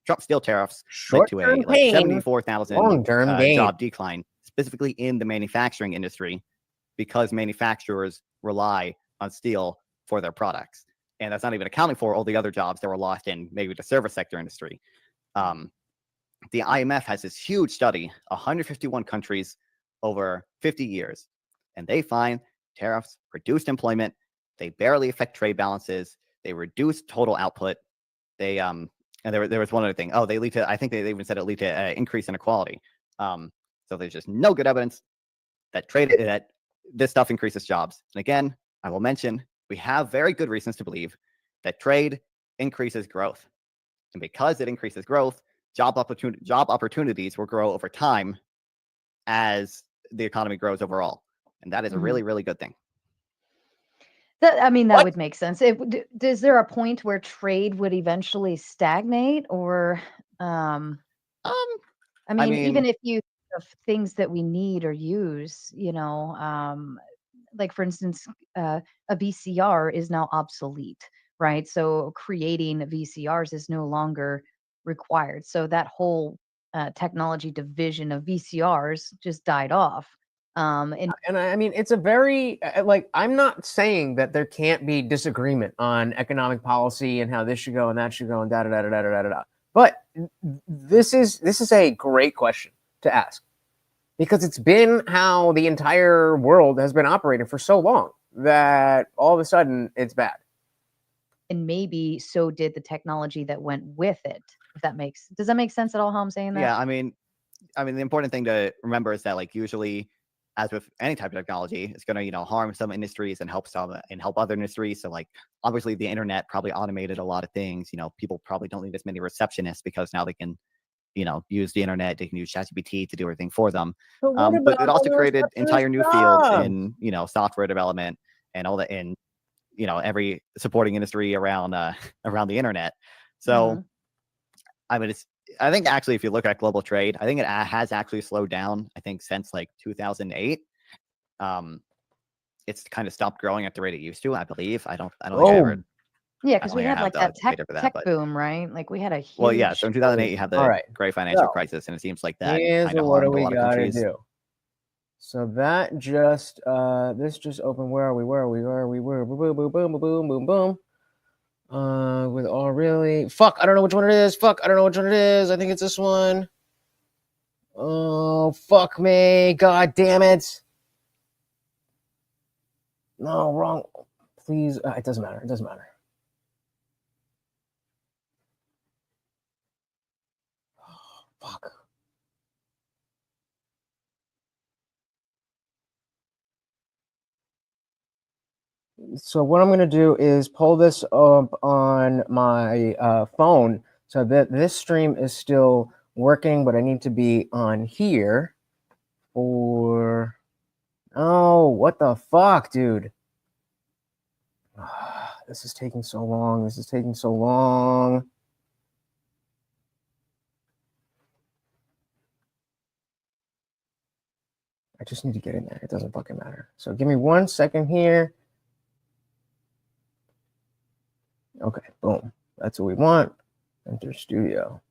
Trump steel tariffs led to a like 74,000 long-term gain. Job decline, specifically in the manufacturing industry, because manufacturers rely on steel for their products. And that's not even accounting for all the other jobs that were lost in maybe the service sector industry. The IMF has this huge study, 151 countries over 50 years, and they find tariffs reduced employment. They barely affect trade balances. They reduce total output. They and there was one other thing. Oh, they lead to, I think they even said it lead to increase inequality. So there's just no good evidence that this stuff increases jobs. And again, I will mention we have very good reasons to believe that trade increases growth. And because it increases growth, job opportunities will grow over time as the economy grows overall. And that is a really, really good thing. That would make sense. Is there a point where trade would eventually stagnate, or even if you have things that we need or use, like for instance, a VCR is now obsolete, right? So creating VCRs is no longer required. So that whole technology division of VCRs just died off. And I mean, it's a very I'm not saying that there can't be disagreement on economic policy and how this should go and that should go and da da da da da da da. But this is a great question to ask, because it's been how the entire world has been operating for so long that all of a sudden it's bad. And maybe so did the technology that went with it. Does that make sense at all? How I'm saying that? Yeah, I mean, the important thing to remember is that usually, as with any type of technology, it's going to harm some industries and help other industries. So obviously the internet probably automated a lot of things. People probably don't need as many receptionists because now they can use the internet. They can use ChatGPT to do everything for them. But it also created entire new fields in software development and all that, in every supporting industry around the internet. So I think actually, if you look at global trade, I think it has actually slowed down. I think since 2008, it's kind of stopped growing at the rate it used to. I believe. I don't think I ever. Yeah, because we had that tech boom, right? We had a huge. Well, yeah. So in 2008, you had the great financial crisis, and it seems like that kind of harmed a lot of countries. Do? So that just this just opened. Where are we? Boom, boom, boom, boom, boom, boom. With all really fuck, I don't know which one it is. I think it's this one. Oh fuck me, god damn it. No, wrong. Please, it doesn't matter. Oh, fuck. So what I'm going to do is pull this up on my phone so that this stream is still working, but I need to be on here for... Oh, what the fuck, dude? This is taking so long. I just need to get in there. It doesn't fucking matter. So give me 1 second here. Okay, boom. That's what we want. Enter studio.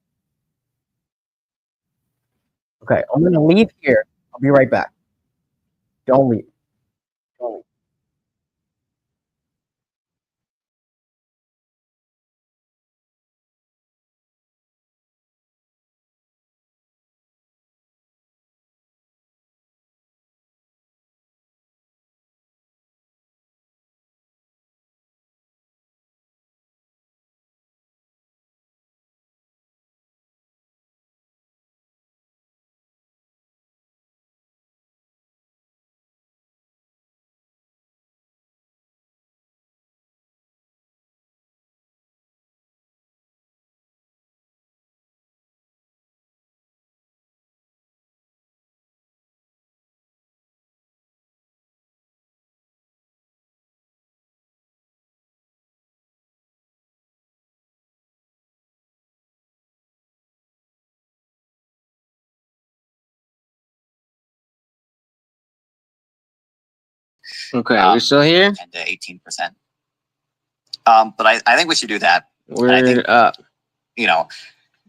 Okay, I'm going to leave here. I'll be right back. Don't leave. Okay, are we still here? 10 to 18%. But I think we should do that Word up. You know,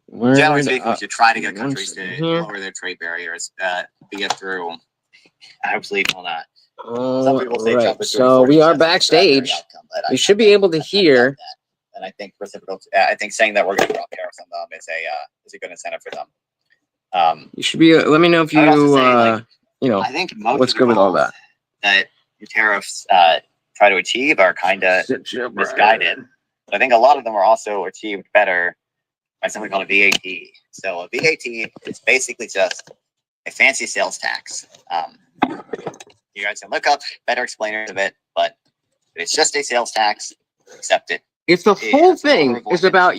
Word generally speaking, we up. should try to get countries to lower their trade barriers, be it through, obviously, hold on. Some people say Right. Trump is doing So we are 40% backstage. outcome, but We should be able to hear. And I think reciprocal. I think saying that we're going to drop tariffs on them is a good incentive for them. You should be. Let me know if you. You know. I think most what's of the good with all goals that. That the tariffs try to achieve are kind of misguided. But I think a lot of them are also achieved better by something called a VAT. So a VAT is basically just a fancy sales tax. You guys can look up better explainers of it, but it's just a sales tax, except If the whole thing is about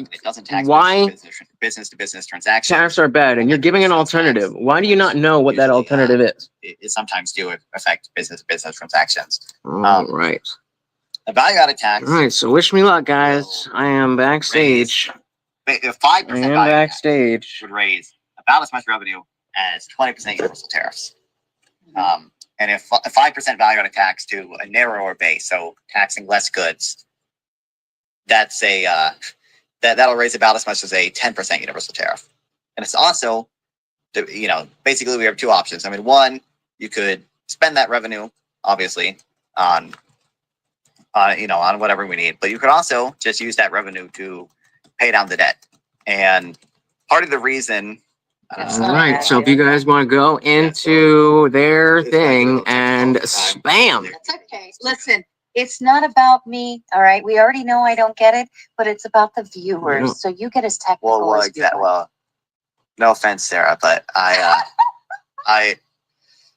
why business to business transactions, tariffs are bad, and you're giving an alternative, why do you not know what that alternative is? It sometimes do affect business to business transactions. All right. A value-added tax. All right. So wish me luck, guys. I am backstage. 5% backstage would raise about as much revenue as 20% universal tariffs. And if a 5% value-added tax to a narrower base, so taxing less goods, that's that'll raise about as much as a 10% universal tariff. And it's also, basically we have two options. I mean, one, you could spend that revenue, obviously, on whatever we need, but you could also just use that revenue to pay down the debt. And part of the reason. All right. So if you guys want to go into their thing and spam. That's okay. Listen, it's not about me. All right. We already know I don't get it, but it's about the viewers. So you get as technical as you want. Well, no offense, Sarah, but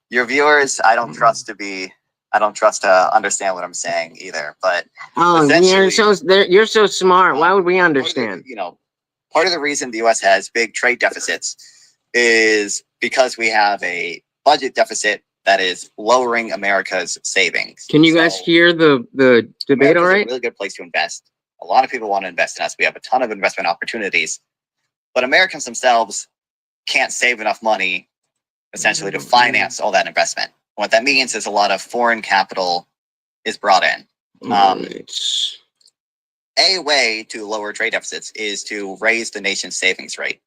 your viewers, I don't trust to understand what I'm saying either. But you're so smart. Why would we understand? Part of the reason the U.S. has big trade deficits is because we have a budget deficit that is lowering America's savings. Can you guys hear the debate? All right. It's a really good place to invest. A lot of people want to invest in us. We have a ton of investment opportunities, but Americans themselves can't save enough money, essentially, to finance all that investment. What that means is a lot of foreign capital is brought in. A way to lower trade deficits is to raise the nation's savings rate.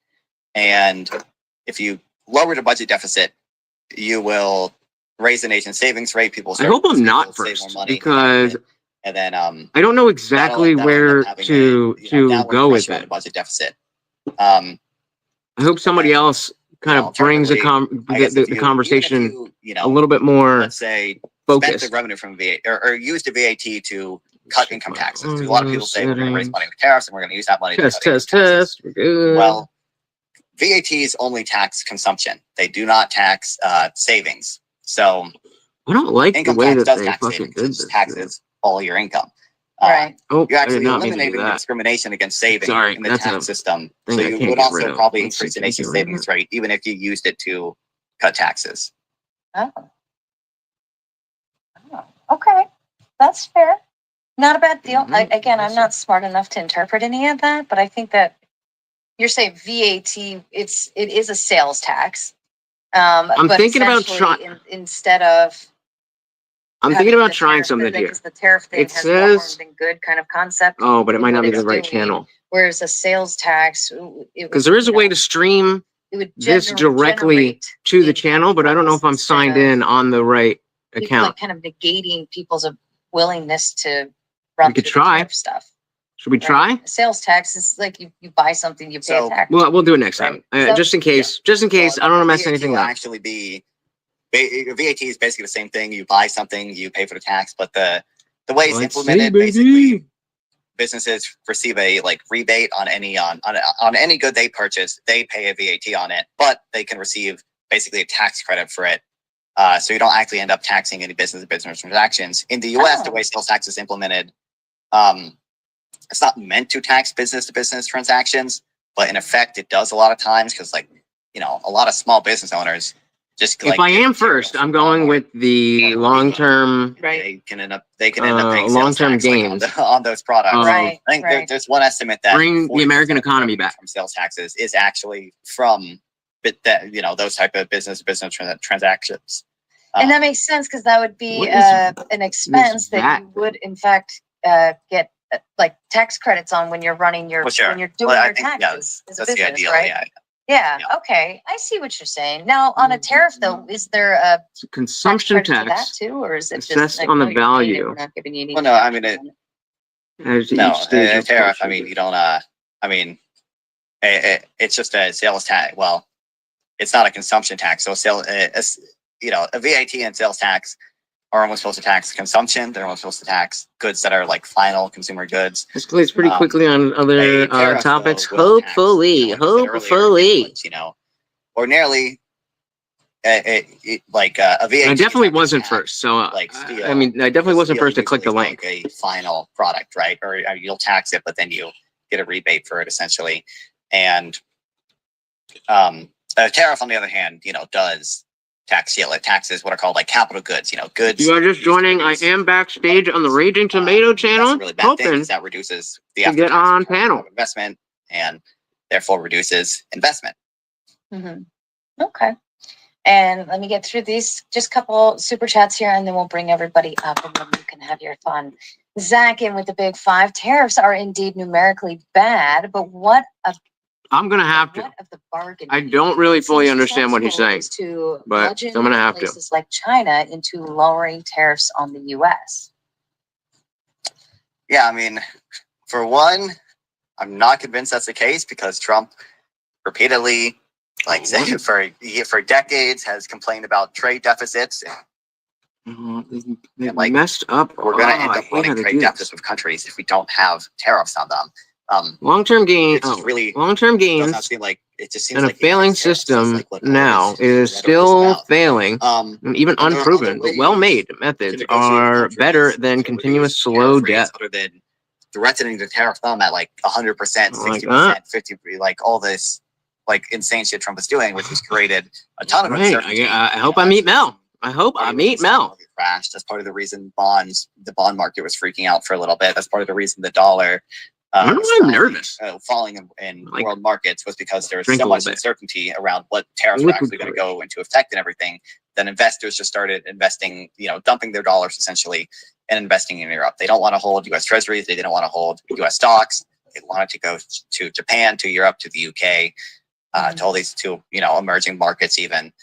And if you lower the budget deficit, you will raise the nation's savings rate. I hope I'm not first, because and then I don't know exactly where to go with it. Budget deficit. I hope somebody else kind of brings the conversation a little bit more. Let's say focused. Spend the revenue from VAT or use the VAT to cut income taxes. A lot of people say we're going to raise money with tariffs and we're going to use that money to cut income taxes. We're good. Well, VATs only tax consumption. They do not tax savings. So I don't like the way that they fucking did this. Taxes all your income. Right. You're actually eliminating the discrimination against saving in the tax system. So you would also probably increase the nation's savings rate, even if you used it to cut taxes. Oh. Okay. That's fair. Not a bad deal. Again, I'm not smart enough to interpret any of that, but I think that you're saying VAT, it is a sales tax. I'm thinking about instead of. I'm thinking about trying something here. The tariff thing it says been good kind of concept. Oh, but it might not be the right channel. Whereas a sales tax, because there is a way to stream this directly to the channel, but I don't know if I'm signed in on the right account. Like kind of negating people's willingness to run through tariff stuff. Should we try? Sales tax is like you buy something, you pay a tax. We'll do it next time. Just in case. Just in case. I don't want to mess anything up. Actually, VAT is basically the same thing. You buy something, you pay for the tax, but the way it's implemented, basically, businesses receive a rebate on any good they purchase. They pay a VAT on it, but they can receive basically a tax credit for it. So you don't actually end up taxing any business-to-business transactions. In the U.S., the way sales tax is implemented, it's not meant to tax business-to-business transactions, but in effect, it does a lot of times because, a lot of small business owners just. If I am first, I'm going with the long-term. Right. They can end up paying long-term gains on those products. Right. I think there's one estimate that bring the American economy back from sales taxes is actually from those type of business-to-business transactions. And that makes sense because that would be an expense that you would in fact get like tax credits on when you're running your when you're doing your taxes as a business, the ideal, right? Yeah. Okay, I see what you're saying. Now, on a tariff, though, is there a consumption tax for that tax too, or is it just assessed like, on the no, you're paying it, value? we're not giving you any Well, no, I mean deduction it. on it? As No, each stage a of tariff. I culture. mean, you don't. I mean, it's just a sales tax. Well, it's not a consumption tax. So, a VAT and sales tax are almost supposed to tax consumption. They're almost supposed to tax goods that are like final consumer goods. Escalates pretty quickly on other tariff, topics. though, will tax, Hopefully, like I said earlier, hopefully. inputs, ordinarily, a VAT. I definitely wasn't first. So, I mean, I definitely wasn't first to click the link. A final product, right? Or you'll tax it, but then you get a rebate for it, essentially. And a tariff, on the other hand, does tax, like taxes what are called like capital goods, goods. You are just joining. I am backstage on the Raging Tomato channel. Really bad hoping that reduces the to get on panel investment and therefore reduces investment. Mm-hmm. Okay. And let me get through these, just a couple super chats here, and then we'll bring everybody up and then you can have your fun. Zach in with the big 5. Tariffs are indeed numerically bad, but what I'm going to have to. I don't really fully understand what he's saying, but I'm going to have to. Places like China into lowering tariffs on the U.S. Yeah, I mean, for one, I'm not convinced that's the case because Trump repeatedly, for decades, has complained about trade deficits. They messed up. We're going to end up running trade deficits with countries if we don't have tariffs on them. Long-term gain. Long-term gains. It just seems and a failing system now is still failing, and even unproven, but well-made methods are better than continuous slow death. Other than threatening to tariff them at like 100%, 60%, 50%, like all this like insane shit Trump is doing, which has created a ton of uncertainty. I hope I meet Mel. I hope I meet Mel. Crashed. That's part of the reason the bond market was freaking out for a little bit. That's part of the reason the dollar I'm nervous. Falling in world markets was because there was so much uncertainty around what tariffs were actually going to go into effect and everything. Then investors just started investing, dumping their dollars essentially and investing in Europe. They don't want to hold U.S. treasuries. They didn't want to hold U.S. stocks. They wanted to go to Japan, to Europe, to the UK, to all these emerging markets even.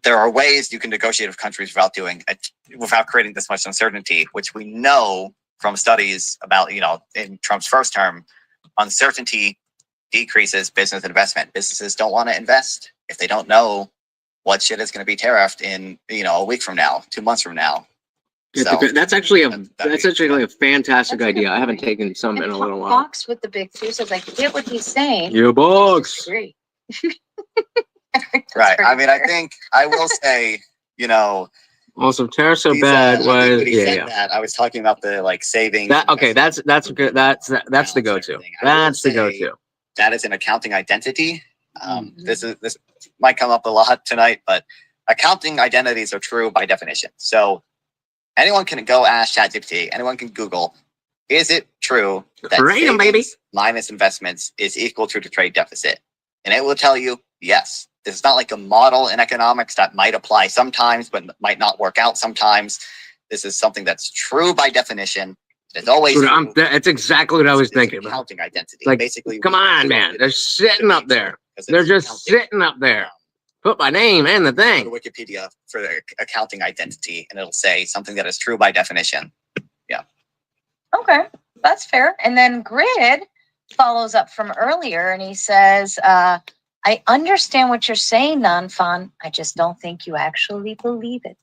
There are ways you can negotiate with countries without creating this much uncertainty, which we know from studies about, in Trump's first term, uncertainty decreases business investment. Businesses don't want to invest if they don't know what shit is going to be tariffed in, a week from now, 2 months from now. So, that's actually a fantastic idea. I haven't taken some in a little while. Box with the big 2 says, I get what he's saying. Yeah, box. Agree. Right. I mean, I think I will say, Also, tariffs are bad. That I was talking about the savings. That's good. That's the go-to. That's the go-to. That is an accounting identity. This might come up a lot tonight, but accounting identities are true by definition. So anyone can go ask ChatGPT. Anyone can Google. Is it true that savings minus investments is equal to the trade deficit? And it will tell you yes. This is not like a model in economics that might apply sometimes, but might not work out sometimes. This is something that's true by definition. It's always true. That's exactly what I was thinking about. Accounting identity. Like, basically, come on, man. They're sitting up there. They're just sitting up there. Put my name in the thing. Go to Wikipedia for the accounting identity, and it'll say something that is true by definition. Yeah. Okay, that's fair. And then Grid follows up from earlier, and he says, I understand what you're saying, Non-Fun. I just don't think you actually believe it.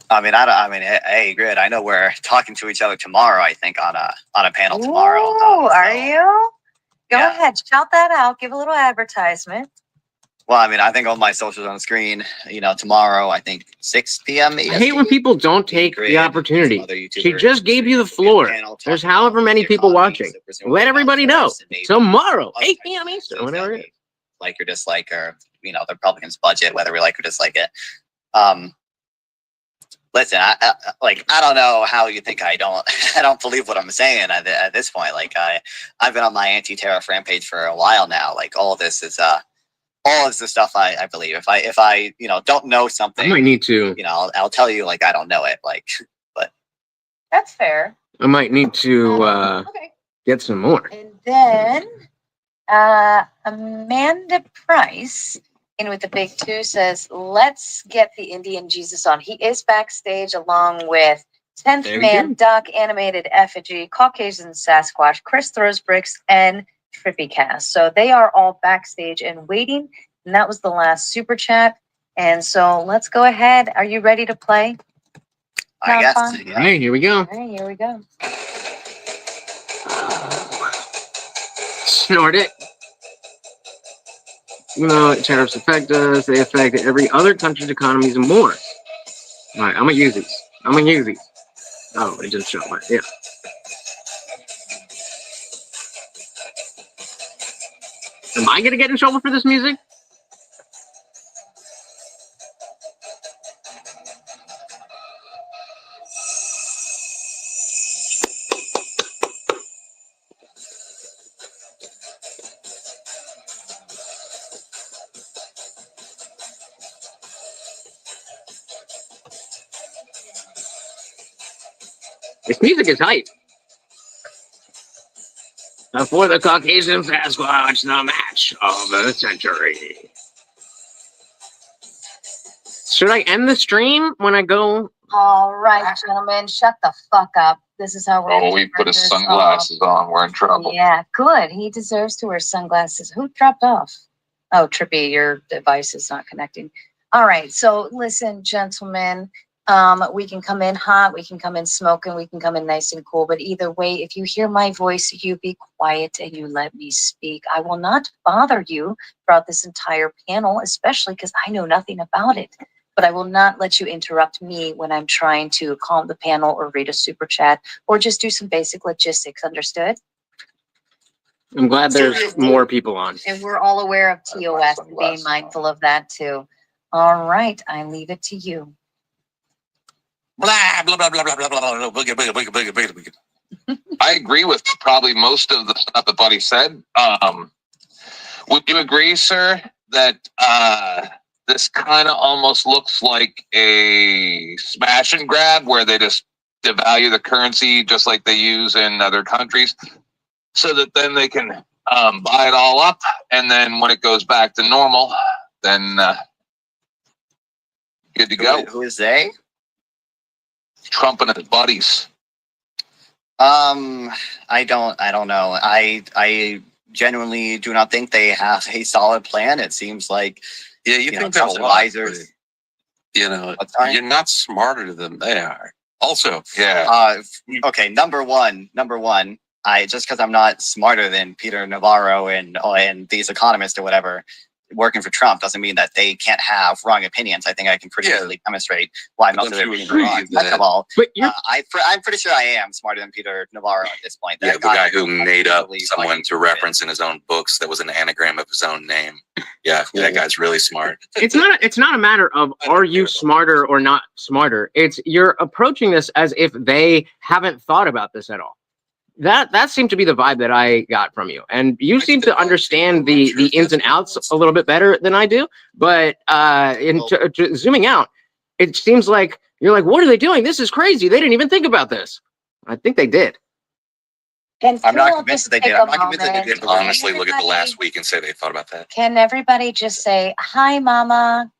Hey, Grid, I know we're talking to each other tomorrow, I think, on a panel tomorrow. Are you? Go ahead, shout that out. Give a little advertisement. Well, I think all my socials on the screen, tomorrow, I think 6 p.m. EST. I hate when people don't take the opportunity. She just gave you the floor. There's however many people watching. Let everybody know. Tomorrow, 8 p.m. Eastern, whatever it is. Like or dislike, or the Republicans' budget, whether we like or dislike it. Listen, I don't know how you think I don't believe what I'm saying at this point. I've been on my anti-tariff rampage for a while now. All of this is the stuff I believe. If I don't know something, I might need to. I'll tell you I don't know it. But that's fair. I might need to get some more. And then Amanda Price, in with the big 2, says, let's get the Indian Jesus on. He is backstage along with 10th Man, Duck, Animated Effigy, Caucasian Sasquatch, Chris Throws Bricks, and Trippy Cast. So they are all backstage and waiting. And that was the last super chat. And so let's go ahead. Are you ready to play? I guess. All right, here we go. All right, here we go. Snort it. Even though tariffs affect us, they affect every other country's economies and more. All right, I'm gonna use these. Oh, it just shut my, yeah. Am I gonna get in trouble for this music? This music is hype. For the Caucasian Sasquatch, the match of the century. Should I end the stream when I go? All right, gentlemen, shut the fuck up. This is how we're Oh, we put his sunglasses on. We're in trouble. Yeah, good. He deserves to wear sunglasses. Who dropped off? Oh, Trippy, your device is not connecting. All right, so listen, gentlemen. We can come in hot, we can come in smoking, we can come in nice and cool. But either way, if you hear my voice, you be quiet and you let me speak. I will not bother you throughout this entire panel, especially because I know nothing about it. But I will not let you interrupt me when I'm trying to calm the panel or read a super chat or just do some basic logistics. Understood? I'm glad there's more people on. And we're all aware of TOS and being mindful of that too. All right, I leave it to you. Blah, blah, blah, blah, blah, blah, blah, blah, blah. I agree with probably most of the stuff that Buddy said. Would you agree, sir, that this kind of almost looks like a smash and grab where they just devalue the currency just like they use in other countries so that then they can buy it all up, and then when it goes back to normal, then good to go. Who is they? Trump and his buddies. I don't know. I genuinely do not think they have a solid plan. It seems like you think there's advisors. You're not smarter than they are. Also, okay, number one. I just because I'm not smarter than Peter Navarro and these economists or whatever working for Trump doesn't mean that they can't have wrong opinions. I think I can pretty easily demonstrate why most of their opinions are wrong. Second of all, I'm pretty sure I am smarter than Peter Navarro at this point. Yeah, the guy who made up someone to reference in his own books that was an anagram of his own name. Yeah, that guy's really smart. It's not a matter of are you smarter or not smarter. It's you're approaching this as if they haven't thought about this at all. That seemed to be the vibe that I got from you, and you seem to understand the ins and outs a little bit better than I do. But zooming out, it seems like you're like, what are they doing? This is crazy. They didn't even think about this. I think they did. I'm not convinced that they did. I'm not convinced that they did. Honestly, look at the last week and say they thought about that. Can everybody just say hi, Mama?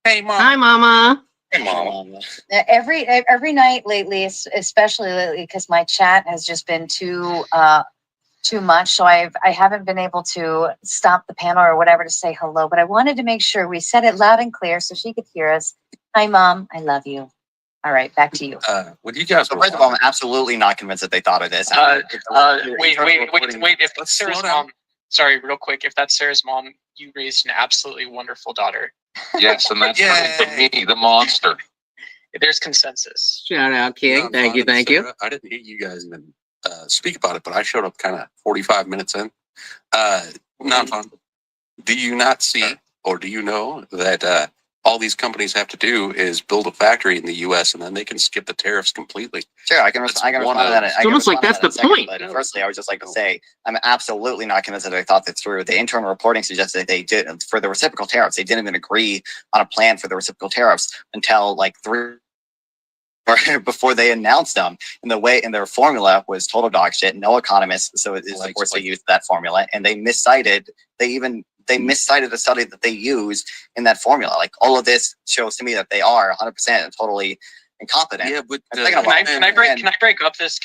Hey, Mama. Hi, Mama. Hey, Mama. Every night lately, especially lately, because my chat has just been too much. So I haven't been able to stop the panel or whatever to say hello. But I wanted to make sure we said it loud and clear so she could hear us. Hi, Mom. I love you. All right, back to you. Would you guys? So first of all, I'm absolutely not convinced that they thought of this. Wait. If that's Sarah's mom, sorry, real quick. If that's Sarah's mom, you raised an absolutely wonderful daughter. Yes, and that's me, the monster. There's consensus. Shout out, King. Thank you. I didn't hear you guys even speak about it, but I showed up kind of 45 minutes in. Not fun. Do you not see, or do you know that all these companies have to do is build a factory in the U.S. and then they can skip the tariffs completely? Sure, I can respond to that. It's almost like that's the point. But firstly, I would just like to say I'm absolutely not convinced that I thought that through. The internal reporting suggests that they did for the reciprocal tariffs. They didn't even agree on a plan for the reciprocal tariffs until like 3 before they announced them. And their formula was total dog shit. No economists, so it is of course they used that formula, and they miscited. They miscited a study that they used in that formula. Like, all of this shows to me that they are 100% totally incompetent. Yeah, but can I break up this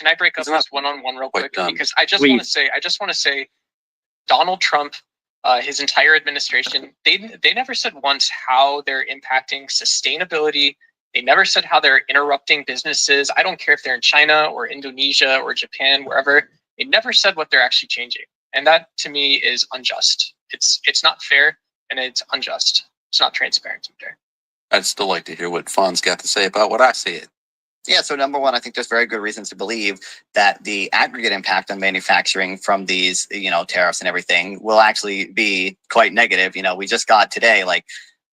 one-on-one real quick? Because I just want to say, Donald Trump, his entire administration, they never said once how they're impacting sustainability. They never said how they're interrupting businesses. I don't care if they're in China or Indonesia or Japan, wherever. They never said what they're actually changing, and that to me is unjust. It's not fair, and it's unjust. It's not transparent either. I'd still like to hear what Fawn's got to say about what I said. Yeah, so number one, I think there's very good reasons to believe that the aggregate impact on manufacturing from these, tariffs and everything will actually be quite negative. We just got today, like,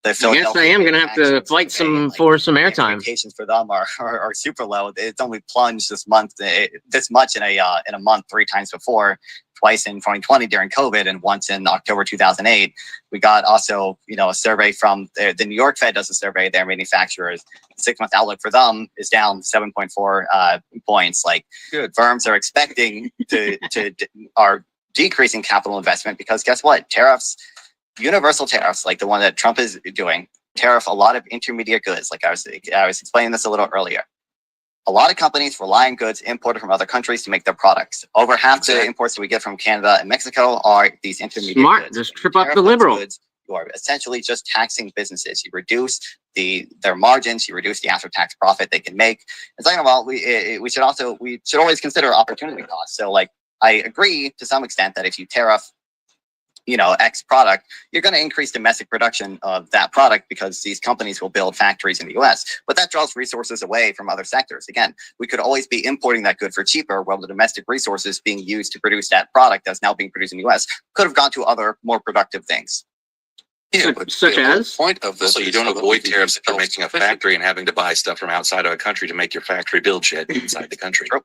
the I guess I am going to have to fight for some airtime. Expectations for them are super low. It's only plunged this much in a month 3 times before, twice in 2020 during COVID, and once in October 2008. We got also, a survey from the New York Fed does a survey, their manufacturers. The 6-month outlook for them is down 7.4 points. Like, firms are expecting are decreasing capital investment because guess what? Tariffs, universal tariffs, like the one that Trump is doing, tariff a lot of intermediate goods. Like I was explaining this a little earlier. A lot of companies rely on goods imported from other countries to make their products. Over half the imports that we get from Canada and Mexico are these intermediate goods. Just trip up the liberal. You are essentially just taxing businesses. You reduce their margins. You reduce the after-tax profit they can make. And second of all, we should always consider opportunity costs. So, like, I agree to some extent that if you tariff, X product, you're going to increase domestic production of that product because these companies will build factories in the US. But that draws resources away from other sectors. Again, we could always be importing that good for cheaper, while the domestic resources being used to produce that product that's now being produced in the US could have gone to other more productive things. Yeah, but such as the point of this, so you don't avoid tariffs if you're making a factory and having to buy stuff from outside of a country to make your factory build shit inside the country. True.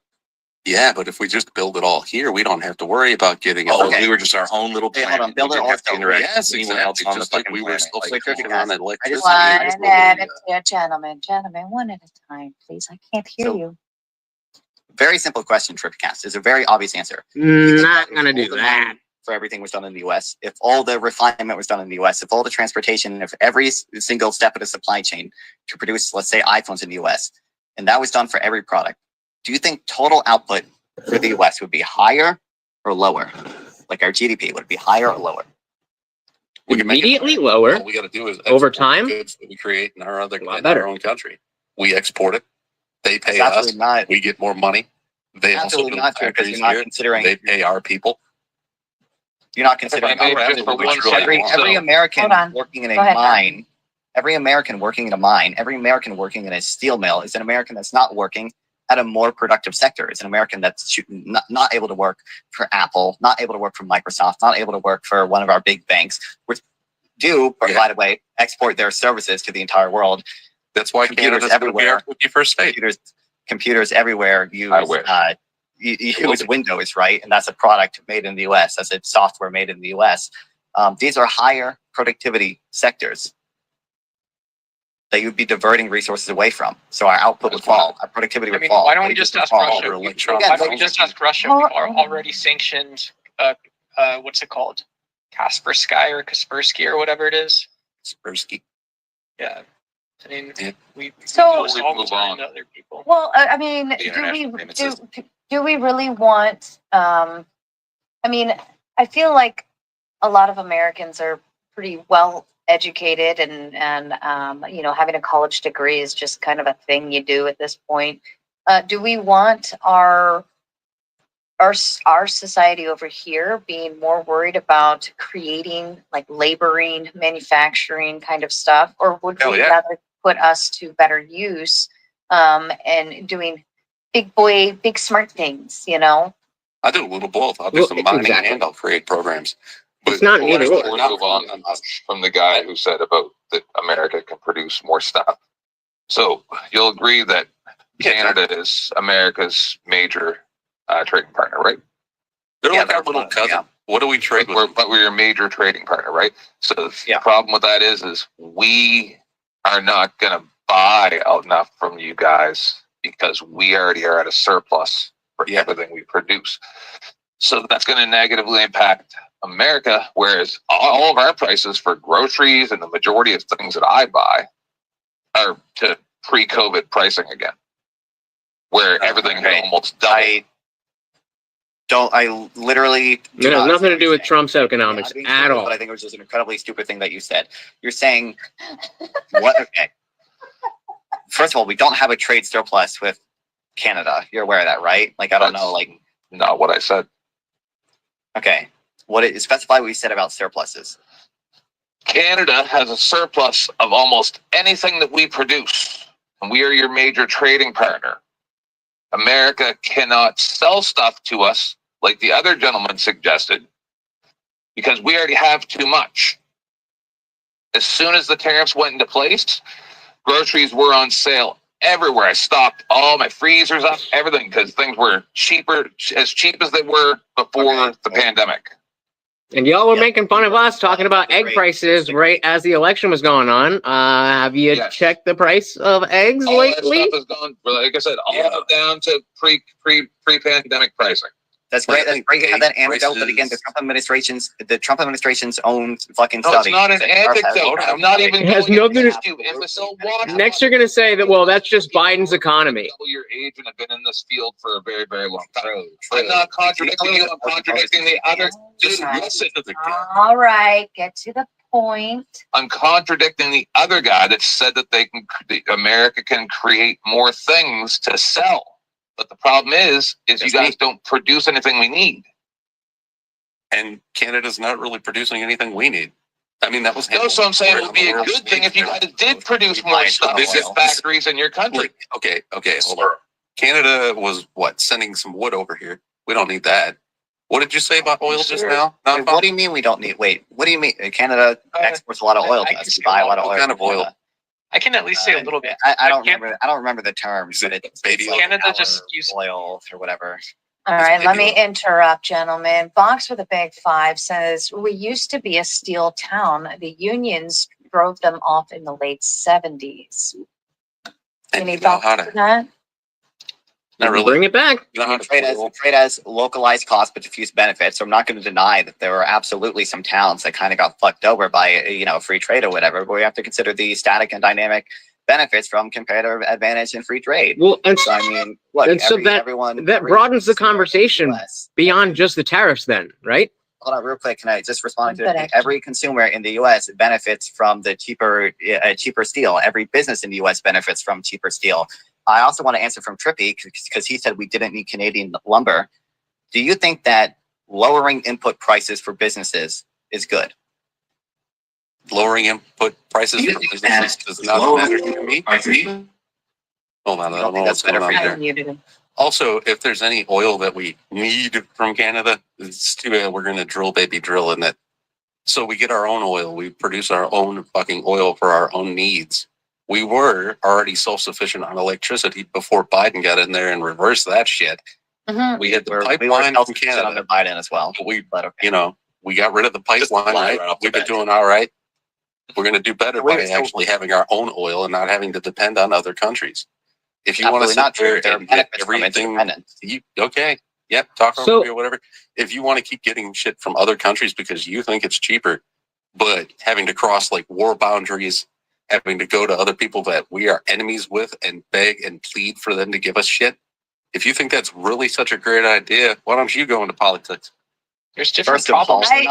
Yeah, but if we just build it all here, we don't have to worry about getting it. We were just our own little planet. Hold on, build it all have to interact yes, with anyone else on the fucking we were planet. still Like, on that electricity. One at a time, gentlemen, one at a time, please. I can't hear you. Very simple question, Tripcast. Is a very obvious answer. Not going to do that. For everything was done in the US, if all the refinement was done in the US, if all the transportation, if every single step of the supply chain to produce, let's say, iPhones in the US, and that was done for every product, do you think total output for the US would be higher or lower? Like, our GDP, would it be higher or lower? Immediately lower. All we got to do is over time, goods that we create in our own country. We export it. They pay us. We get more money. They also build factories here. They pay our people. You're not considering every American working in a mine, every American working in a mine, every American working in a steel mill is an American that's not working at a more productive sector. It's an American that's not able to work for Apple, not able to work for Microsoft, not able to work for one of our big banks, which do, by the way, export their services to the entire world. That's why computers everywhere. Computers everywhere use Windows, right? And that's a product made in the US. That's a software made in the US. These are higher productivity sectors that you'd be diverting resources away from. So our output would fall, our productivity would fall. Why don't we just ask Russia? Why don't we just ask Russia? We've already sanctioned, what's it called? Kaspersky or Kaspersky or whatever it is. Kaspersky. Yeah. I mean, we So- all the time to other people. Well, I mean, do we really want? I mean, I feel like a lot of Americans are pretty well educated, and having a college degree is just kind of a thing you do at this point. Do we want our society over here being more worried about creating, like, laboring, manufacturing kind of stuff, or would we rather put us to better use and doing big smart things, I do a little both. I'll do some mining and I'll create programs. But it's not either or. We're not move on from the guy who said about that America can produce more stuff. So you'll agree that Canada is America's major trading partner, right? They're like our little cousin. Yeah. What do we trade with? But we're a major trading partner, right? So the problem with that is we are not going to buy enough from you guys because we already are at a surplus for everything we produce. So that's going to negatively impact America, whereas all of our prices for groceries and the majority of things that I buy are to pre-COVID pricing again, where everything had almost doubled. I literally It has nothing to do with Trump's economics at all. But I think it was just an incredibly stupid thing that you said. You're saying what? Okay. First of all, we don't have a trade surplus with Canada. You're aware of that, right? Like, I don't know, like, not what I said. Okay. Specify what you said about surpluses. Canada has a surplus of almost anything that we produce, and we are your major trading partner. America cannot sell stuff to us like the other gentleman suggested because we already have too much. As soon as the tariffs went into place, groceries were on sale everywhere. I stocked all my freezers up, everything, because things were cheaper, as cheap as they were before the pandemic. And y'all were making fun of us talking about egg prices right as the election was going on. Have you checked the price of eggs all lately? That stuff has gone, like I said, all down to pre-pandemic pricing. That's great. That's great. You have that anecdote, but again, the Trump administration's own fucking study. It's not an anecdote. I'm not even. It has nothing to. Next, you're going to say that. Well, that's just Biden's economy. Your age and have been in this field for a very, very long time. I'm not contradicting you. I'm contradicting the other. Just listen to the guy. All right, get to the point. I'm contradicting the other guy that said that America can create more things to sell. But the problem is you guys don't produce anything we need. And Canada's not really producing anything we need. I mean, that was so I'm saying it would be a good thing if you guys did produce more stuff. Visit factories in your country. Okay, hold on. Canada was sending some wood over here. We don't need that. What did you say about oil just now? Wait, what do you mean we don't need? Wait, what do you mean? Canada exports a lot of oil to us. We buy a lot of oil. What kind of oil? I can at least say a little bit. I don't remember. I don't remember the terms. But it's Canada just uses oil or whatever. All right, let me interrupt, gentlemen. Box with a big 5 says, we used to be a steel town. The unions drove them off in the late 70s. Any thoughts on that? Not really. Bring it back. Trade as localized cost but diffuse benefits. So I'm not going to deny that there were absolutely some towns that kind of got fucked over by free trade or whatever. But we have to consider the static and dynamic benefits from competitive advantage in free trade. Well, and so I mean, look, that broadens the conversation beyond just the tariffs. Then, right? Hold on, real quick. Can I just respond to it? Every consumer in the U.S. benefits from the cheaper steel. Every business in the U.S. benefits from cheaper steel. I also want to answer from Trippy because he said we didn't need Canadian lumber. Do you think that lowering input prices for businesses is good? Lowering input prices for businesses does not matter to me. Hold on, I don't know what's going on there. Also, if there's any oil that we need from Canada, it's too bad we're going to drill in that. So we get our own oil. We produce our own fucking oil for our own needs. We were already self-sufficient on electricity before Biden got in there and reversed that shit. Mm-hmm. We had the pipeline from Canada under Biden as well. We got rid of the pipeline, right? We've been doing all right. We're going to do better by actually having our own oil and not having to depend on other countries. If you want to sit there and get everything, talk over me or whatever. If you want to keep getting shit from other countries because you think it's cheaper, but having to cross like war boundaries, having to go to other people that we are enemies with and beg and plead for them to give us shit. If you think that's really such a great idea, why don't you go into politics? There's different problems. Hold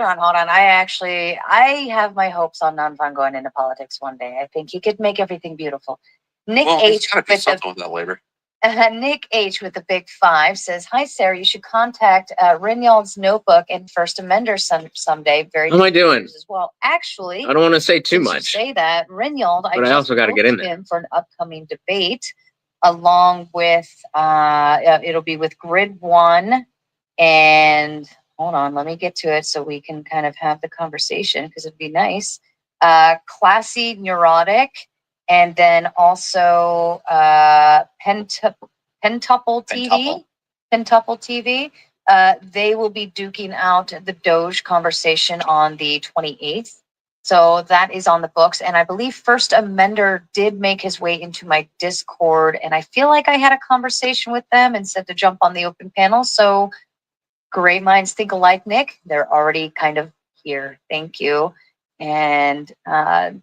on. I have my hopes on Nanfan going into politics one day. I think he could make everything beautiful. Nick H with the big 5 says, "Hi Sarah, you should contact Rinyald's notebook and First Amender someday." Very. How am I doing? As well, actually, I don't want to say too much. Say that Rinyald, but I also got to get in there for an upcoming debate, along with it'll be with Grid 1. And hold on, let me get to it so we can kind of have the conversation because it'd be nice. Classy Neurotic, and then also Pentuple TV. They will be duking out the Doge conversation on the 28th. So that is on the books. And I believe First Amender did make his way into my Discord. And I feel like I had a conversation with them and said to jump on the open panel. So great minds think alike, Nick. They're already kind of here. Thank you. And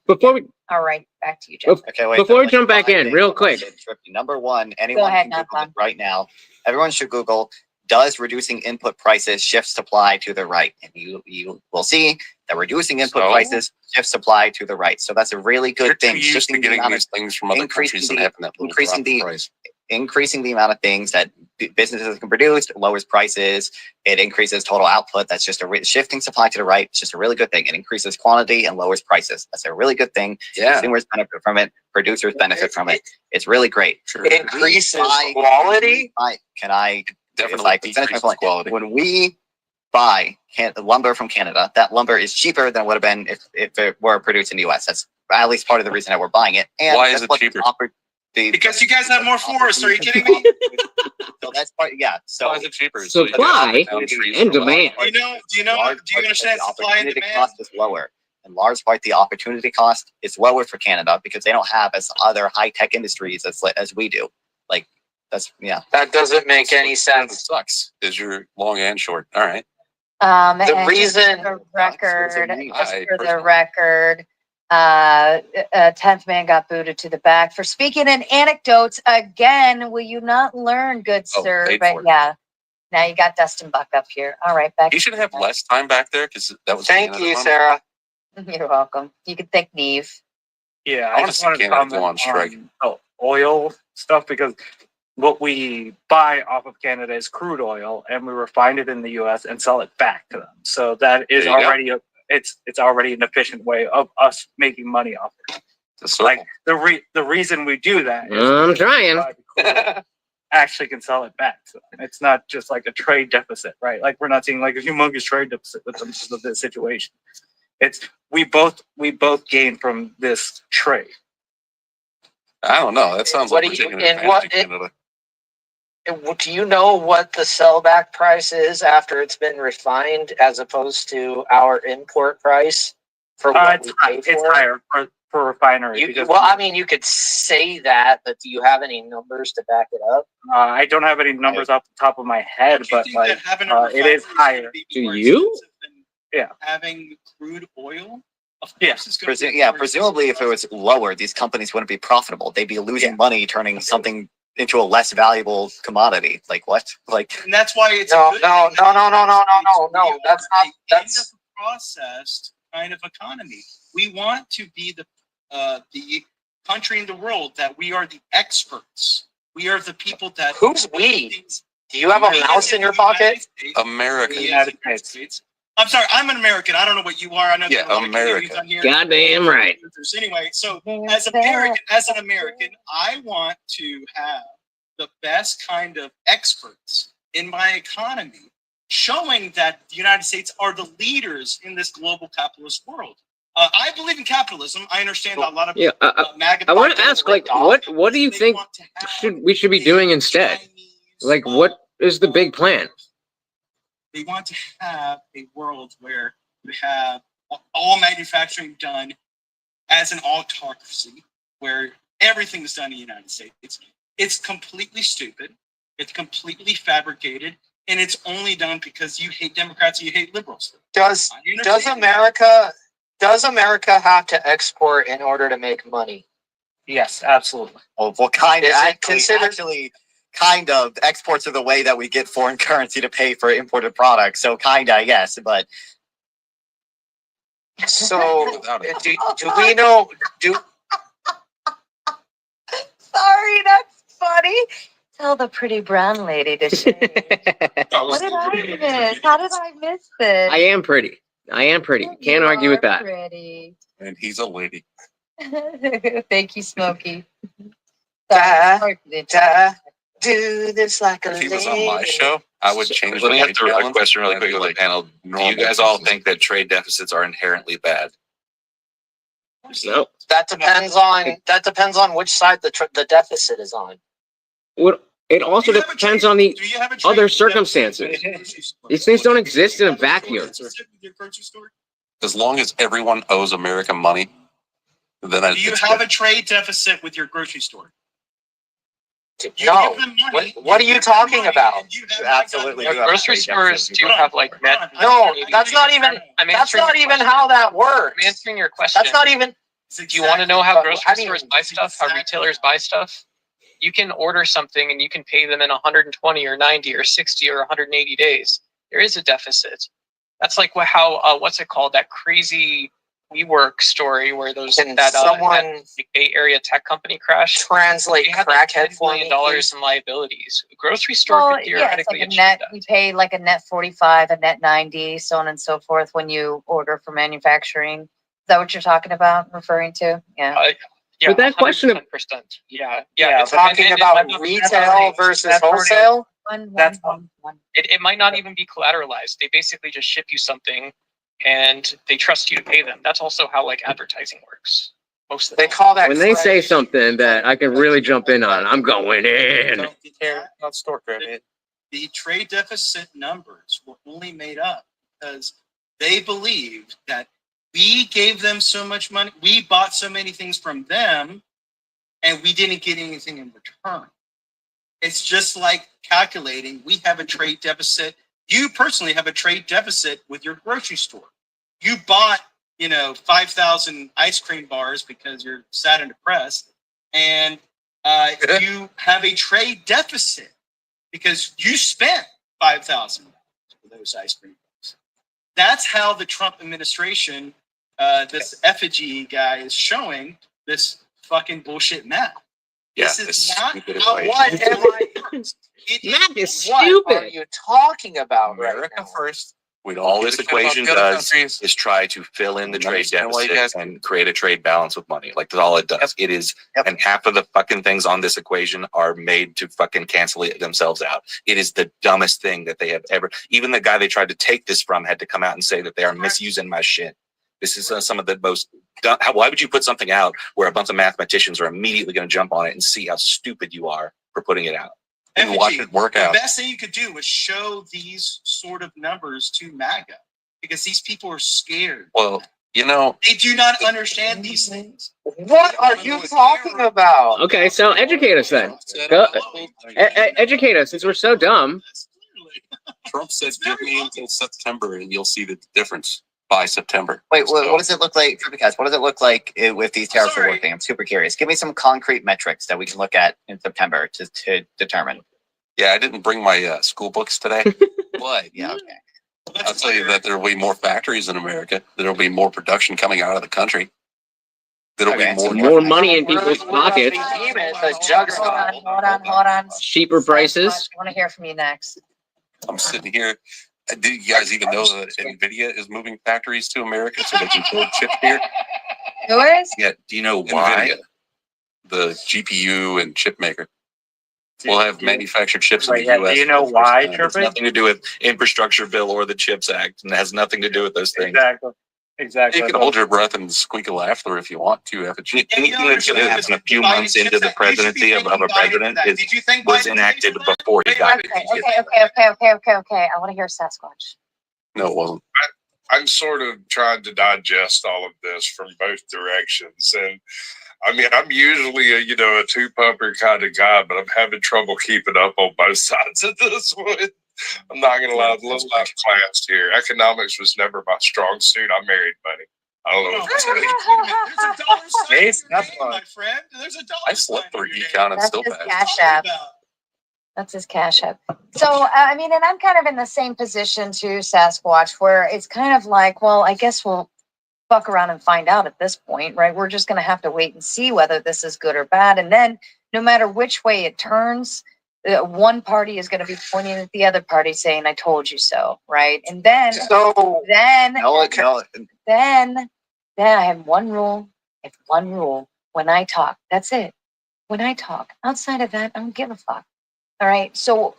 before we, all right, back to you, Jeff. Okay, wait. Before we jump back in, real quick. Number one, anyone can Google it right now. Everyone should Google, does reducing input prices shift supply to the right? And you will see that reducing input prices shift supply to the right. So that's a really good thing. Used to getting these things from other countries and having that little drop in price. Increasing the amount of things that businesses can produce, it lowers prices, it increases total output. That's just shifting supply to the right. It's just a really good thing. It increases quantity and lowers prices. That's a really good thing. Yeah. Consumers benefit from it. Producers benefit from it. It's really great. It increases quality. Can I definitely decreases quality? When we buy lumber from Canada, that lumber is cheaper than it would have been if it were produced in the U.S. That's at least part of the reason that we're buying it. And why is it cheaper? Because you guys have more forests. Are you kidding me? So that's part. Yeah. So why is it cheaper? Supply and demand. Do you understand supply and demand? Cost is lower. In large part, the opportunity cost is lower for Canada because they don't have as other high tech industries as we do. Like that's That doesn't make any sense. Sucks. Is you're long and short. All right. The reason for the record, 10th man got booted to the back for speaking in anecdotes again. Will you not learn, good sir? But yeah, now you got Dustin Buck up here. All right, back. You should have less time back there because that was. Thank you, Sarah. You're welcome. You can thank Neve. Yeah, I just wanted to comment on strike. Oil stuff because what we buy off of Canada is crude oil, and we refine it in the U.S. and sell it back to them. So that is already it's already an efficient way of us making money off it. Like the reason we do that is I'm trying. Actually can sell it back. So it's not just like a trade deficit, right? Like we're not seeing like a humongous trade deficit with them because of this situation. It's we both gain from this trade. I don't know. That sounds like we're taking advantage of Canada. Do you know what the sellback price is after it's been refined, as opposed to our import price for what we pay for? It's higher for refinery. You could say that, but do you have any numbers to back it up? I don't have any numbers off the top of my head, but like it is higher. Do you? Yeah. Having crude oil. Presumably, if it was lower, these companies wouldn't be profitable. They'd be losing money, turning something into a less valuable commodity. Like what? Like, and that's why it's no. That's processed kind of economy. We want to be the country in the world that we are the experts. We are the people that. Who's we? Do you have a mouse in your pocket? America. United States. I'm sorry, I'm an American. I don't know what you are. I know there are America. Goddamn right. Anyway, so as an American, I want to have the best kind of experts in my economy, showing that the United States are the leaders in this global capitalist world. I believe in capitalism. I understand a lot of I want to ask, like, what do you think we should be doing instead? Like, what is the big plan? They want to have a world where you have all manufacturing done as an autocracy, where everything is done in the United States. It's completely stupid. It's completely fabricated, and it's only done because you hate Democrats and you hate liberals. Does America have to export in order to make money? Yes, absolutely. Well, kind of exports are the way that we get foreign currency to pay for imported products. So yes, but so do we know? Sorry, that's funny. Tell the pretty brown lady to shave. What did I miss? How did I miss this? I am pretty. Can't argue with that. Pretty. And he's a lady. Thank you, Smokey. Do this like a lady. If he was on my show, I would change. Let me ask a question really quick with the panel. Do you guys all think that trade deficits are inherently bad? No. That depends on which side the deficit is on. It also depends on the other circumstances. These things don't exist in a vacuum. As long as everyone owes America money, then Do you have a trade deficit with your grocery store? No. What are you talking about? Absolutely. Grocery stores do have like net. No, that's not even. That's not even how that works. I'm answering your question. That's not even. Do you want to know how grocery stores buy stuff? How retailers buy stuff? You can order something and you can pay them in 120 or 90 or 60 or 180 days. There is a deficit. That's like how what's it called? That crazy WeWork story where that Bay Area tech company crashed. Translate crackhead $10 million in liabilities. A grocery store Well, could yeah, it's theoretically like a net. You pay like a net 45, a net 90, so on and so forth when you order for manufacturing. Is that what you're talking about? Referring to? Yeah. Yeah, but that question of 110%. Yeah. Talking about retail versus wholesale. It might not even be collateralized. They basically just ship you something, and they trust you to pay them. That's also how like advertising works. Most of the They call that when they say something that I can really jump in on, I'm going in. The trade deficit numbers were only made up because they believed that we gave them so much money, we bought so many things from them, and we didn't get anything in return. It's just like calculating, we have a trade deficit. You personally have a trade deficit with your grocery store. You bought, 5,000 ice cream bars because you're sad and depressed, and you have a trade deficit because you spent 5,000 for those ice cream bars. That's how the Trump administration, this effigy guy, is showing this fucking bullshit math. This is not how Math is stupid. What are you talking about? America first. All this equation does is try to fill in the trade deficit and create a trade balance with money. Like that's all it does. It is, and half of the fucking things on this equation are made to fucking cancel it themselves out. It is the dumbest thing that they have ever. Even the guy they tried to take this from had to come out and say that they are misusing my shit. This is some of the most. Why would you put something out where a bunch of mathematicians are immediately going to jump on it and see how stupid you are for putting it out? And watch it work out. The best thing you could do was show these sort of numbers to MAGA because these people are scared. Well, they do not understand these things. What are you talking about? Okay, so educate us then. Educate us since we're so dumb. Trump said, "Give me until September, and you'll see the difference by September." Wait, what does it look like, what does it look like with these tariffs are working? I'm super curious. Give me some concrete metrics that we can look at in September to determine. Yeah, I didn't bring my school books today. But yeah, okay. I'll tell you that there will be more factories in America. There will be more production coming out of the country. There will be more money in people's pockets. Hold on. Cheaper prices. I want to hear from you next. I'm sitting here. Do you guys even know that NVIDIA is moving factories to America so they can build chips here? Who is? Yeah. Do you know why? NVIDIA, the GPU and chip maker. We'll have manufactured chips in the U.S. Do you know why? It has nothing to do with infrastructure bill or the CHIPS Act, and it has nothing to do with those things. Exactly. You can hold your breath and squeak a laughter if you want to. Anything that's going to happen a few months into the presidency of a president was enacted before he got it. Okay. I want to hear Sasquatch. No, it wasn't. I'm sort of trying to digest all of this from both directions, and I mean, I'm usually a two-pumper kind of guy, but I'm having trouble keeping up on both sides of this one. I'm not going to lie, a little out of class here. Economics was never my strong suit. I married money. I don't know what to tell you. There's a dollar sign, my friend. There's a dollar I slept for a geek out and still Cash App. That's his Cash App. So, and I'm kind of in the same position too, Sasquatch, where it's kind of like, well, I guess we'll fuck around and find out at this point, right? We're just going to have to wait and see whether this is good or bad. And then no matter which way it turns, one party is going to be pointing at the other party saying, I told you so, right? And then I have one rule. It's one rule. When I talk, that's it. When I talk. Outside of that, I don't give a fuck. All right. So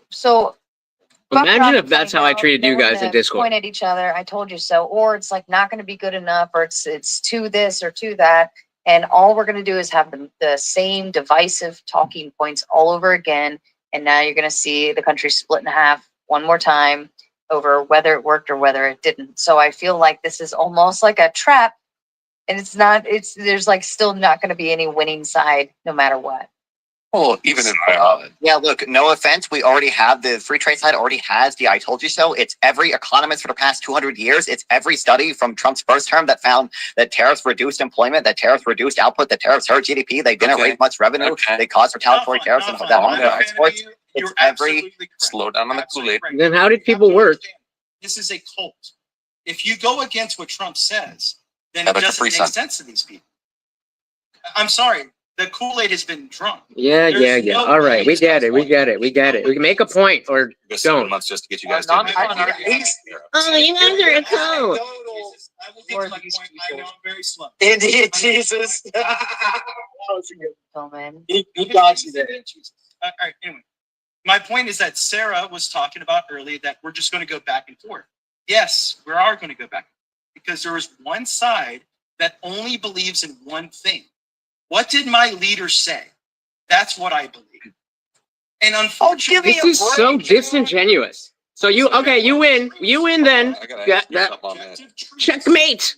imagine if that's how I treated you guys in Discord. Point at each other. I told you so. Or it's like not going to be good enough, or it's to this or to that. And all we're going to do is have the same divisive talking points all over again. And now you're going to see the country split in half one more time. over whether it worked or whether it didn't. So I feel like this is almost like a trap, and there's like still not going to be any winning side no matter what. Well, even if yeah, look, no offense, we already have the free trade side already has the I told you so. It's every economist for the past 200 years. It's every study from Trump's first term that found that tariffs reduced employment, that tariffs reduced output, that tariffs hurt GDP. They didn't raise much revenue. They caused retaliatory tariffs and that harmed our exports. It's every slow down on the Kool-Aid. Then how did people work? This is a cult. If you go against what Trump says, then it doesn't make sense to these people. I'm sorry. The Kool-Aid has been drunk. Yeah. All right, we get it. We can make a point or don't. Months just to get you guys Oh, you guys are a cult. Very slow. Indian Jesus. He got you there. All right, anyway. My point is that Sarah was talking about earlier that we're just going to go back and forth. Yes, we are going to go back because there is one side that only believes in one thing. What did my leader say? That's what I believe. And unfortunately, this is so disingenuous. So you win. You win then. Checkmate.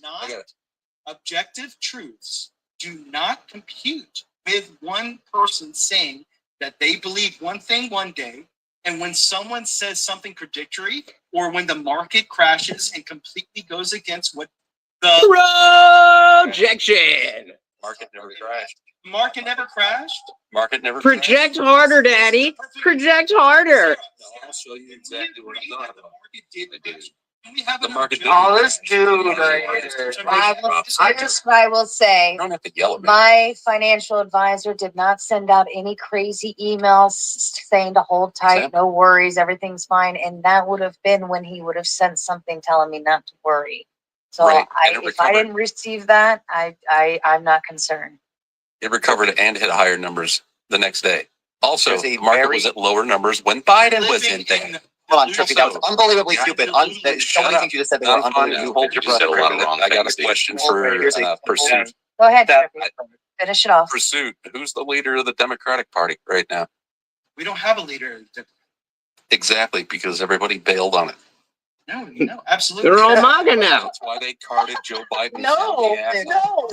Objective truths do not compute with one person saying that they believe one thing one day, and when someone says something contradictory, or when the market crashes and completely goes against what the projection. Market never crashed. Market never crashed. Market never Project harder, Daddy. Project harder. I'll show you exactly what I'm talking about. The market. Oh, this dude right here. I will say, don't have to yell at me. my financial advisor did not send out any crazy emails saying to hold tight, no worries, everything's fine. And that would have been when he would have sent something telling me not to worry. So Right, if I didn't receive that, I'm not concerned. It recovered and hit higher numbers the next day. Also, the market was at lower numbers when Biden was in there. Hold on, Trippy, that was unbelievably stupid. So many things you just said that were unbelievably stupid. I got a question for Pursuit. Go ahead, Trippy. Finish it off. Pursuit, who's the leader of the Democratic Party right now? We don't have a leader. Exactly, because everybody bailed on it. No, absolutely. They're all MAGA now. That's why they carded Joe Biden. No,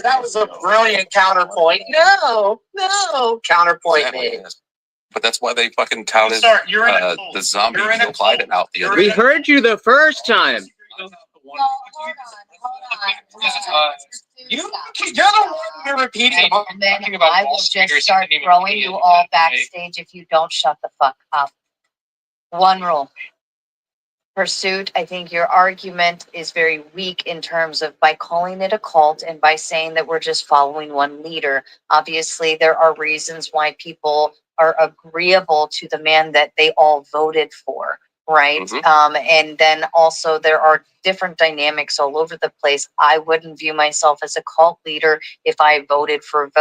that was a brilliant counterpoint. No, counterpoint me. But that's why they fucking touted the zombie Joe Biden out the other We day. heard you the first time. You're the one you're repeating. And then I will just start throwing you all backstage if you don't shut the fuck up. One rule. Pursuit, I think your argument is very weak in terms of by calling it a cult and by saying that we're just following one leader. Obviously, there are reasons why people are agreeable to the man that they all voted for, right? And then also there are different dynamics all over the place. I wouldn't view myself as a cult leader if I voted for if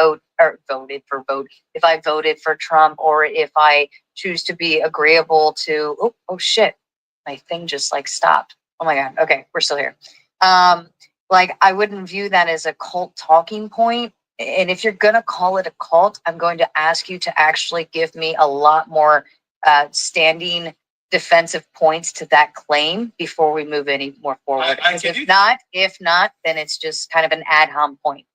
I voted for Trump, or if I choose to be agreeable to, oh shit. My thing just like stopped. Oh my God. Okay, we're still here. Like I wouldn't view that as a cult talking point. And if you're gonna call it a cult, I'm going to ask you to actually give me a lot more standing defensive points to that claim before we move any more forward. If not, then it's just kind of an ad hom point.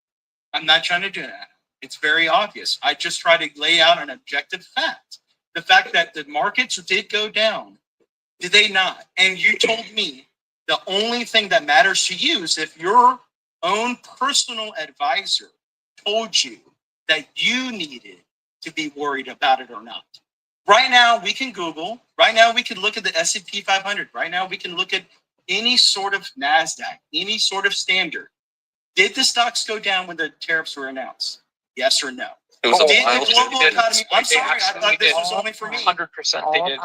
I'm not trying to do that. It's very obvious. I just try to lay out an objective fact. The fact that the markets did go down. Did they not? And you told me the only thing that matters to you is if your own personal advisor told you that you needed to be worried about it or not. Right now, we can Google. Right now, we can look at the S&P 500. Right now, we can look at any sort of NASDAQ, any sort of standard. Did the stocks go down when the tariffs were announced? Yes or no? It was did the global economy? I'm sorry, I thought this was only for me. 100% they did.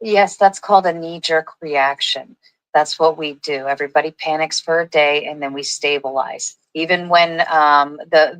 Yes, that's called a knee-jerk reaction. That's what we do. Everybody panics for a day and then we stabilize. Even when that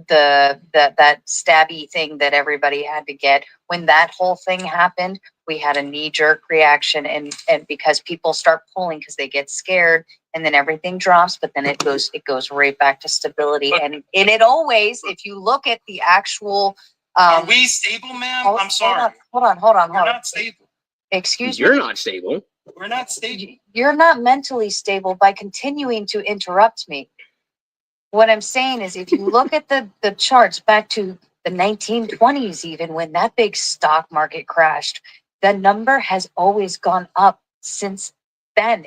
stabby thing that everybody had to get, when that whole thing happened, we had a knee-jerk reaction, and because people start pulling because they get scared, and then everything drops, but then it goes right back to stability. And it always, if you look at the actual are we stable, ma'am? I'm sorry. Hold on. We're not stable. Excuse me. You're not stable. We're not stable. You're not mentally stable by continuing to interrupt me. What I'm saying is, if you look at the charts back to the 1920s, even when that big stock market crashed, the number has always gone up since then.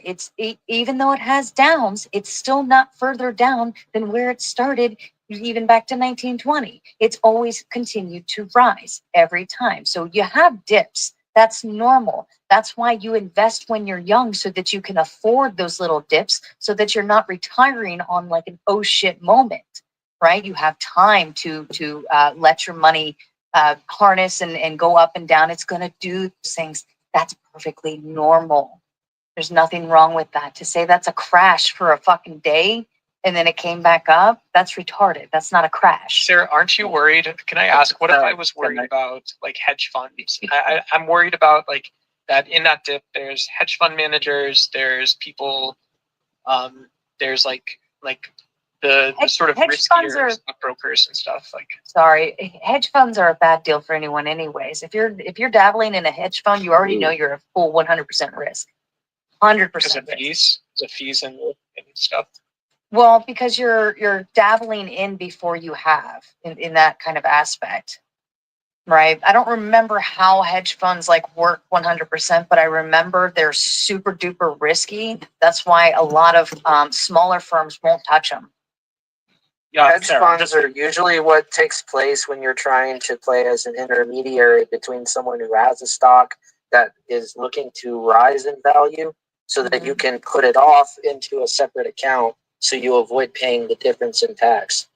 Even though it has downs, it's still not further down than where it started, even back to 1920. It's always continued to rise every time. So you have dips. That's normal. That's why you invest when you're young, so that you can afford those little dips, so that you're not retiring on like an oh shit moment, right? You have time to let your money harness and go up and down. It's going to do things. That's perfectly normal. There's nothing wrong with that. To say that's a crash for a fucking day and then it came back up, that's retarded. That's not a crash. Sarah, aren't you worried? Can I ask, what if I was worried about like hedge funds? I'm worried about like that in that dip, there's hedge fund managers, there's people, there's like the sort of riskier brokers and stuff. Like, sorry, hedge funds are a bad deal for anyone anyways. If you're dabbling in a hedge fund, you already know you're a full 100% risk. 100% risk. The fees and stuff. Well, because you're dabbling in before you have in that kind of aspect, right? I don't remember how hedge funds like work 100%, but I remember they're super duper risky. That's why a lot of smaller firms won't touch them. Yeah, hedge funds are usually what takes place when you're trying to play as an intermediary between someone who has a stock that is looking to rise in value, so that you can put it off into a separate account, so you avoid paying the difference in tax.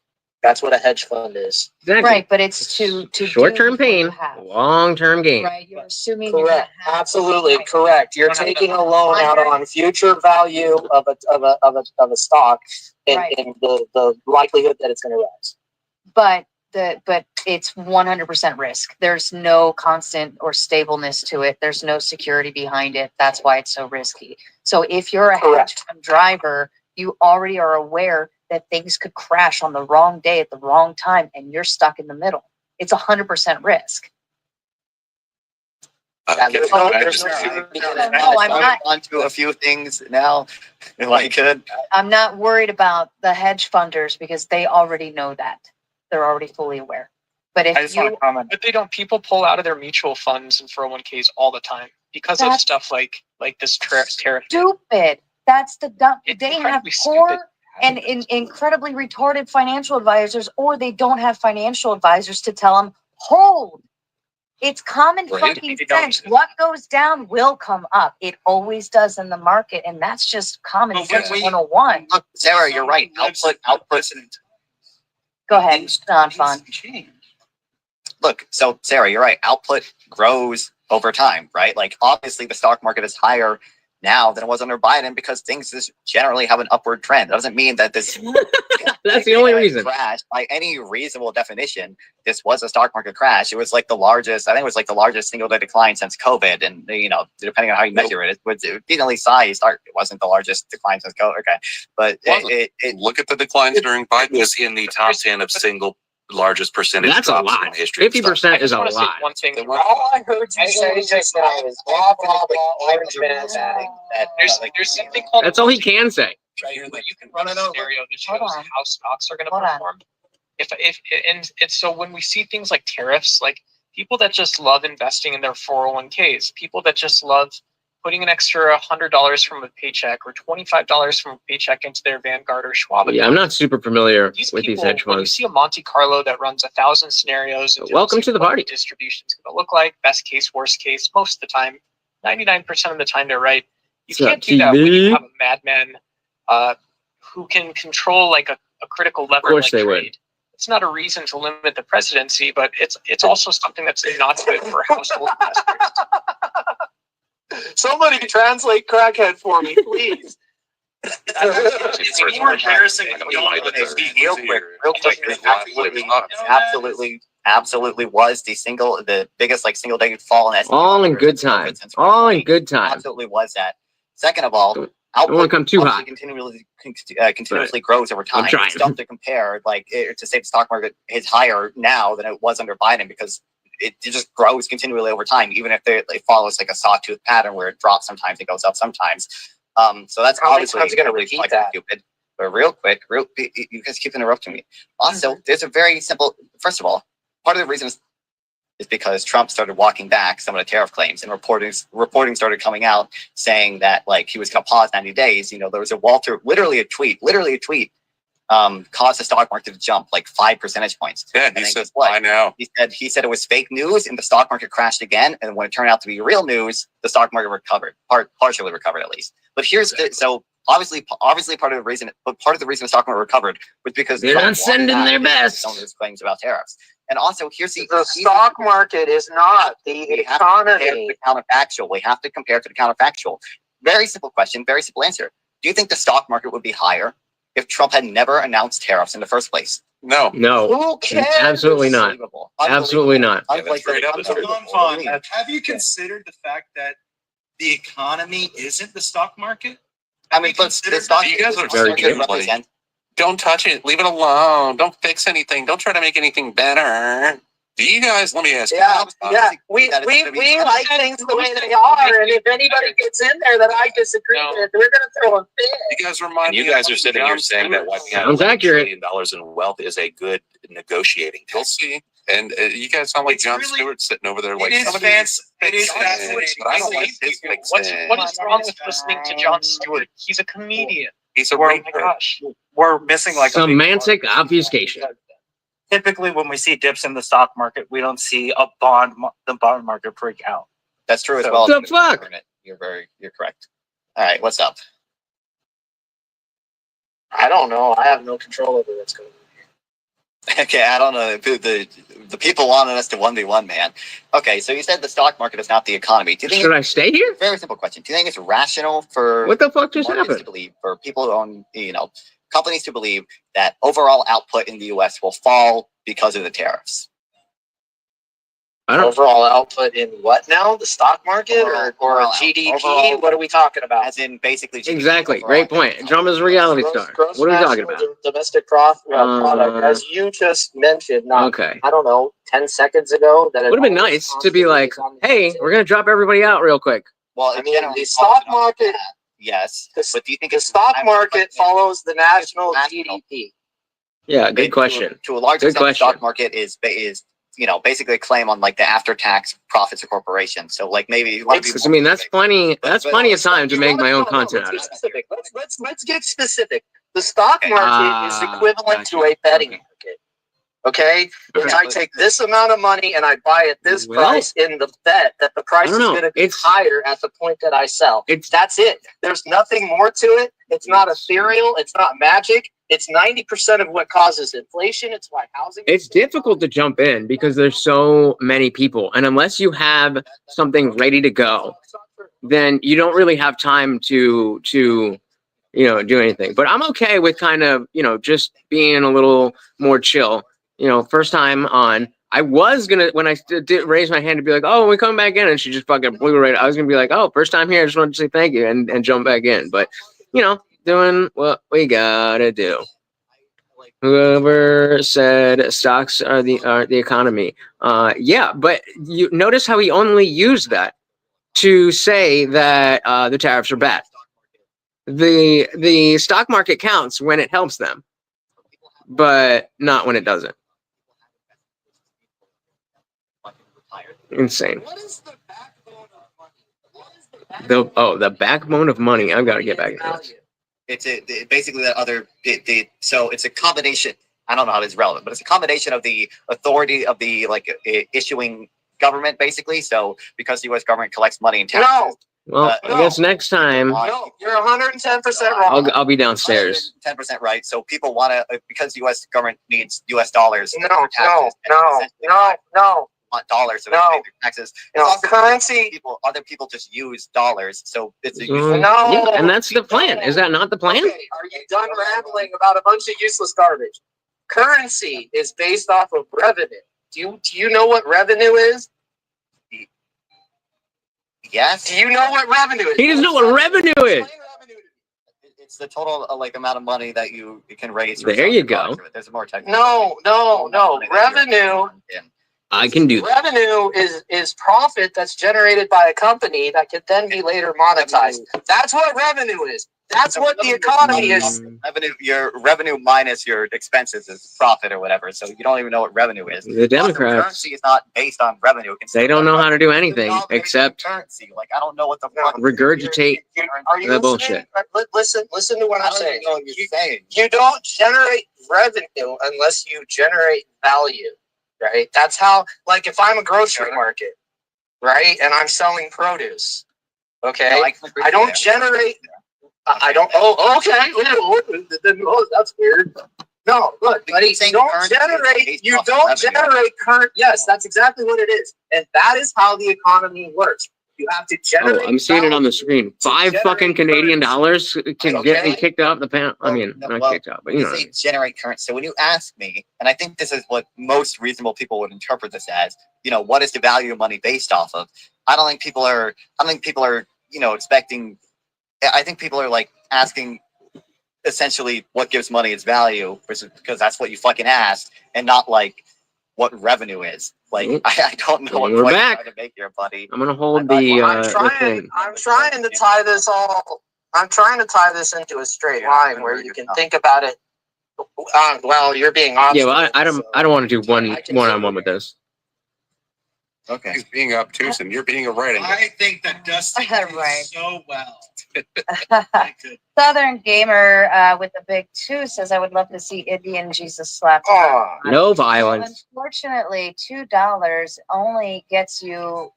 That's what a hedge fund is. Exactly. Right, but it's to short-term pain, long-term gain. Right, you're assuming. Correct. Absolutely correct. You're taking a loan out on future value of a stock, and the likelihood that it's going to rise. But it's 100% risk. There's no constant or stableness to it. There's no security behind it. That's why it's so risky. So if you're a hedge fund driver, you already are aware that things could crash on the wrong day at the wrong time, and you're stuck in the middle. It's 100% risk. I'm not onto a few things now, if I could. I'm not worried about the hedge funders because they already know that. They're already fully aware. But if but they don't. People pull out of their mutual funds and 401ks all the time because of stuff like this tariff. Stupid. That's the dumb. They have poor and incredibly retarded financial advisors, or they don't have financial advisors to tell them, hold. It's common fucking sense. What goes down will come up. It always does in the market, and that's just common sense 101. Look, Sarah, you're right. Output. Go ahead, Don. Look, so Sarah, you're right. Output grows over time, right? Like obviously the stock market is higher now than it was under Biden because things just generally have an upward trend. That doesn't mean that this that's the only reason. Crash by any reasonable definition. This was a stock market crash. It was like the largest. I think it was like the largest single day decline since COVID. And depending on how you measure it, it was decently sized. It wasn't the largest decline since COVID. Okay, but look at the declines during Biden. Was in the top 10 of single largest percentage. That's a lot. 50% is a lot. One thing. All I heard you say just now is blah blah blah. Orange man. There's something called. That's all he can say. Right, but you can run a scenario that shows how stocks are going to perform. So when we see things like tariffs, like people that just love investing in their 401ks, people that just love putting an extra $100 from a paycheck or $25 from a paycheck into their Vanguard or Schwab account. Yeah, I'm not super familiar with these hedge When you funds. see a Monte Carlo that runs 1,000 scenarios, and Welcome to the party. Distribution is going to look like best case, worst case. Most of the time, 99% of the time, they're right. You can't do that when you have a madman who can control like a critical lever. Of course like they trade. would. It's not a reason to limit the presidency, but it's also something that's not good for household investors. Somebody translate crackhead for me, please. It's more embarrassing when you don't real quick. It absolutely was the biggest like single day fall in S&P. All in good time. All in good time. Absolutely was that. Second of all, don't want to come too hot. Continuously grows over time. It's tough to compare, to say the stock market is higher now than it was under Biden because it just grows continually over time, even if it follows like a sawtooth pattern where it drops sometimes, it goes up sometimes. So that's How many obviously times are you gonna really repeat fucking that? stupid. But real quick, you guys keep interrupting me. Also, there's a very simple. First of all, part of the reason is because Trump started walking back some of the tariff claims, and reporting started coming out saying that like he was going to pause 90 days. You know, there was literally a tweet, caused the stock market to jump like 5 percentage points. Yeah, he said, I know. He said it was fake news, and the stock market crashed again. And when it turned out to be real news, the stock market recovered, partially recovered at least. But here's so obviously part of the reason the stock market recovered was because they're not sending their best. Some of his claims about tariffs. And also, here's the stock market is not the economy. The counterfactual. We have to compare to the counterfactual. Very simple question, very simple answer. Do you think the stock market would be higher if Trump had never announced tariffs in the first place? No. Who cares? Absolutely not. Absolutely not. Have you considered the fact that the economy isn't the stock market? I mean, but the stock you guys are very good. Don't touch it. Leave it alone. Don't fix anything. Don't try to make anything better. Do you guys? Let me ask you. We like things the way they are, and if anybody gets in there that I disagree with, we're going to throw a fit. You guys remind me. You guys are sitting here saying that wiping out $1 trillion in wealth is a good negotiating tool. We'll see. And you guys sound like John Stewart sitting over there like it is fancy. It is fascinating. But I don't like this what is wrong with listening to John Stewart? He's a comedian. He's a we're missing like semantic obfuscation. Typically, when we see dips in the stock market, we don't see the bond market freak out. That's true as well. The fuck? You're correct. All right, what's up? I don't know. I have no control over what's going on here. Okay, I don't know. The people wanted us to 1v1, man. Okay, so you said the stock market is not the economy. Do you think Should I stay here? Very simple question. Do you think it's rational for what the fuck just happened? To believe, for people who own, companies to believe that overall output in the U.S. will fall because of the tariffs? Overall output in what now? The stock market or GDP? Overall, what are we talking about? As in basically GDP. Exactly. Great point. Trump is a reality star. What are we talking about? Domestic product, as you just mentioned. I don't know, 10 seconds ago. That would have been nice to be like, hey, we're going to drop everybody out real quick. Well, I mean, the stock market. Yes, but do you think the stock market follows the national GDP? Yeah, good question. To a large extent, the stock market is basically a claim on like the after-tax profits of corporations. So like maybe I mean that's plenty of time to make my own content out of it. Let's get specific. The stock market is equivalent to a betting market. Okay, I take this amount of money and I buy at this price in the bet that the price is going to be higher at the point that I sell. That's it. There's nothing more to it. It's not ethereal. It's not magic. It's 90% of what causes inflation. It's why housing. It's difficult to jump in because there's so many people, and unless you have something ready to go, then you don't really have time to do anything. But I'm okay with kind of just being a little more chill. First time on, I was gonna, when I did raise my hand to be like, oh, we come back in, and she just fucking blew it right. I was gonna be like, oh, first time here, I just wanted to say thank you and jump back in. But doing what we gotta do. Whoever said stocks are the economy. Yeah, but you notice how he only used that to say that the tariffs are bad. The stock market counts when it helps them, but not when it doesn't. Insane. The backbone of money. I've got to get back into this. It's basically that other. So it's a combination. I don't know how it's relevant, but it's a combination of the authority of the issuing government, basically. So because the U.S. government collects money in taxes. Well, I guess next time. No, you're 110% wrong. I'll be downstairs. 10% right. So people want to because the U.S. government needs U.S. dollars. No. Want dollars, so they pay their taxes. Currency. Other people just use dollars, so it's a yeah, and that's the plan. Is that not the plan? Okay, are you done rambling about a bunch of useless garbage? Currency is based off of revenue. Do you know what revenue is? Yes. Do you know what revenue is? He doesn't know what revenue is. It's the total amount of money that you can raise. There you go. There's more technical. No. Revenue. I can do that. Revenue is profit that's generated by a company that can then be later monetized. That's what revenue is. That's what the economy is. Revenue, your revenue minus your expenses is profit or whatever. So you don't even know what revenue is. The Democrats, currency is not based on revenue. They don't know how to do anything except currency. Like I don't know what the fuck. regurgitate Are you the listening? bullshit. Listen to what I'm saying. Know what you're saying. You don't generate revenue unless you generate value, right? That's how, like, if I'm a grocery market, right, and I'm selling produce, okay, I don't generate. I don't. Oh, okay. That's weird. No, look, buddy. You don't generate. You don't generate current. Yes, that's exactly what it is, and that is how the economy works. You have to generate. Oh, I'm seeing it on the screen. 5 fucking Canadian dollars to get me kicked out the pan. I mean, not kicked out, but you know. They generate currency. So when you ask me, and I think this is what most reasonable people would interpret this as, what is the value of money based off of? I don't think people are, expecting. I think people are like asking essentially what gives money its value, because that's what you fucking asked, and not like what revenue is. Like I don't know what point you're trying to make here, buddy. I'm gonna hold the thing. I'm trying to tie this all. I'm trying to tie this into a straight line where you can think about it. Well, you're being obstinate. Yeah, well, I don't want to do one-on-one with this. Okay. He's being obtuse and you're being a right. I think that Dusty did so well. Southern Gamer with the big 2 says, I would love to see Indian Jesus slapped. No violence. Unfortunately, $2 only gets you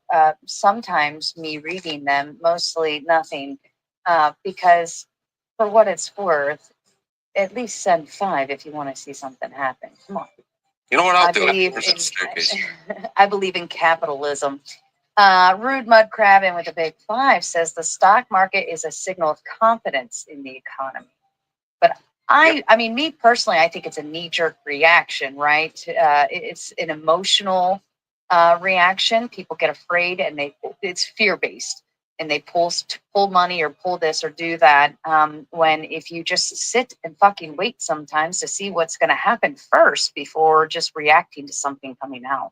sometimes me reading them, mostly nothing, because for what it's worth, at least send 5 if you want to see something happen. Come on. You know what I'll do? I believe in capitalism. Rude Mud Crabbin with a big 5 says the stock market is a signal of confidence in the economy. But I mean, me personally, I think it's a knee-jerk reaction, right? It's an emotional reaction. People get afraid, and it's fear-based, and they pull money or pull this or do that. When if you just sit and fucking wait sometimes to see what's going to happen first before just reacting to something coming out.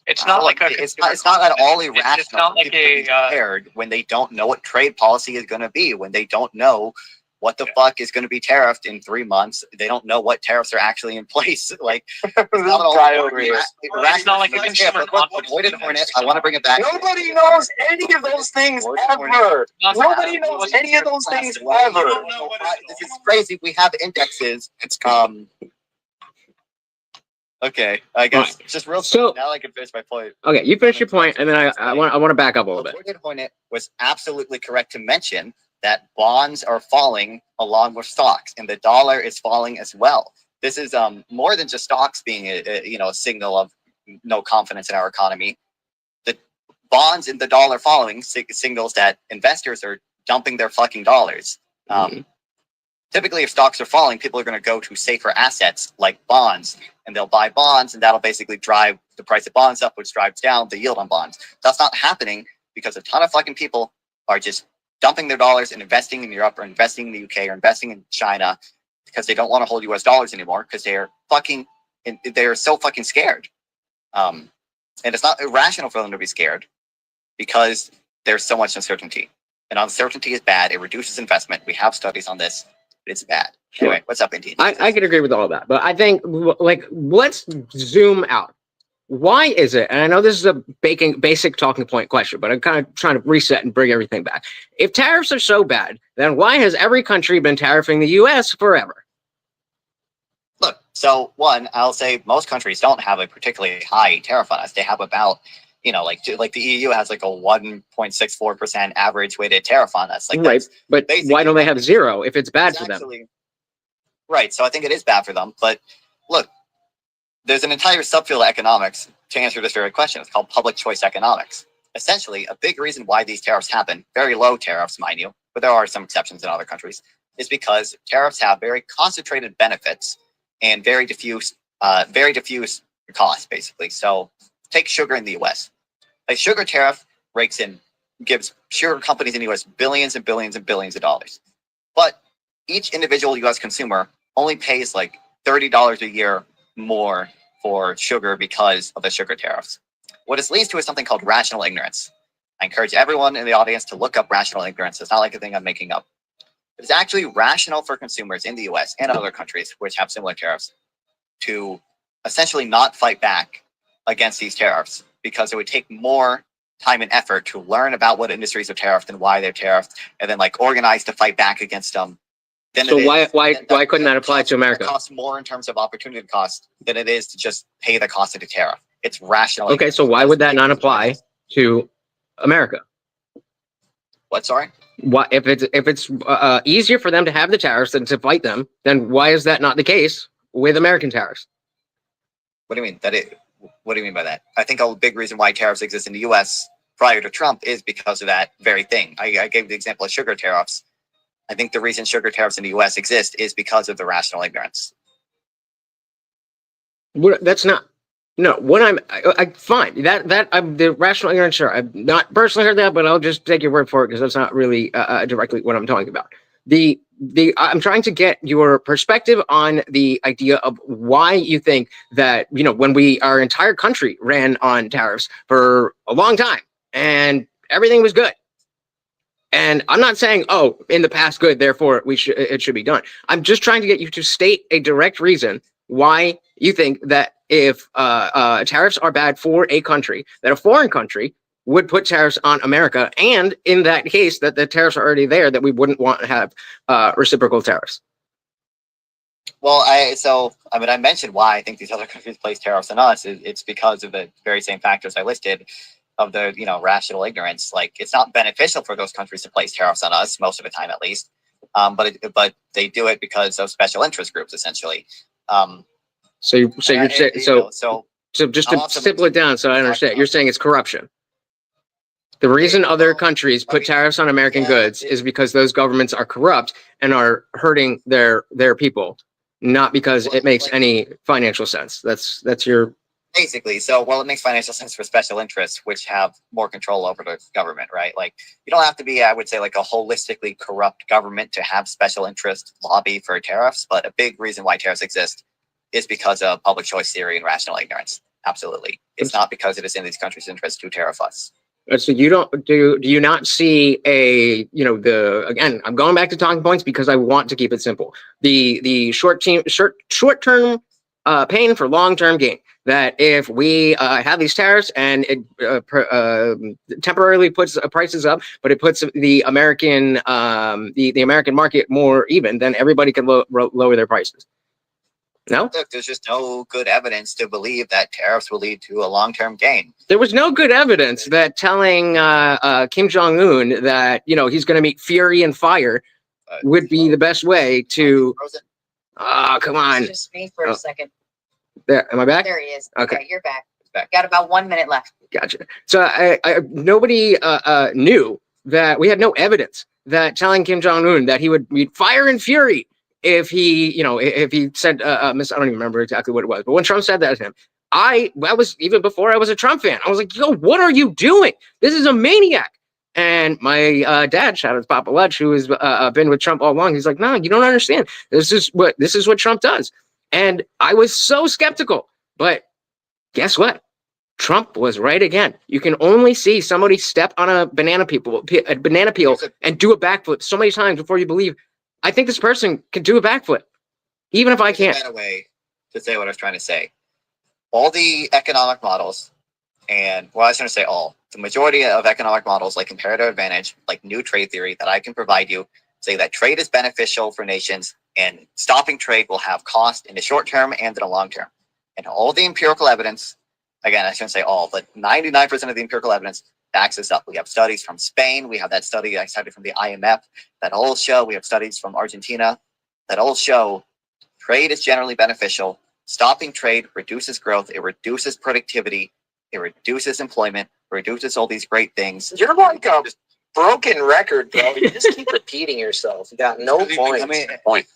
It's not like it's not at all irrational. It's not like a prepared when they don't know what trade policy is going to be, when they don't know what the fuck is going to be tariffed in 3 months. They don't know what tariffs are actually in place. Like it's not like a consumer Hornet. I want to bring it back. Nobody knows any of those things ever. Nobody knows any of those things ever. This is crazy. We have indexes. It's Okay, I guess just real quick. Now I can finish my point. Okay, you finish your point, and then I want to back up a little bit. Hornet was absolutely correct to mention that bonds are falling along with stocks, and the dollar is falling as well. This is more than just stocks being a signal of no confidence in our economy. The bonds and the dollar falling signals that investors are dumping their fucking dollars. Typically, if stocks are falling, people are going to go to safer assets like bonds, and they'll buy bonds, and that'll basically drive the price of bonds up, which drives down the yield on bonds. That's not happening because a ton of fucking people are just dumping their dollars and investing in Europe or investing in the UK or investing in China because they don't want to hold US dollars anymore because they're so fucking scared. And it's not irrational for them to be scared because there's so much uncertainty. And uncertainty is bad. It reduces investment. We have studies on this. It's bad. Anyway, what's up, Indian? I can agree with all that, but I think let's zoom out. Why is it? And I know this is a basic talking point question, but I'm kind of trying to reset and bring everything back. If tariffs are so bad, then why has every country been tariffing the U.S. forever? Look, so one, I'll say most countries don't have a particularly high tariff on us. They have about, like the EU has like a 1.64% average weighted tariff on us. Right, but why don't they have 0 if it's bad for them? Right, so I think it is bad for them. But look, there's an entire subfield of economics to answer this very question. It's called public choice economics. Essentially, a big reason why these tariffs happen, very low tariffs, mind you, but there are some exceptions in other countries, is because tariffs have very concentrated benefits and very diffuse costs, basically. So take sugar in the U.S. A sugar tariff gives sugar companies in the U.S. billions and billions and billions of dollars. But each individual U.S. consumer only pays like $30 a year more for sugar because of the sugar tariffs. What this leads to is something called rational ignorance. I encourage everyone in the audience to look up rational ignorance. It's not like a thing I'm making up. It's actually rational for consumers in the US and other countries which have similar tariffs to essentially not fight back against these tariffs, because it would take more time and effort to learn about what industries are tariffed and why they're tariffed, and then like organize to fight back against them. So why couldn't that apply to America? It costs more in terms of opportunity cost than it is to just pay the cost of the tariff. It's rational. Okay, so why would that not apply to America? What? Sorry. Why, if it's easier for them to have the tariffs than to fight them, then why is that not the case with American tariffs? What do you mean? What do you mean by that? I think a big reason why tariffs exist in the U.S. prior to Trump is because of that very thing. I gave the example of sugar tariffs. I think the reason sugar tariffs in the U.S. exist is because of the rational ignorance. That's not. No, what I fine that I'm the rational ignorance. Sure, I've not personally heard that, but I'll just take your word for it because that's not really directly what I'm talking about. I'm trying to get your perspective on the idea of why you think that, you know, when our entire country ran on tariffs for a long time and everything was good. And I'm not saying, oh, in the past good, therefore it should be done. I'm just trying to get you to state a direct reason why you think that if tariffs are bad for a country, that a foreign country would put tariffs on America, and in that case, that the tariffs are already there, that we wouldn't want to have reciprocal tariffs. Well, I mentioned why I think these other countries place tariffs on us. It's because of the very same factors I listed, of the, you know, rational ignorance. Like, it's not beneficial for those countries to place tariffs on us most of the time, at least. But they do it because of special interest groups, essentially. So just to simple it down, so I understand, you're saying it's corruption. The reason other countries put tariffs on American goods is because those governments are corrupt and are hurting their people, not because it makes any financial sense. That's your. Basically, it makes financial sense for special interests, which have more control over the government, right? Like, you don't have to be, I would say, like a holistically corrupt government to have special interest lobby for tariffs. But a big reason why tariffs exist is because of public choice theory and rational ignorance. Absolutely. It's not because it is in these countries' interest to tariff us. So do you not see again, I'm going back to talking points because I want to keep it simple. The short term pain for long term gain. That if we have these tariffs and it temporarily puts prices up, but it puts the American the American market more even, then everybody can lower their prices. No, look, there's just no good evidence to believe that tariffs will lead to a long-term gain. There was no good evidence that telling Kim Jong-un that, you know, he's going to meet fury and fire would be the best way to. Come on. Just me for a second. There, am I back? There he is. Okay, you're back. Got about 1 minute left. Gotcha. So nobody knew that we had no evidence that telling Kim Jong-un that he would meet fire and fury if he, you know, if he said, I don't even remember exactly what it was, but when Trump said that to him, I was, even before I was a Trump fan, I was like, yo, what are you doing? This is a maniac. And my dad, shout out to Papa Lutch, who has been with Trump all along, he's like, no, you don't understand. This is what Trump does. And I was so skeptical, but guess what? Trump was right again. You can only see somebody step on a banana peel and do a backflip so many times before you believe, I think this person can do a backflip, even if I can't. There's a better way to say what I was trying to say. All the economic models, and well, I was going to say the majority of economic models, like comparative advantage, like new trade theory that I can provide you, say that trade is beneficial for nations and stopping trade will have cost in the short term and in the long term. And all the empirical evidence, again, I shouldn't say all, but 99% of the empirical evidence backs this up. We have studies from Spain. We have that study I cited from the IMF that all show. We have studies from Argentina that all show trade is generally beneficial. Stopping trade reduces growth. It reduces productivity. It reduces employment. Reduces all these great things. You're like a broken record, bro. You just keep repeating yourself. You got no point.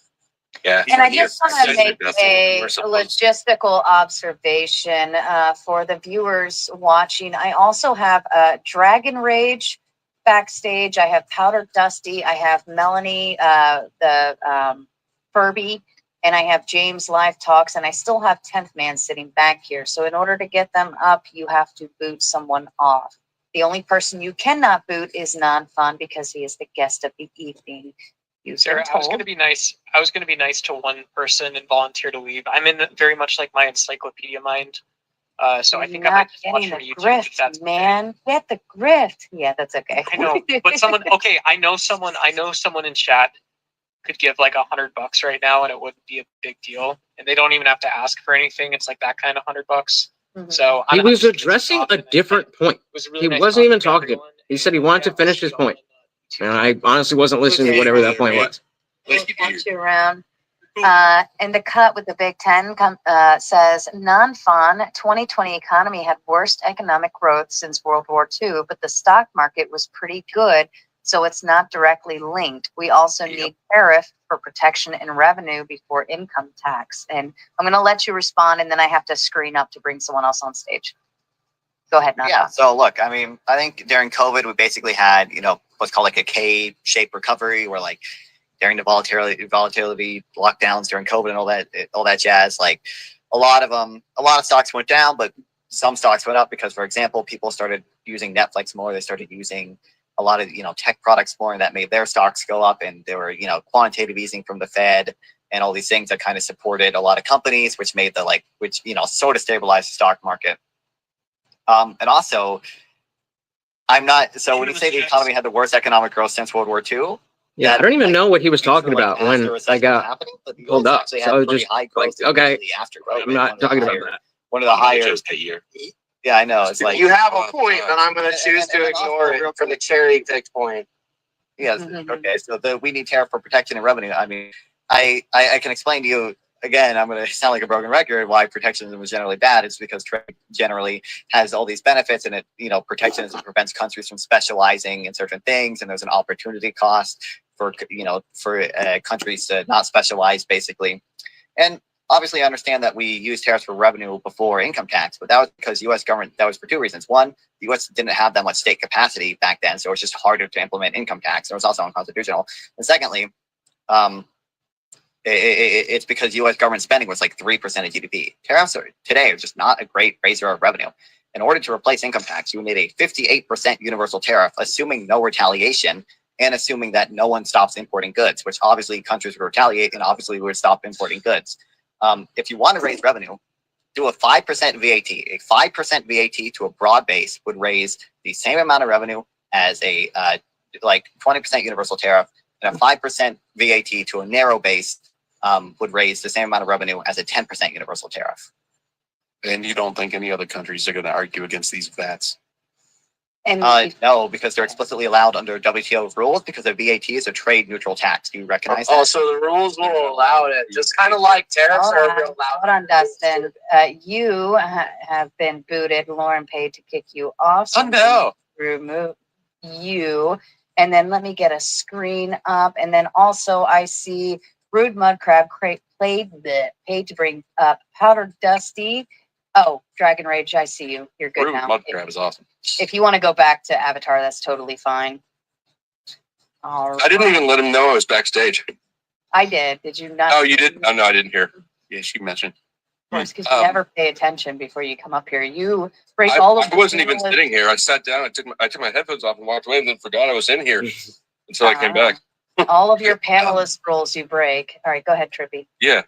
Yeah. And I just want to make a logistical observation for the viewers watching. I also have Dragon Rage backstage. I have Powder Dusty. I have Melanie, the Furby, and I have James live talks, and I still have 10th man sitting back here. So in order to get them up, you have to boot someone off. The only person you cannot boot is Non-Fun because he is the guest of the evening. Sarah, I was going to be nice. I was going to be nice to one person and volunteer to leave. I'm in very much like my encyclopedia mind. So I think I might just watch from YouTube. If that's man. Get the grift. Yeah, that's okay. I know, but someone. Okay, I know someone. I know someone in chat could give like $100 right now, and it wouldn't be a big deal. And they don't even have to ask for anything. It's like that kind of $100. So he was addressing a different point. He wasn't even talking to him. He said he wanted to finish his point. And I honestly wasn't listening to whatever that point was. We'll get you around. And the cut with the Big Ten says, Non-Fun 2020 economy had worst economic growth since World War II, but the stock market was pretty good, so it's not directly linked. We also need tariff for protection and revenue before income tax. And I'm going to let you respond, and then I have to screen up to bring someone else on stage. Go ahead, Non-Fun. Yeah, so look, I mean, I think during COVID, we basically had, what's called like a K-shaped recovery, where like during the volatility lockdowns during COVID and all that jazz, like a lot of stocks went down, but some stocks went up because, for example, people started using Netflix more. They started using a lot of, tech products more, and that made their stocks go up. And there were, quantitative easing from the Fed and all these things that kind of supported a lot of companies, which made which sort of stabilized the stock market. And also, when you say the economy had the worst economic growth since World War II, yeah, I don't even know what he was talking about when I got pulled up. So I was just like, okay, I'm not talking about that. One of the higher that year. Yeah, I know. It's like you have a point, but I'm going to choose to ignore it for the cherry picked point. Yes. Okay. So we need tariff for protection and revenue. I mean, I can explain to you again. I'm going to sound like a broken record. Why protectionism is generally bad? It's because trade generally has all these benefits, and it protectionism prevents countries from specializing in certain things, and there's an opportunity cost for countries to not specialize, basically. And obviously, I understand that we use tariffs for revenue before income tax, but that was because U.S. government. That was for two reasons. One, the U.S. didn't have that much state capacity back then, so it was just harder to implement income tax. It was also unconstitutional. And secondly, it's because U.S. government spending was like 3% of GDP. Tariffs today are just not a great raiser of revenue. In order to replace income tax, you need a 58% universal tariff, assuming no retaliation, and assuming that no one stops importing goods, which obviously countries would retaliate, and obviously would stop importing goods. If you want to raise revenue, do a 5% VAT. A 5% VAT to a broad base would raise the same amount of revenue as a 20% universal tariff, and a 5% VAT to a narrow base would raise the same amount of revenue as a 10% universal tariff. And you don't think any other countries are going to argue against these VATs? And no, because they're explicitly allowed under WTO rules, because the VAT is a trade neutral tax. Do you recognize that? Oh, so the rules will allow it, just kind of like tariffs are allowed. Hold on, Dustin. You have been booted. Lauren paid to kick you off. So no. Remove you. And then let me get a screen up. And then also I see Rude Mudcrab paid to bring up Powder Dusty. Oh, Dragon Rage, I see you. You're good Rude now. Mudcrab is awesome. If you want to go back to Avatar, that's totally fine. All right. I didn't even let him know I was backstage. I did. Did you not? Oh, you did? Oh, no, I didn't hear. Yeah, she mentioned. Of course, because you never pay attention before you come up here. You break all of I wasn't even sitting here. I sat down. I took my headphones off and walked away, and then forgot I was in here until I came back. All of your panelist rules you break. All right, go ahead, Trippy. Yeah.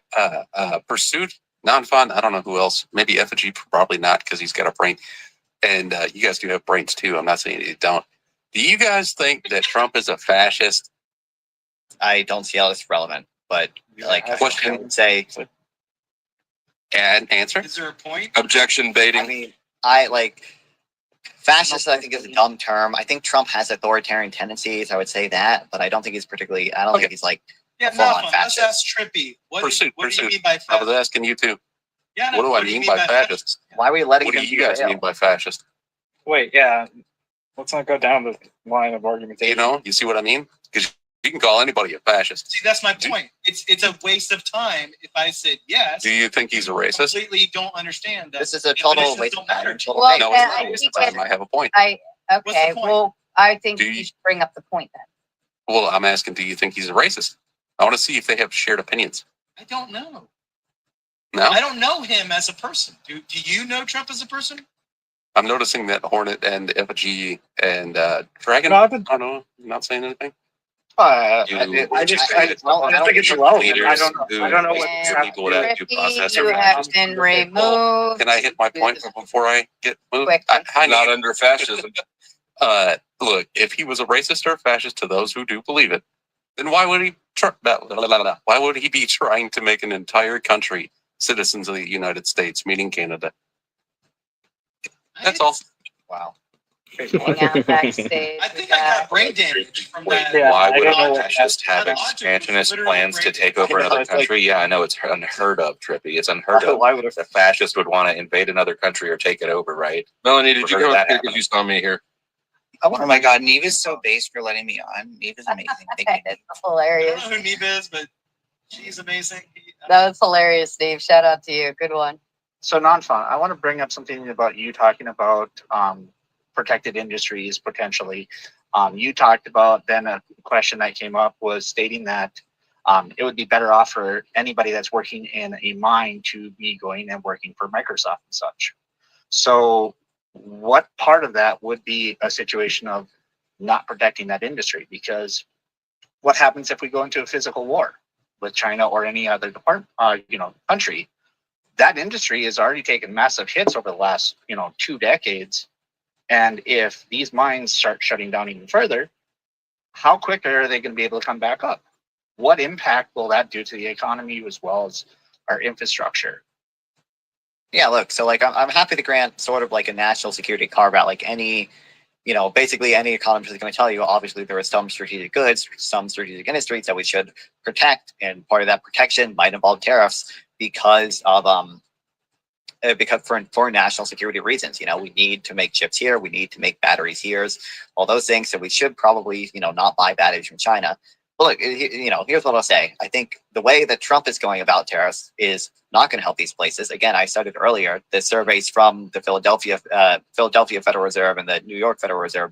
Pursuit, Non-Fun. I don't know who else. Maybe Effigy, probably not, because he's got a brain. And you guys do have brains too. I'm not saying you don't. Do you guys think that Trump is a fascist? I don't see how it's relevant, but question. I would say. And answer. Is there a point? Objection baiting. I mean, fascist, I think, is a dumb term. I think Trump has authoritarian tendencies. I would say that, but I don't think he's particularly. I don't think he's full-on fascist. Let's ask Trippy. What do you mean by fascist? I was asking you too. Yeah, what do I mean by fascist? Why are we letting What do you guys mean by fascist? Wait, yeah. Let's not go down the line of argumentation. You see what I mean? Because you can call anybody a fascist. See, that's my point. It's a waste of time if I said yes. Do you think he's a racist? I completely don't understand that. This is a total waste of time. No, it's not a waste of time. I have a point. Okay, well, I think you should bring up the point then. Well, I'm asking, do you think he's a racist? I want to see if they have shared opinions. I don't know. No, I don't know him as a person. Do you know Trump as a person? I'm noticing that Hornet and Effigy and Dragon. I don't know. Not saying anything. I don't know. I don't know what people without due process. You have been removed. Can I hit my point before I get moved? Quickly. Not under fascism. Look, if he was a racist or a fascist to those who do believe it, then why would he why would he be trying to make an entire country citizens of the United States, meaning Canada? That's all. Wow. I think I got brain damage from that. Why would a fascist have expansionist plans to take over another country? Yeah, I know it's unheard of, Trippy. It's unheard of. Why would a fascist would want to invade another country or take it over, right? Melanie, did you come up here because you saw me here? Oh my God, Neve is so based for letting me on. Neve is amazing. Thank you. It's hilarious. I don't know who Neve is, but she's amazing. That was hilarious, Steve. Shout out to you. Good one. So non-fun. I want to bring up something about you talking about protected industries potentially. You talked about then a question that came up was stating that it would be better off for anybody that's working in a mine to be going and working for Microsoft and such. So what part of that would be a situation of not protecting that industry? Because what happens if we go into a physical war with China or any other country? That industry has already taken massive hits over the last 2 decades. And if these mines start shutting down even further, how quick are they going to be able to come back up? What impact will that do to the economy as well as our infrastructure? Yeah, look, so like I'm happy to grant sort of like a national security carve out, like any, basically any economist is going to tell you, obviously there are some strategic goods, some strategic industries that we should protect, and part of that protection might involve tariffs because of for national security reasons. We need to make chips here, we need to make batteries here, all those things. So we should probably not buy batteries from China. But look, here's what I'll say. I think the way that Trump is going about tariffs is not going to help these places. Again, I cited earlier the surveys from the Philadelphia Federal Reserve and the New York Federal Reserve.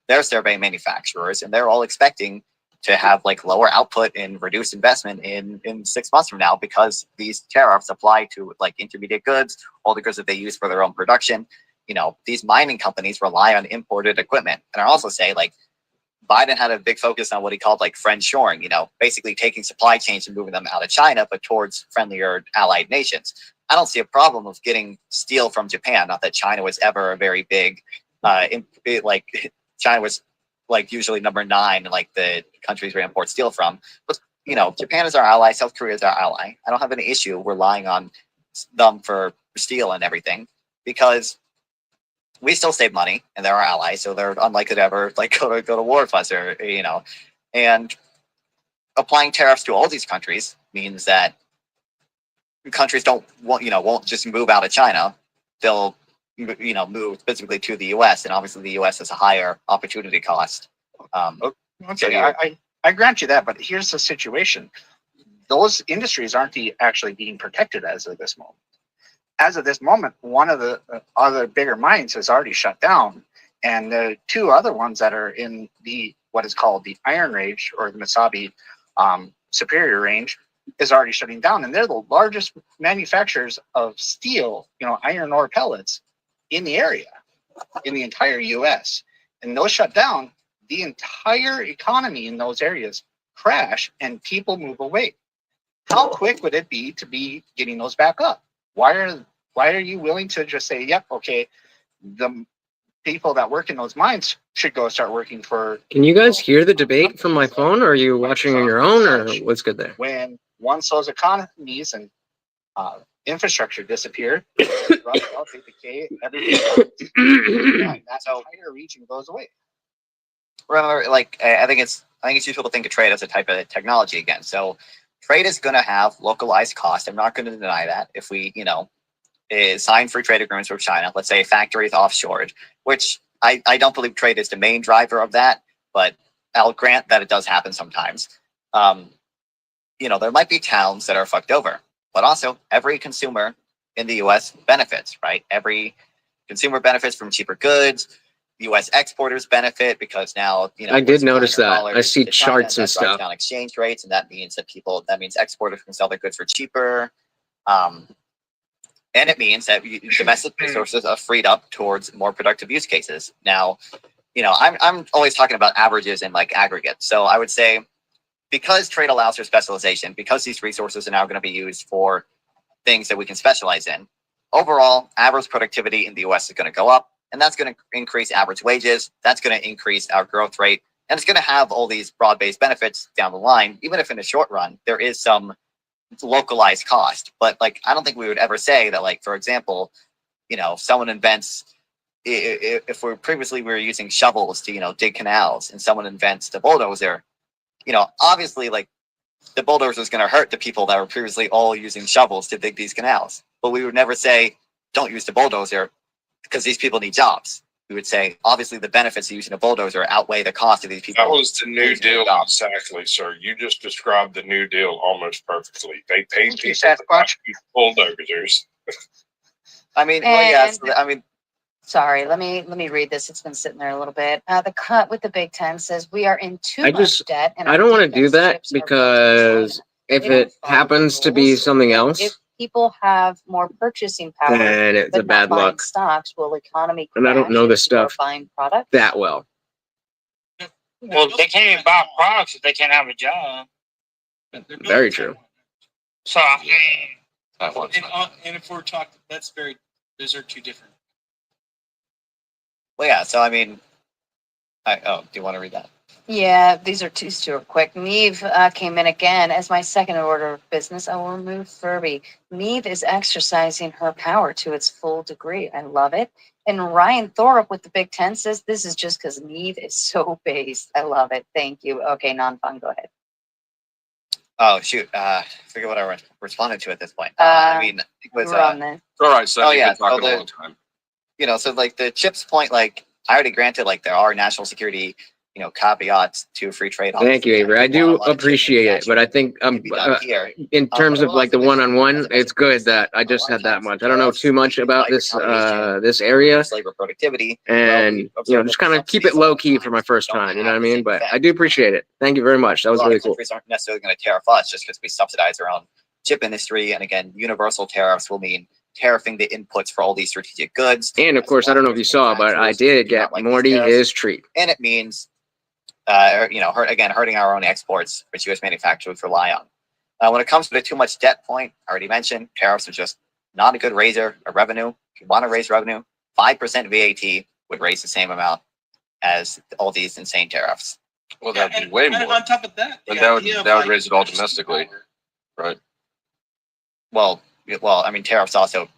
They're surveying manufacturers, and they're all expecting to have like lower output and reduced investment in 6 months from now because these tariffs apply to like intermediate goods, all the goods that they use for their own production. These mining companies rely on imported equipment. And I also say like Biden had a big focus on what he called like friendshoring, basically taking supply chains and moving them out of China, but towards friendlier allied nations. I don't see a problem with getting steel from Japan. Not that China was ever a very big, China was like usually number 9 in like the countries we import steel from. But Japan is our ally, South Korea is our ally. I don't have any issue relying on them for steel and everything because we still save money and they're our allies, so they're unlikely to ever like go to war with us, or and applying tariffs to all these countries means that countries won't just move out of China. They'll move physically to the US, and obviously the US has a higher opportunity cost. I grant you that, but here's the situation. Those industries aren't actually being protected as of this moment. As of this moment, one of the other bigger mines has already shut down, and the 2 other ones that are in what is called the Iron Range or the Mesabi Superior Range is already shutting down, and they're the largest manufacturers of steel, iron ore pellets in the area, in the entire U.S. And those shut down, the entire economy in those areas crash, and people move away. How quick would it be to be getting those back up? Why are you willing to just say, yep, okay, the people that work in those mines should go start working for... Can you guys hear the debate from my phone, or are you watching on your own, or what's good there? When once those economies and infrastructure disappear, they decay, everything that entire region goes away. Remember, I think it's useful to think of trade as a type of technology again. So trade is going to have localized cost. I'm not going to deny that. If we, sign free trade agreements with China, let's say a factory is offshored, which I don't believe trade is the main driver of that, but I'll grant that it does happen sometimes. There might be towns that are fucked over, but also every consumer in the U.S. benefits, right? Every consumer benefits from cheaper goods. U.S. exporters benefit because now, you know, I we're did supplying notice our that. dollars I see to China, charts and that drives stuff. down exchange rates, and that means that means exporters can sell their goods for cheaper. And it means that domestic resources are freed up towards more productive use cases. Now, you know, I'm always talking about averages and like aggregates. So I would say, because trade allows for specialization, because these resources are now going to be used for things that we can specialize in, overall average productivity in the US is going to go up, and that's going to increase average wages. That's going to increase our growth rate, and it's going to have all these broad-based benefits down the line, even if in the short run there is some localized cost. But like, I don't think we would ever say that, like, for example, you know, someone invents, if we were using shovels to, you know, dig canals, and someone invents the bulldozer, you know, obviously, like, the bulldozer is going to hurt the people that were previously all using shovels to dig these canals. But we would never say, don't use the bulldozer because these people need jobs. We would say, obviously, the benefits of using a bulldozer outweigh the cost of these people. That was the New Deal, exactly, sir. You just described the New Deal almost perfectly. They paid people to use bulldozers. I mean, well, yes. I mean, sorry, let me read this. It's been sitting there a little bit. The cut with the Big Ten says we are in too much debt. And I don't want to do that because if it happens to be something else, if people have more purchasing power, then it's a bad buying luck. Stocks, will economy crash? And I don't know this if people are stuff buying products that well. Well, they can't even buy products if they can't have a job. Very true. So I mean, and if we're talking, those are two different. well, yeah. So I mean, do you want to read that? Yeah, these are two super quick. Neve came in again. As my second order of business, I will remove Furby. Neve is exercising her power to its full degree. I love it. And Ryan Thorup with the Big Ten says this is just because Neve is so based. I love it. Thank you. Okay, non-fun, go ahead. Oh shoot! I forget what I responded to at this point. I mean, it was on this. All right, so oh you've yeah, been talking so a long time. You know, so like the chips point, like I already granted, like there are national security, you know, caveats to free trade. Thank you, Avery. I do appreciate it, but I think in terms of like the one-on-one, it's good that I just had that much. I don't know too much about this this area, labor productivity, and you know, just kind of keep it low key for my first time. You know what I mean? But I do appreciate it. Thank you very much. That was really cool. Countries aren't necessarily going to tariff us just because we subsidize our own chip industry, and again, universal tariffs will mean tariffing the inputs for all these strategic goods. And of course, I don't know if you saw, but I did get Morty his treat. And it means, you know, hurting our own exports, which U.S. manufacturers rely on. When it comes to the too much debt point, I already mentioned, tariffs are just not a good raiser of revenue. If you want to raise revenue, 5% VAT would raise the same amount as all these insane tariffs. Well, that'd be way more. On top of that, But that would raise it all domestically, right? Well, I mean, tariffs also.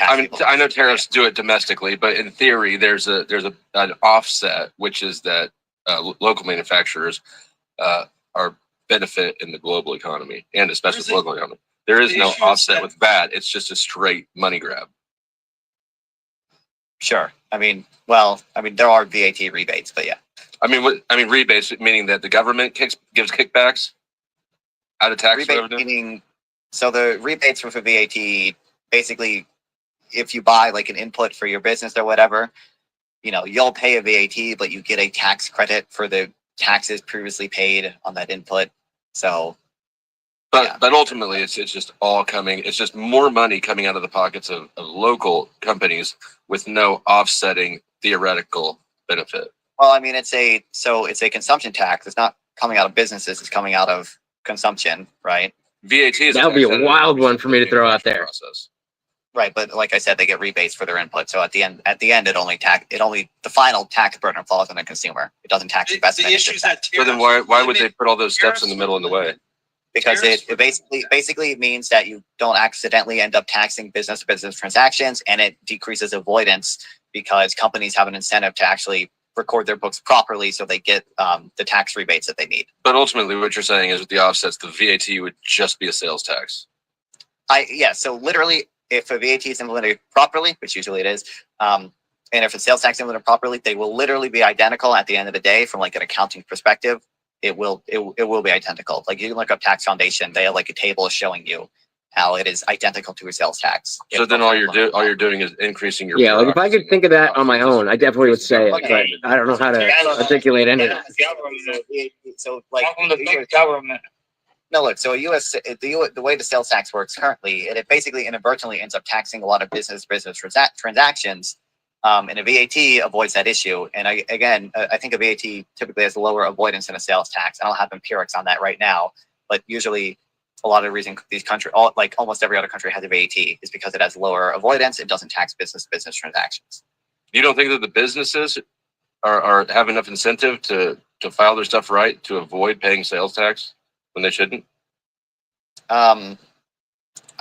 I mean, I know tariffs do it domestically, but in theory, there's an offset, which is that local manufacturers are benefit in the global economy, and especially the local economy. There is no offset with VAT. It's just a straight money grab. Sure. I mean, there are VAT rebates, but yeah. I mean rebates, meaning that the government gives kickbacks out of tax revenue. Meaning, so the rebates for VAT, basically, if you buy like an input for your business or whatever, you know, you'll pay a VAT, but you get a tax credit for the taxes previously paid on that input. So, but ultimately, it's just all coming. It's just more money coming out of the pockets of local companies with no offsetting theoretical benefit. Well, I mean, it's a consumption tax. It's not coming out of businesses. It's coming out of consumption, right? VAT is that would be a wild one for me to throw out there. Right, but like I said, they get rebates for their input. So at the end, the final tax burden falls on the consumer. It doesn't tax investment. So then why would they put all those steps in the middle in the way? Because it basically means that you don't accidentally end up taxing business-to-business transactions, and it decreases avoidance because companies have an incentive to actually record their books properly so they get the tax rebates that they need. But ultimately, what you're saying is with the offsets, the VAT would just be a sales tax. So literally, if a VAT is implemented properly, which usually it is, and if a sales tax is implemented properly, they will literally be identical at the end of the day from like an accounting perspective. It will be identical. Like you can look up Tax Foundation, they have like a table showing you how it is identical to a sales tax. So then all you're doing is increasing your Yeah, like if I could think of that on my own, I definitely would say it, but I don't know how to articulate any of it. So like government. No, look. So the way the sales tax works currently, it basically inadvertently ends up taxing a lot of business transactions, and a VAT avoids that issue. And I think a VAT typically has a lower avoidance than a sales tax. I don't have empirics on that right now, but usually a lot of the reason these countries, like almost every other country, has a VAT is because it has lower avoidance. It doesn't tax business transactions. You don't think that the businesses are have enough incentive to file their stuff right to avoid paying sales tax when they shouldn't? I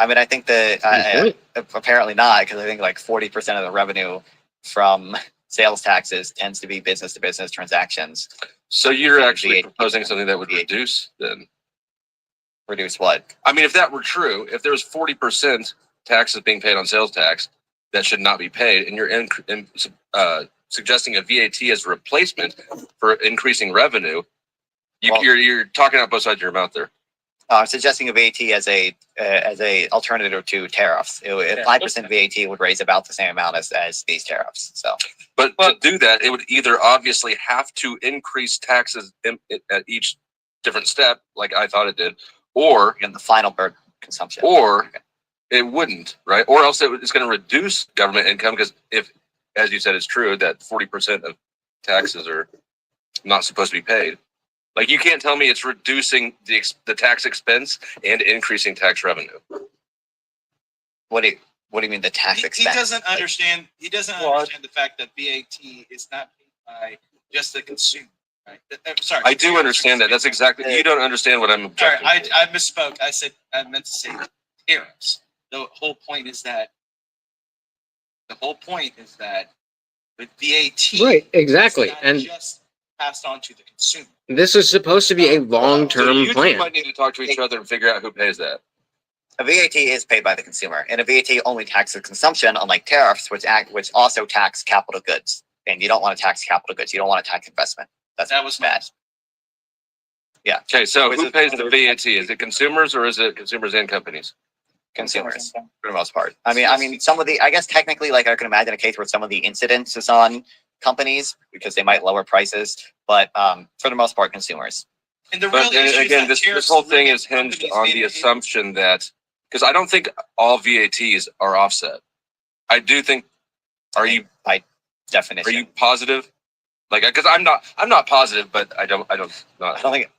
mean, I think that apparently not, because I think like 40% of the revenue from sales taxes tends to be business to business transactions. So you're actually proposing something that would reduce then? Reduce what? I mean, if that were true, if there was 40% taxes being paid on sales tax that should not be paid, and you're suggesting a VAT as a replacement for increasing revenue, you're talking out both sides of your mouth there. I'm suggesting a VAT as a alternative to tariffs. 5% VAT would raise about the same amount as these tariffs. So, but to do that, it would either obviously have to increase taxes at each different step, like I thought it did, or in the final bird consumption, or it wouldn't, right? Or else it's going to reduce government income, because if, as you said, it's true that 40% of taxes are not supposed to be paid. Like, you can't tell me it's reducing the tax expense and increasing tax revenue. What do you mean the tax expense? He doesn't understand. He doesn't understand the fact that VAT is not paid by just the consumer. Right? Sorry. I do understand that. That's exactly. You don't understand what I'm objecting. Sorry, I misspoke. I meant to say tariffs. The whole point is that. With VAT, right? Exactly, and just passed on to the consumer. This is supposed to be a long-term so plan. You might need to talk to each other and figure out who pays that. A VAT is paid by the consumer, and a VAT only taxes consumption, unlike tariffs, which also tax capital goods. And you don't want to tax capital goods. You don't want to tax investment. That was bad. Yeah. Okay, so who pays the VAT? Is it consumers, or is it consumers and companies? Consumers, for the most part. I mean, some of the, I guess technically, like I can imagine a case where some of the incidence is on companies because they might lower prices, but for the most part, consumers. And the real issue again, this whole thing is hinged on the assumption that, because I don't think all VATs are offset. I do think. Are you by definition? Are you positive? Like, because I'm not positive, but I don't think.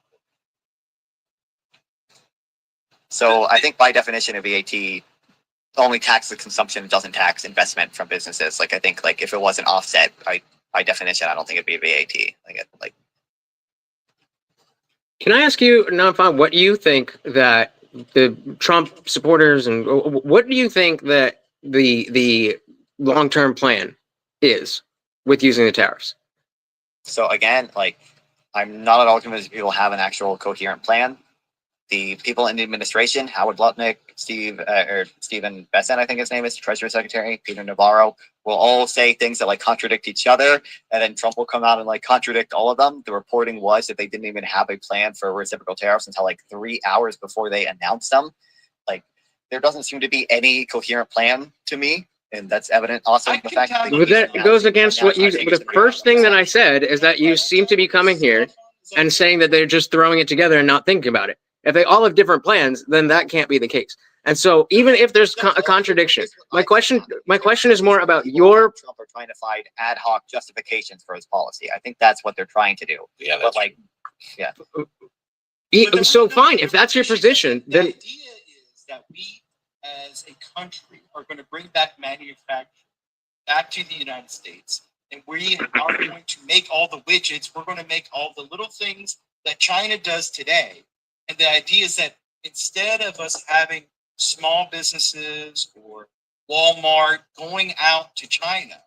So I think by definition, a VAT only taxes the consumption, it doesn't tax investment from businesses. Like, I think, like, if it wasn't offset, by definition, I don't think it'd be a VAT. Like. Can I ask you, Nanfan, what you think that the Trump supporters, and what do you think that the long-term plan is with using the tariffs? So again, like, I'm not at all convinced people have an actual coherent plan. The people in the administration, Howard Lutnick, Stephen Besant, I think his name is, Treasury Secretary, Peter Navarro, will all say things that like contradict each other, and then Trump will come out and like contradict all of them. The reporting was that they didn't even have a plan for reciprocal tariffs until like 3 hours before they announced them. Like, there doesn't seem to be any coherent plan to me. And that's evident also in the fact that that goes against what you. The first thing that I said is that you seem to be coming here and saying that they're just throwing it together and not thinking about it. If they all have different plans, then that can't be the case. And so, even if there's a contradiction, my question is more about your. Trump are trying to find ad hoc justifications for his policy. I think that's what they're trying to do. Yeah, but like, yeah. So fine, if that's your position, then the idea is that we, as a country, are going to bring back manufacturing back to the United States, and we are going to make all the widgets. We're going to make all the little things that China does today. And the idea is that instead of us having small businesses or Walmart going out to China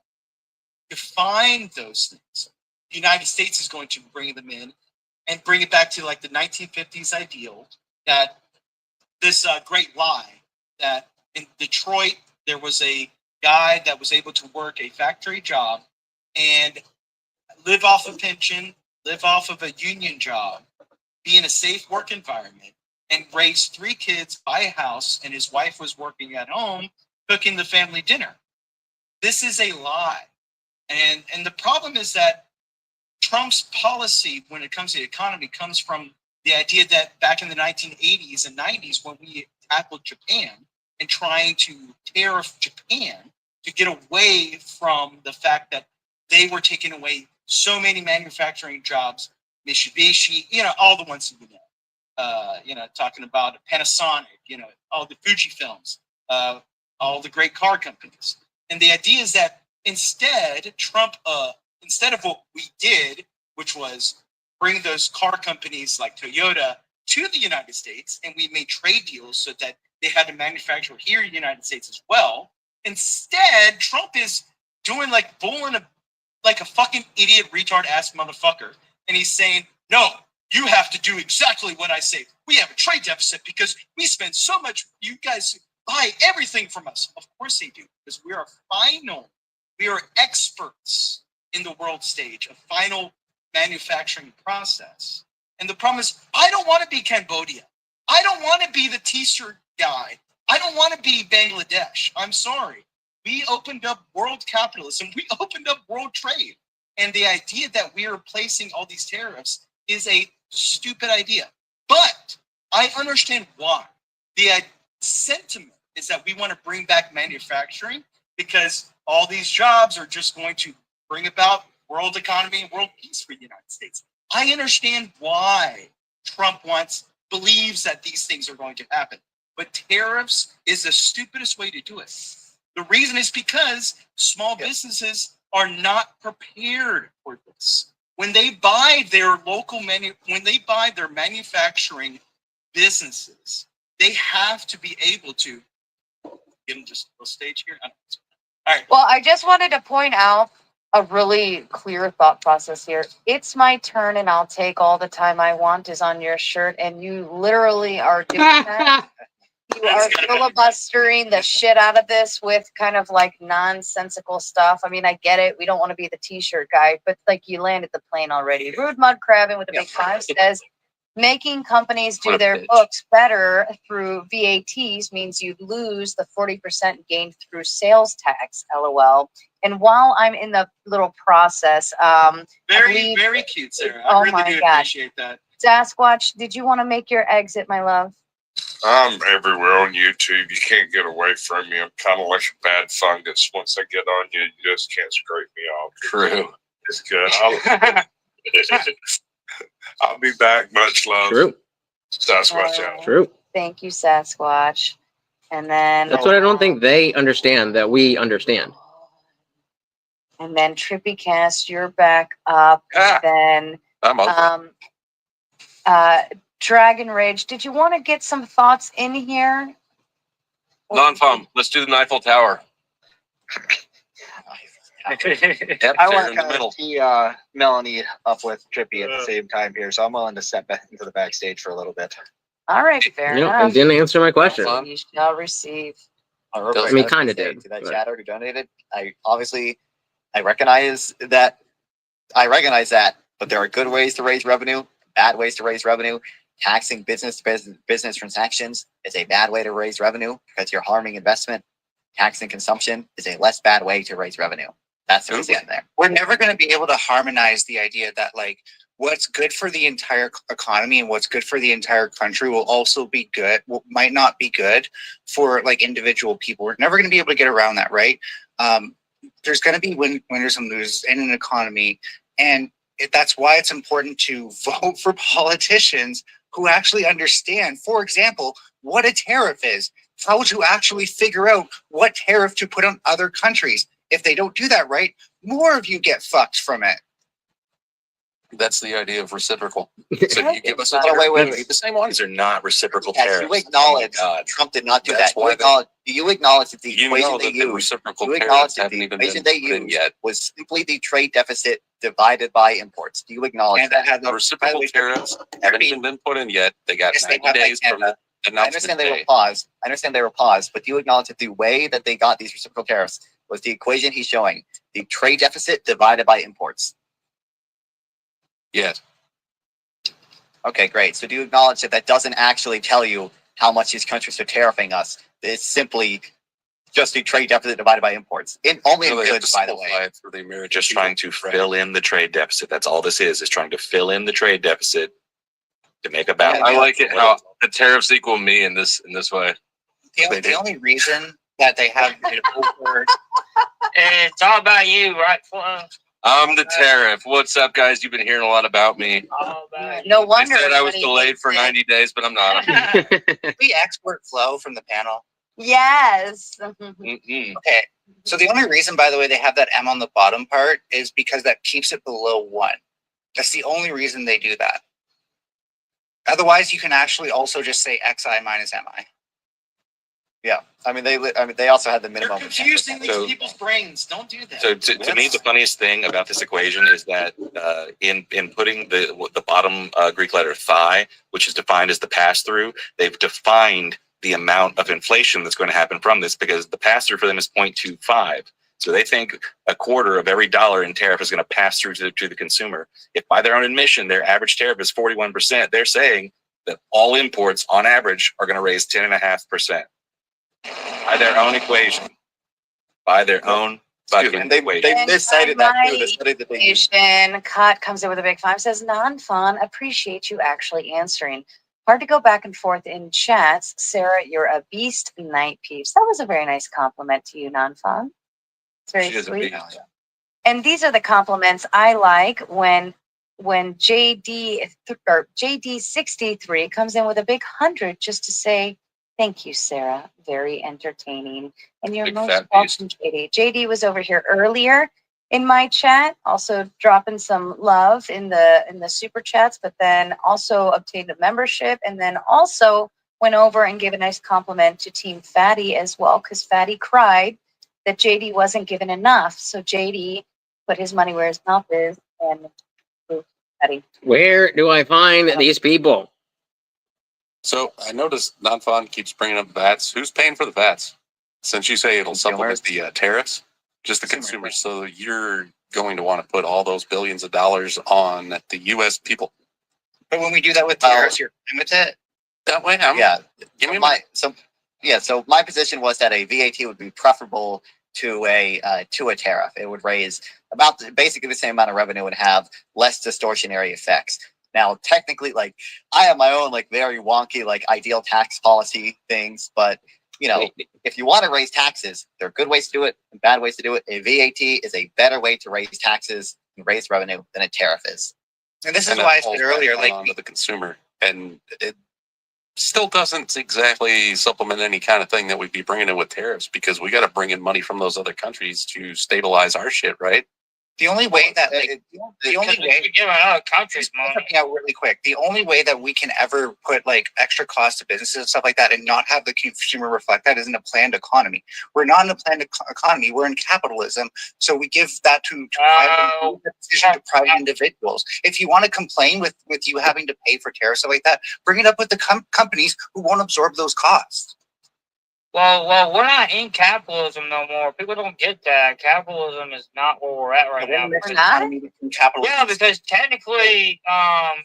to find those things, the United States is going to bring them in and bring it back to like the 1950s ideal, that this great lie that in Detroit, there was a guy that was able to work a factory job and live off a pension, live off of a union job, be in a safe work environment, and raise 3 kids, buy a house, and his wife was working at home cooking the family dinner. This is a lie. And the problem is that Trump's policy when it comes to the economy comes from the idea that back in the 1980s and 90s when we tackled Japan and trying to tariff Japan to get away from the fact that they were taking away so many manufacturing jobs, Mitsubishi, all the ones that talking about Panasonic, all the Fuji films, all the great car companies. And the idea is that instead, Trump, instead of what we did, which was bring those car companies like Toyota to the United States, and we made trade deals so that they had to manufacture here in the United States as well. Instead, Trump is doing like bullying like a fucking idiot, retard ass motherfucker. And he's saying, no, you have to do exactly what I say. We have a trade deficit because we spend so much. You guys buy everything from us. Of course they do, because we are experts in the world stage, a final manufacturing process. And the problem is, I don't want to be Cambodia. I don't want to be the t-shirt guy. I don't want to be Bangladesh. I'm sorry. We opened up world capitalism. We opened up world trade. And the idea that we are placing all these tariffs is a stupid idea. But I understand why. The sentiment is that we want to bring back manufacturing because all these jobs are just going to bring about world economy and world peace for the United States. I understand why Trump believes that these things are going to happen. But tariffs is the stupidest way to do it. The reason is because small businesses are not prepared for this. When they buy their when they buy their manufacturing businesses, they have to be able to give them just a stage here. All right. Well, I just wanted to point out a really clear thought process here. It's my turn and I'll take all the time I want is on your shirt, and you literally are doing that. You are filibustering the shit out of this with kind of like nonsensical stuff. I mean, I get it. We don't want to be the t-shirt guy, but like you landed the plane already. Rude Mud Crabbing with a big 5 says, making companies do their books better through VATs means you lose the 40% gained through sales tax, LOL. And while I'm in the little process, very cute, Sarah. I really do appreciate that. Sasquatch, did you want to make your exit, my love? I'm everywhere on YouTube. You can't get away from me. I'm kind of like a bad fungus. Once I get on you, you just can't scrape me off. True. It's good. I'll be back. Much love. True. Sasquatch out. True. Thank you, Sasquatch. And then that's what I don't think they understand that we understand. And then Trippy Cast, you're back up. And then Dragon Rage, did you want to get some thoughts in here? Non-fum. Let's do the Eiffel Tower. Yep, I want to tee Melanie up with Trippy at the same time here, so I'm willing to step back into the backstage for a little bit. All right, fair enough. And didn't answer my question. You shall receive. I mean, kind of did. To that chatter who donated, I recognize that. But there are good ways to raise revenue, bad ways to raise revenue. Taxing business transactions is a bad way to raise revenue because you're harming investment. Taxing consumption is a less bad way to raise revenue. That's the reason there. We're never going to be able to harmonize the idea that like what's good for the entire economy and what's good for the entire country will also be good, might not be good for like individual people. We're never going to be able to get around that, right? There's going to be winners and losers in an economy. And that's why it's important to vote for politicians who actually understand, for example, what a tariff is, how to actually figure out what tariff to put on other countries. If they don't do that right, more of you get fucked from it. That's the idea of reciprocal. So you give us a tariff, wait. The same ones are not reciprocal tariffs. You acknowledge Trump did not do that. You acknowledge that the equation they used. You acknowledge that the equation they used was simply the trade deficit divided by imports. Do you acknowledge that? And the reciprocal tariffs haven't even been put in yet. They got 90 days from the announcement. I understand they were paused. But do you acknowledge that the way that they got these reciprocal tariffs was the equation he's showing? The trade deficit divided by imports. Yes. Okay, great. So do you acknowledge that that doesn't actually tell you how much these countries are tariffing us? It's simply just a trade deficit divided by imports. Only in goods, by the way. For the American just trying to fill in the trade deficit. That's all this is trying to fill in the trade deficit to make a balance. I like it how the tariffs equal me in this way. The only reason that they have it over. It's all about you, right, Flo? I'm the tariff. What's up, guys? You've been hearing a lot about me. No wonder. They said I was delayed for 90 days, but I'm not. We export flow from the panel. Yes. Okay. So the only reason, by the way, they have that M on the bottom part is because that keeps it below 1. That's the only reason they do that. Otherwise, you can actually also just say XI minus MI. Yeah, I mean they also had the minimum. They're confusing these people's brains. Don't do that. So to me, the funniest thing about this equation is that in putting the bottom Greek letter phi, which is defined as the pass through, they've defined the amount of inflation that's going to happen from this, because the pass through for them is 0.25. So they think a quarter of every dollar in tariff is going to pass through to the consumer. If by their own admission their average tariff is 41%, they're saying that all imports on average are going to raise 10.5%. By their own equation. By their own fucking equation. They cited that too. They cited that they used. Cut comes in with a big 5, says non-fun. Appreciate you actually answering. Hard to go back and forth in chats. Sarah, you're a beast, night peeps. That was a very nice compliment to you, non-fun. It's very sweet. And these are the compliments I like when JD63 comes in with a big 100 just to say, thank you, Sarah. Very entertaining. And you're most welcome, JD. JD was over here earlier in my chat, also dropping some love in the super chats, but then also obtained a membership, and then also went over and gave a nice compliment to Team Fatty as well, because Fatty cried that JD wasn't given enough. So JD put his money where his mouth is and Fatty. Where do I find these people? So I noticed non-fun keeps bringing up VATs. Who's paying for the VATs? Since you say it'll supplement the tariffs, just the consumers. So you're going to want to put all those billions of dollars on the U.S. people. But when we do that with tariffs, you're fine with it? That way, So my position was that a VAT would be preferable to a tariff. It would raise about basically the same amount of revenue and have less distortionary effects. Now, technically, like, I have my own like very wonky like ideal tax policy things, but you know, if you want to raise taxes, there are good ways to do it and bad ways to do it. A VAT is a better way to raise taxes and raise revenue than a tariff is. And this is why I said earlier, like the consumer, and it still doesn't exactly supplement any kind of thing that we'd be bringing in with tariffs, because we got to bring in money from those other countries to stabilize our shit, right? The only way that the only way we give other countries money. Yeah, really quick. The only way that we can ever put like extra costs to businesses and stuff like that and not have the consumer reflect that is in a planned economy. We're not in a planned economy. We're in capitalism. So we give that to private individuals. If you want to complain with you having to pay for tariffs stuff like that, bring it up with the companies who won't absorb those costs. Well, we're not in capitalism no more. People don't get that. Capitalism is not where we're at right now. We're not? Yeah, because technically,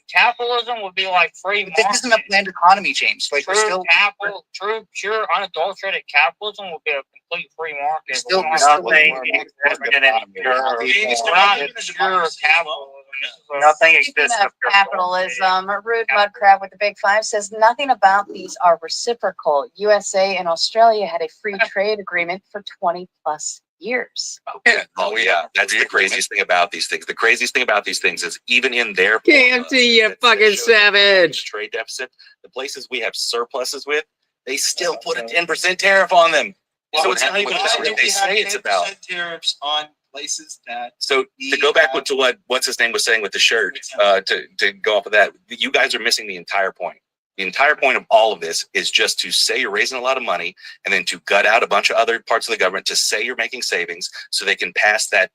capitalism would be like free market. This isn't a planned economy, James. Like, pure unadulterated capitalism would be a complete free market. Nothing exists. Capitalism. Rude Mudcrab with the big 5 says nothing about these are reciprocal. USA and Australia had a free trade agreement for 20 plus years. That's the craziest thing about these things. The craziest thing about these things is even in their KFC, you fucking savage. Trade deficit, the places we have surpluses with, they still put a 10% tariff on them. So it's not even about what they say it's about. Tariffs on places that. So to go back to what's his name was saying with the shirt, to go off of that, you guys are missing the entire point. The entire point of all of this is just to say you're raising a lot of money and then to gut out a bunch of other parts of the government to say you're making savings so they can pass that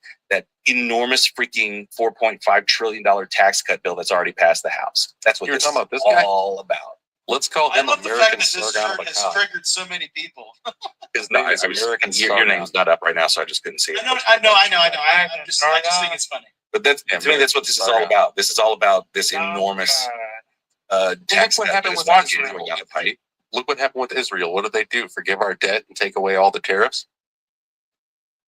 enormous freaking $4.5 trillion tax cut bill that's already passed the House. That's what this is all about. Let's call them American Sargon of has triggered so many people. Your name's not up right now, so I just couldn't see it. I know. I just think it's funny. But to me, that's what this is all about. This is all about this enormous tax Look what happened with Israel. right? Look what happened with Israel. What did they do? Forgive our debt and take away all the tariffs?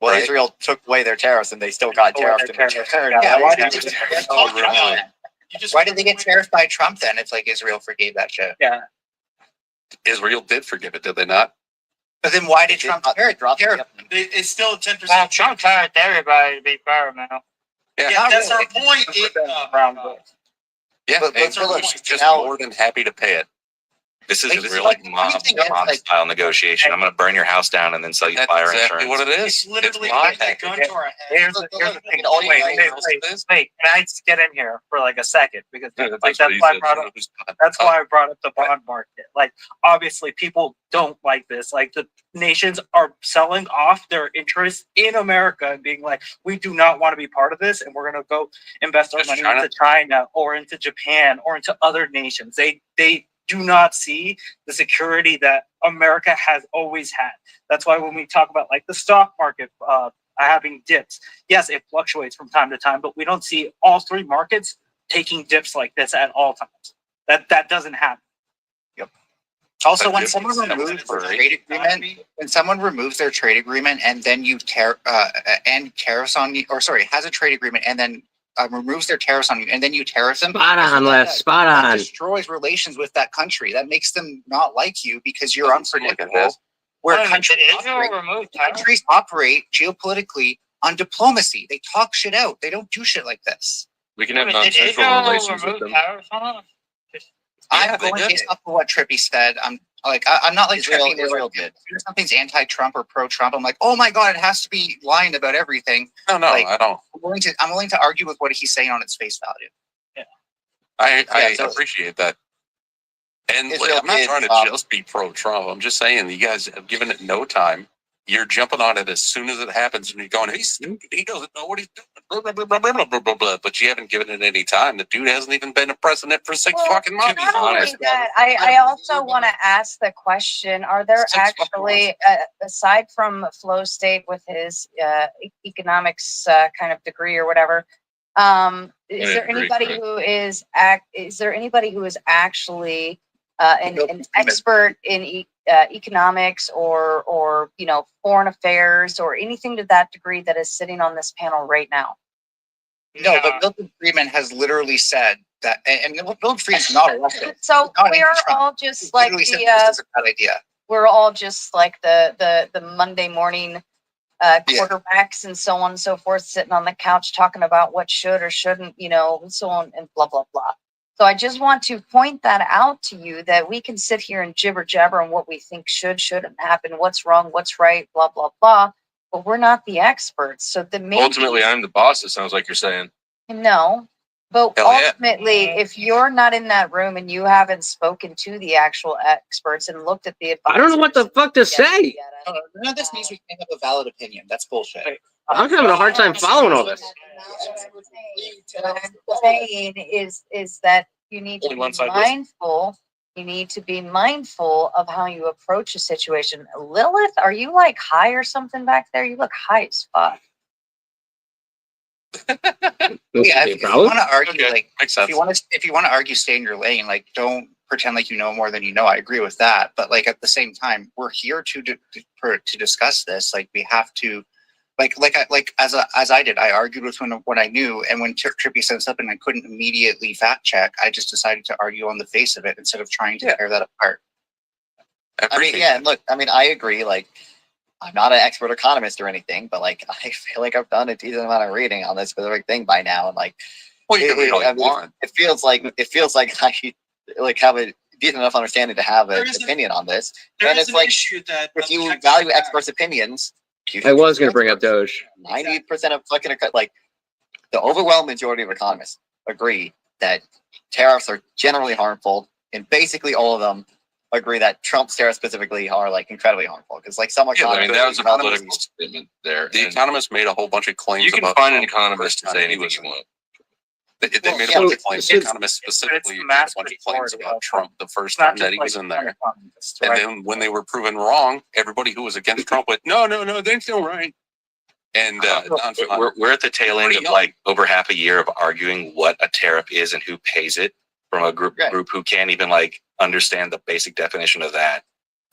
Well, Right. Israel took away their tariffs and they still got tariffed in return. Yeah, Why did they get tariffed by Trump then? If like Israel forgave that shit. Yeah. Israel did forgive it, did they not? But then why did Trump tariff? It's still 10%. Well, Trump tariffed everybody to be fair, man. Yeah, that's our point. Yeah, but Israel look, is just now- more than happy to pay it. This is Like, real like mob anything else, like- style negotiation. I'm going to burn your house down and then sell you fire exactly insurance. what it is. It's literally It's a gun to our head. Here's the thing. Wait, can I just get in here for like a second? Because like that's why I brought up the bond market. Like obviously people don't like this. Like the nations are selling off their interests in America and being like, we do not want to be part of this, and we're gonna go invest our money into China or into Japan or into other nations. They do not see the security that America has always had. That's why when we talk about like the stock market having dips, yes, it fluctuates from time to time, but we don't see all three markets taking dips like this at all times. That doesn't happen. Yep. Also, when someone removes their trade agreement, and then you and tariffs on you, or sorry, has a trade agreement and then removes their tariffs on you, and then you tariff them. Spot on, Les. Spot that on. destroys relations with that country. That makes them not like you because you're unpredictable. Where countries operate geopolitically on diplomacy. They talk shit out. They don't do shit like this. We can have non-sexual relations with them. I'm going based off of what Trippy said. I'm not like Israel did. If something's anti-Trump or pro-Trump, I'm like, oh my god, it has to be lying about everything. No, like, I don't. I'm willing to argue with what he's saying on its face value. I appreciate that. And like, I'm not trying to just be pro-Trump. I'm just saying you guys have given it no time. You're jumping on it as soon as it happens, and you're going, "He's stupid. He doesn't know what he's doing." Blah, blah, blah, blah, blah, blah, blah, blah. But you haven't given it any time. The dude hasn't even been a president for 6 fucking months. Not only that, I also want to ask the question: are there actually, aside from Flow State with his economics kind of degree or whatever, is there anybody who is actually an expert in economics or foreign affairs or anything to that degree that is sitting on this panel right now? No, but Milton Friedman has literally said that, and Milton Friedman's not elected. So we are all just like this is a bad idea. We're all just like the Monday morning quarterbacks and so on and so forth, sitting on the couch talking about what should or shouldn't, and so on and blah blah blah. So I just want to point that out to you that we can sit here and jibber jabber on what we think shouldn't happen, what's wrong, what's right, blah blah blah. But we're not the experts. So Ultimately, I'm the boss. It sounds like you're saying. No, but Hell yeah. ultimately, if you're not in that room and you haven't spoken to the actual experts and looked at the advice, I don't know what the fuck to say. None of this means we can't have a valid opinion. That's bullshit. I'm having a hard time following all this. What I'm saying is that you need to Only be one side mindful. You need to be mindful of how you approach a situation. Lilith, are you like high or something back there? You look high as fuck. Yeah, if you want to argue, makes sense. if you want to argue, stay in your lane. Like, don't pretend like you know more than you know. I agree with that, but like at the same time, we're here to discuss this. Like, we have to, as I did, I argued with what I knew, and when Trippy said something I couldn't immediately fact check, I just decided to argue on the face of it instead of trying to tear that apart. I mean, look, I agree. Like, I'm not an expert economist or anything, but like, I feel like I've done a decent amount of reading on this specific thing by now, and like, well, you can read all you want. It feels like I have a decent enough understanding to have an opinion on this. And it's like, if you value experts' opinions, I was going to bring up Doge. 90% of fucking the overwhelming majority of economists agree that tariffs are generally harmful, and basically all of them agree that Trump's tariffs specifically are like incredibly harmful because like some economists, that was a political statement there. The economist made a whole bunch of claims. You can about find an economist to say anything you want. They made a bunch of claims. The economists specifically made a bunch of claims about Trump the first time that he was in there. And then when they were proven wrong, everybody who was against Trump went, no, they're still right. And we're at the tail end of like over half a year of arguing what a tariff is and who pays it from a group who can't even like understand the basic definition of that.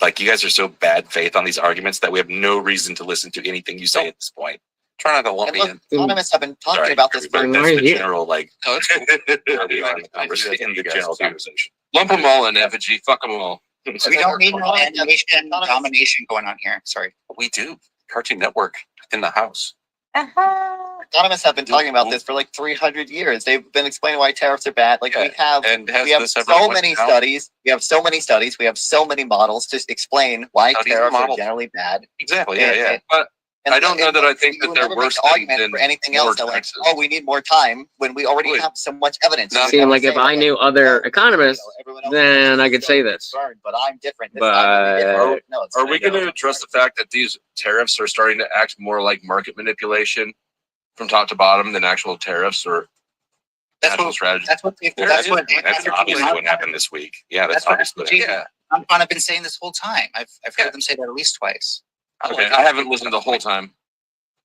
Like you guys are so bad faith on these arguments that we have no reason to listen to anything you say at this point. Try not to lump me in. Economists have been talking about this but for that's the general like No, it's cool. in the general conversation. Lump them all in effigy. Fuck them all. We don't need no animation domination going on here. Sorry. We do. Cartoon Network in the house. Economists have been talking about this for like 300 years. They've been explaining why tariffs are bad. Like we have so many studies. We have so many studies. We have so many models to explain why tariffs are generally bad. Exactly. Yeah. But I don't know that I think that they're worse argument for anything else. They're like, oh, we need more time when we already have so much evidence. See, like if I knew other economists, then I could say this. But I'm different. But are we going to address the fact that these tariffs are starting to act more like market manipulation from top to bottom than actual tariffs or natural strategy? That's what obviously what happened this week. Yeah, that's obviously. Yeah. I've been saying this whole time. I've heard them say that at least twice. Okay, I haven't listened the whole time.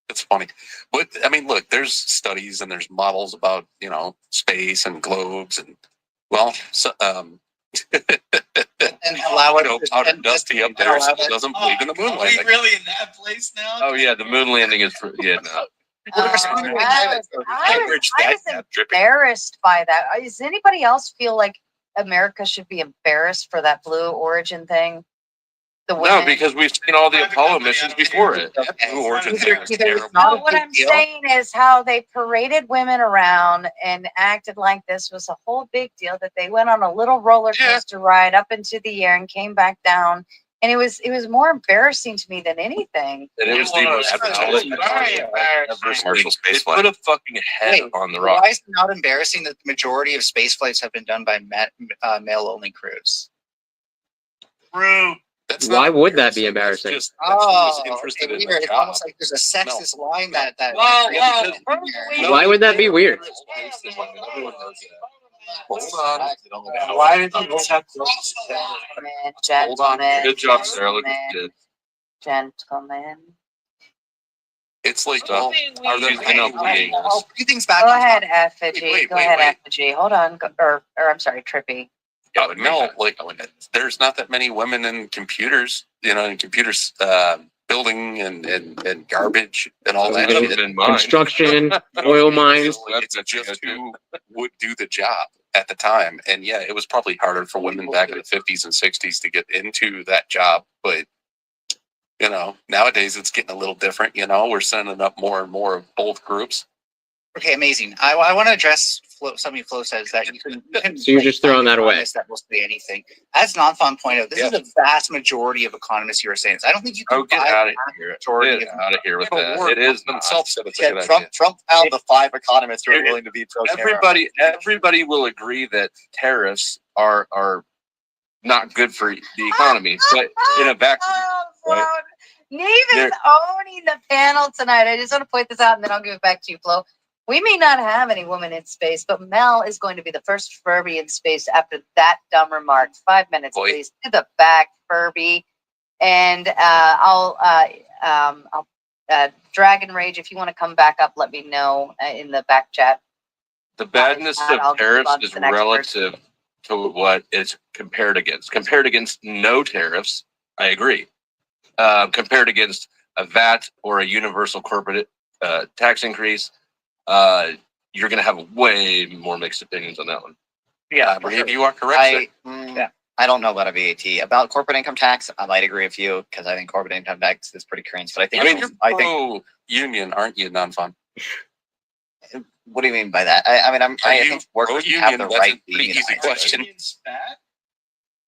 It's funny, but I mean, look, there's studies and there's models about space and globes and and allow it out and dusty up there so it doesn't believe in the moon landing. Are we really in that place now? Oh yeah, the moon landing is no. I was embarrassed by that. Does anybody else feel like America should be embarrassed for that Blue Origin thing? No, because we've seen all the Apollo missions before it. Blue Origin thing was terrible. No, what I'm saying is how they paraded women around and acted like this was a whole big deal, that they went on a little roller coaster ride up into the air and came back down. And it was more embarrassing to me than anything. And it was the most commercial space flight. Put a fucking head on the rock. Why is it not embarrassing that the majority of space flights have been done by male-only crews? True. Why would that be embarrassing? It's almost like there's a sexist line that. Why would that be weird? Hold on. Why did you have Hold on. Good job, Sarah. Look at you did. Gentlemen. It's like I know bleeding. Things back. Go ahead, Effigy. Go ahead, Effigy. Hold on. Or I'm sorry, Trippy. No, like there's not that many women in computers, in computers building and garbage and all that shit. Construction, oil mines. It's just who would do the job at the time. And yeah, it was probably harder for women back in the 50s and 60s to get into that job. But, nowadays it's getting a little different. We're sending up more and more of both groups. Okay, amazing. I want to address something Flo says that you can so you're just throwing that away. That will say anything. As non-fun point out, this is the vast majority of economists who are saying this. I don't think you can get out of here. Get out of here with that. It is themselves. Trump out the 5 economists who are willing to be pro. Everybody will agree that tariffs are not good for the economy, but in a vacuum. Right? Neve is owning the panel tonight. I just want to point this out, and then I'll give it back to you, Flo. We may not have any woman in space, but Mel is going to be the first Furby in space after that dumb remark. 5 minutes, please. To the back, Furby. And I'll Dragon Rage, if you want to come back up, let me know in the back chat. The badness of tariffs is relative to what it's compared against. Compared against no tariffs, I agree. Compared against a VAT or a universal corporate tax increase, you're going to have way more mixed opinions on that one. Yeah, you are correct. I don't know about a VAT. About corporate income tax, I might agree with you because I think corporate income tax is pretty cringe. But I think you're union, aren't you, non-fun? What do you mean by that? I think workers have the right to be easy question.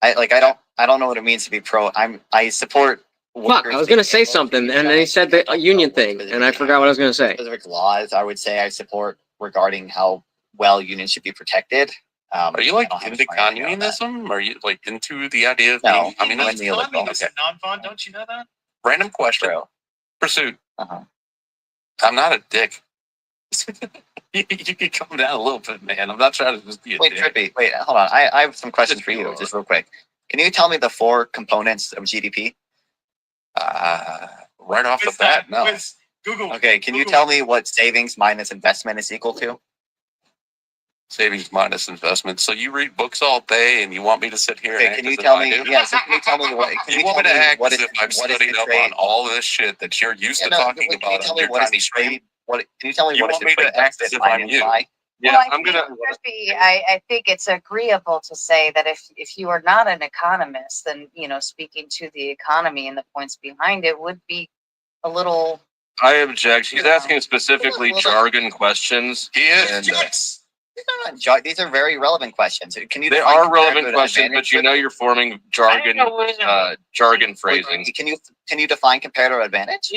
I don't know what it means to be pro. I support. Fuck, I was going to say something, and then he said the union thing, and I forgot what I was going to say. Specific laws, I would say I support regarding how well unions should be protected. Are you into communism? Are you into the idea of being communist? Non-fun, don't you know that? Random question. Pursuit. I'm not a dick. You can calm down a little bit, man. I'm not trying to just be a dick. Trippy, wait, hold on. I have some questions for you, just real quick. Can you tell me the 4 components of GDP? Right off the bat, no. Google. Okay, can you tell me what savings minus investment is equal to? Savings minus investments. So you read books all day, and you want me to sit here? Okay, and can act you as if tell I me? do? Yeah, so can you tell me what? Can You you want tell me to me act what as is if I've what is studied the up trade? on all of this shit that you're used to No, talking can you about tell on me your what is tiny the stream? trade? What can you tell me You what is want the me trade to act as deficit if I'm financed you? by? Yeah, Well, I I'm think gonna. Crispy, I think it's agreeable to say that if you are not an economist, then speaking to the economy and the points behind it would be a little. I object. She's asking specifically jargon questions. He is. And, These are very relevant questions. Can you? they define are relevant comparative questions, advantage? but you know you're forming jargon phrasing. Can you define comparative advantage?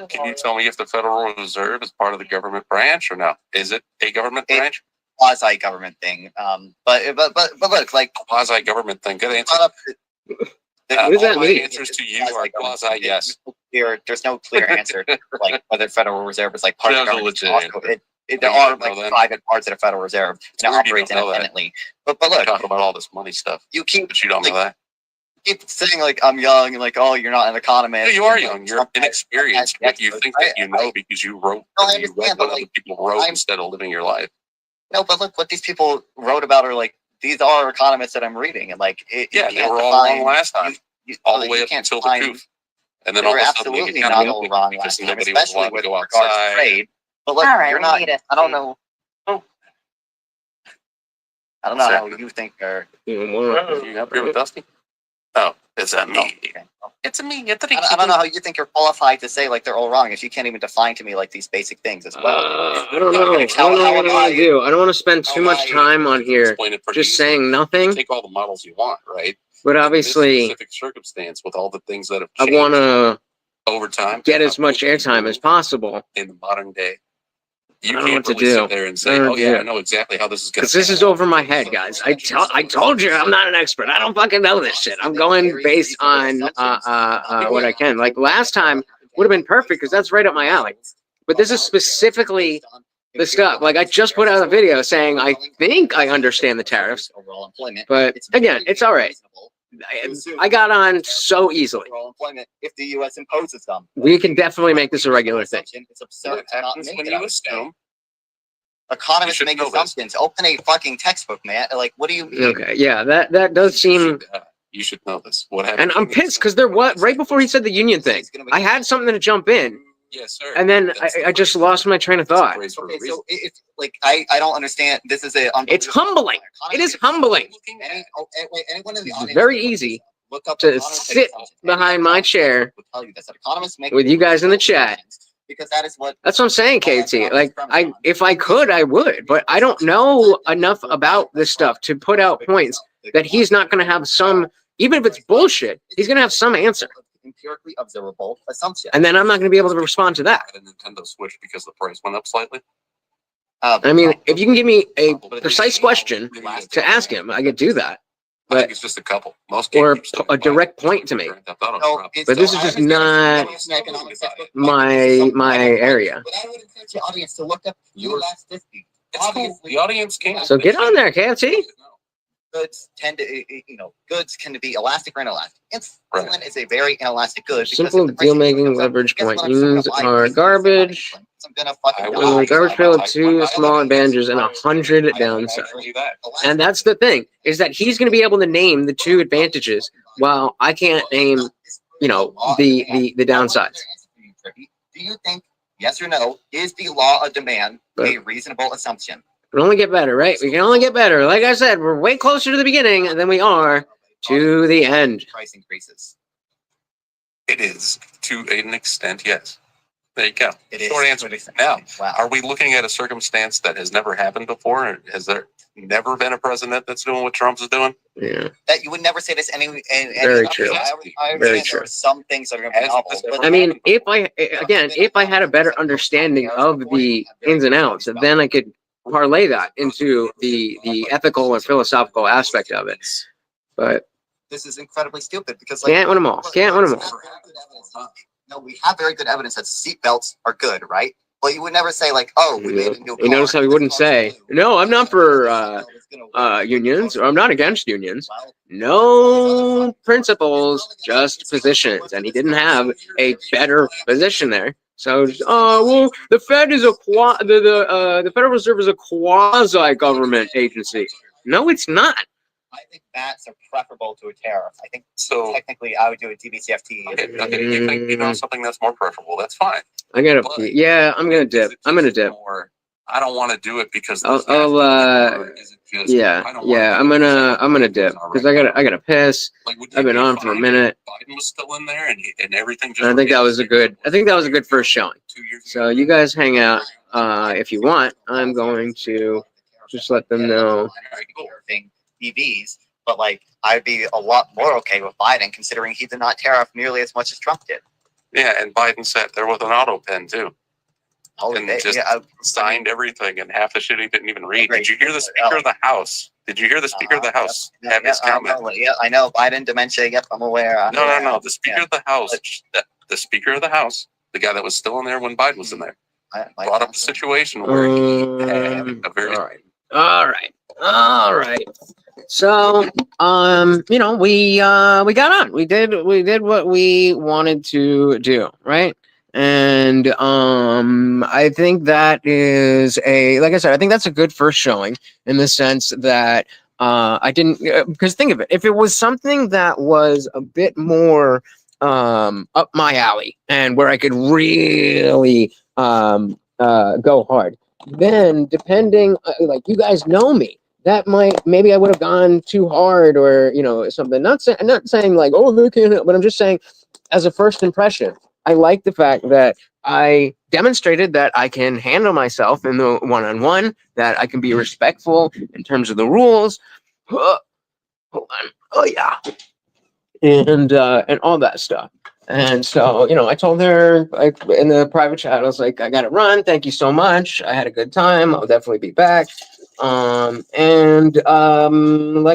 Can you tell me if the Federal Reserve is part of the government branch or no? Is it a government branch? Quasi government thing. But look, like quasi government thing. Good answer. What does that my mean? answers to you are quasi yes. There's no clear answer, like whether the Federal Reserve is like part of the government. Legit Also, there are like private parts of the Federal Reserve that operates independently. But look, talk about all this money stuff. You keep, but you don't know that. Keep saying like I'm young and like, oh, you're not an economist. Yeah, you are and, young. You're inexperienced, but you think that you know because you wrote. You read what other people wrote instead of living your life. No, but look, what these people wrote about are like these are economists that I'm reading, and like they were all wrong last time, all the way up until the coup, and then all of a sudden they get not all wrong because last time, nobody was especially allowed with to go regards to outside. trade. But look, All right, you're we not. need a I don't know. I don't know how you think or. You agree with Dusty? Oh, is that me? Okay. It's me. I don't know how you think you're qualified to say like they're all wrong if you can't even define to me like these basic things as well. I don't know. I don't know what I want to do. I don't want to spend too much time on here just saying nothing. Take all the models you want, right? But In obviously, this specific circumstance with all the things that have I changed want to over time, get as much airtime as possible. In the modern day, you I don't know can't what to really do. sit there and say, "Oh yeah, I know exactly how this is going to." Because this is over my head, guys. I told you I'm not an expert. I don't fucking know this shit. I'm going based on what I can. Like last time would have been perfect because that's right up my alley. But this is specifically the stuff. Like I just put out a video saying I think I understand the tariffs, but again, it's all right. I got on so easily. If the U.S. imposes them, We can definitely make this a regular thing. It's absurd to not make when it. you assume. Economists make assumptions. Open a fucking textbook, man. Like, what do you mean? Okay, yeah, that does seem. You should know this. What happened? And I'm pissed because there was right before he said the union thing. I had something to jump in. Yes, sir. And then I just lost my train of thought. Okay, so it's like I don't understand. This is a. It's humbling. It is humbling. Anyone in the It's audience very easy to sit behind my chair with you guys in the chat. Because that is what. That's what I'm saying, KT. Like if I could, I would, but I don't know enough about this stuff to put out points that he's not going to have some. Even if it's bullshit, he's going to have some answer. Empirically observable assumption. And then I'm not going to be able to respond to that. A Nintendo Switch because the price went up slightly. I mean, if you can give me a precise question to ask him, I could do that. I think it's just a couple. Most or a direct point to make. But this is just not my area. But I would encourage the audience to look up elasticity. The audience can. So get on there, KFC. Goods tend to, goods can be elastic or inelastic. Insulin is a very inelastic good. Simple deal-making leverage point. Unions are garbage. Garbage pail with 2 small advantages and 100 downsides. And that's the thing, is that he's going to be able to name the 2 advantages while I can't name, the downsides. Do you think, yes or no, is the law of demand a reasonable assumption? We can only get better, right? We can only get better. Like I said, we're way closer to the beginning than we are to the end. Price increases. It is to an extent, yes. There you go. It is. Short answer. Now, are we looking at a circumstance that has never happened before? Or has there never been a president that's doing what Trump's is doing? Yeah. That you would never say this any Very true. Very true. There are some things that are going to be novel. I mean, if I had a better understanding of the ins and outs, then I could parlay that into the ethical and philosophical aspect of it. But this is incredibly stupid because can't win them all. Can't win them all. No, we have very good evidence that seatbelts are good, right? Well, you would never say like, "Oh, we made a new car." You notice how he wouldn't say, "No, I'm not for unions, or I'm not against unions." No principles, just positions, and he didn't have a better position there. So, well, the Fed is the Federal Reserve is a quasi-government agency. No, it's not. I think that's preferable to a tariff. I think so. Technically, I would do a DBCFT. Okay, you think you know something that's more preferable? That's fine. I'm gonna dip. I'm gonna dip. I don't want to do it because I'm gonna dip because I gotta piss. I've been on for a minute. Biden was still in there, and everything just. I think that was a good first showing. So you guys hang out if you want. I'm going to just let them know. EVs, but like I'd be a lot more okay with Biden considering he did not tariff nearly as much as Trump did. Yeah, and Biden sat there with an auto pen too. Oh, and just signed everything, and half the shit he didn't even read. Did you hear the Speaker of the House? Did you hear the Speaker of the House have his comment? Yeah, I know Biden dementia. Yep, I'm aware. No. The Speaker of the House, the Speaker of the House, the guy that was still in there when Biden was in there, brought up a situation where he had a very. All right. So, we got on. We did what we wanted to do, right? And I think that is like I said, I think that's a good first showing in the sense that I didn't, because think of it, if it was something that was a bit more up my alley and where I could really go hard, then depending, like you guys know me, that maybe I would have gone too hard or something. Not saying like, oh, they can't, but I'm just saying as a first impression, I like the fact that I demonstrated that I can handle myself in the one-on-one, that I can be respectful in terms of the rules. Hold on. Oh yeah. And all that stuff. And so, I told her in the private chat, I was like, I got to run. Thank you so much. I had a good time. I'll definitely be back. Like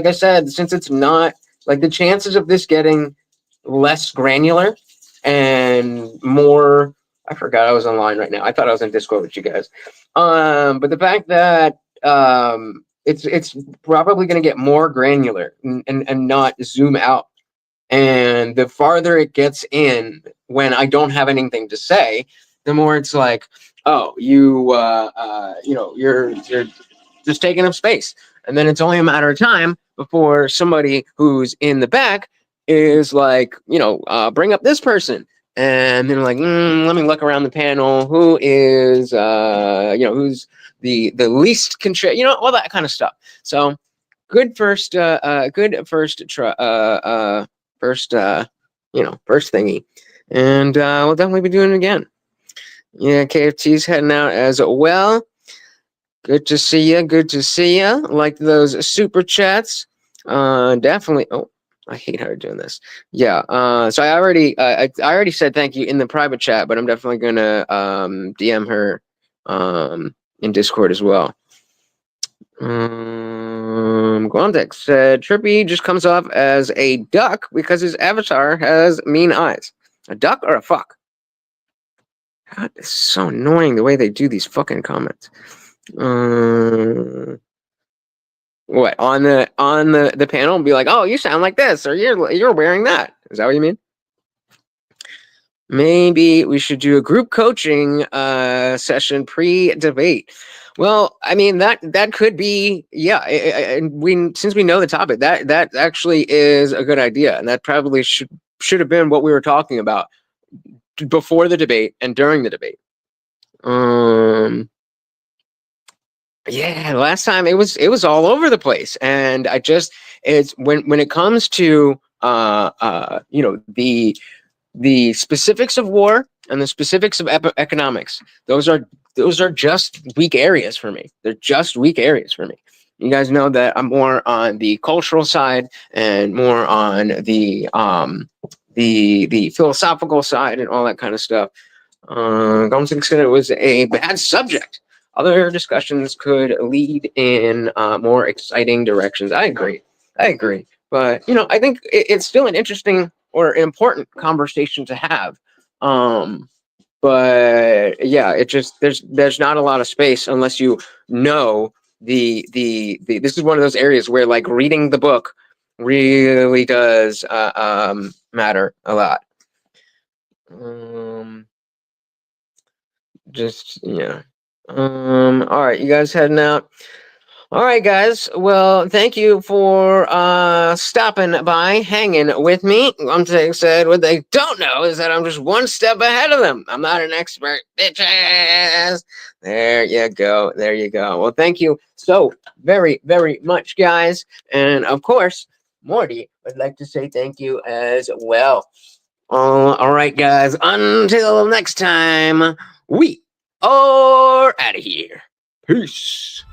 I said, since it's not like the chances of this getting less granular and more, I forgot I was online right now. I thought I was in Discord with you guys. But the fact that it's probably going to get more granular and not zoom out. And the farther it gets in when I don't have anything to say, the more it's like, oh, you're just taking up space. And then it's only a matter of time before somebody who's in the back is like, bring up this person. And they're like, let me look around the panel. Who is, who's the least all that kind of stuff. So good first thingy. And we'll definitely be doing it again. Yeah, KFT's heading out as well. Good to see you. Like those super chats. Definitely. Oh, I hate how you're doing this. Yeah. So I already said thank you in the private chat, but I'm definitely gonna DM her in Discord as well. Gondek said Trippy just comes off as a duck because his avatar has mean eyes. A duck or a fuck? God, it's so annoying the way they do these fucking comments. What on the panel and be like, oh, you sound like this, or you're wearing that. Is that what you mean? Maybe we should do a group coaching session pre-debate. Well, I mean that could be, yeah. Since we know the topic, that actually is a good idea, and that probably should have been what we were talking about before the debate and during the debate. Yeah, last time it was all over the place, and it's when it comes to the specifics of war and the specifics of economics. Those are just weak areas for me. They're just weak areas for me. You guys know that I'm more on the cultural side and more on the philosophical side and all that kind of stuff. Gomsik said it was a bad subject. Other discussions could lead in more exciting directions. I agree. But I think it's still an interesting or important conversation to have. But yeah, it just there's not a lot of space unless you know the this is one of those areas where like reading the book really does matter a lot. just yeah. All right, you guys heading out? All right, guys. Well, thank you for stopping by, hanging with me. I'm said what they don't know is that I'm just one step ahead of them. I'm not an expert, bitches. There you go. There you go. Well, thank you so very, very much, guys. And of course, Morty would like to say thank you as well. All right, guys. Until next time, we are out of here. Peace.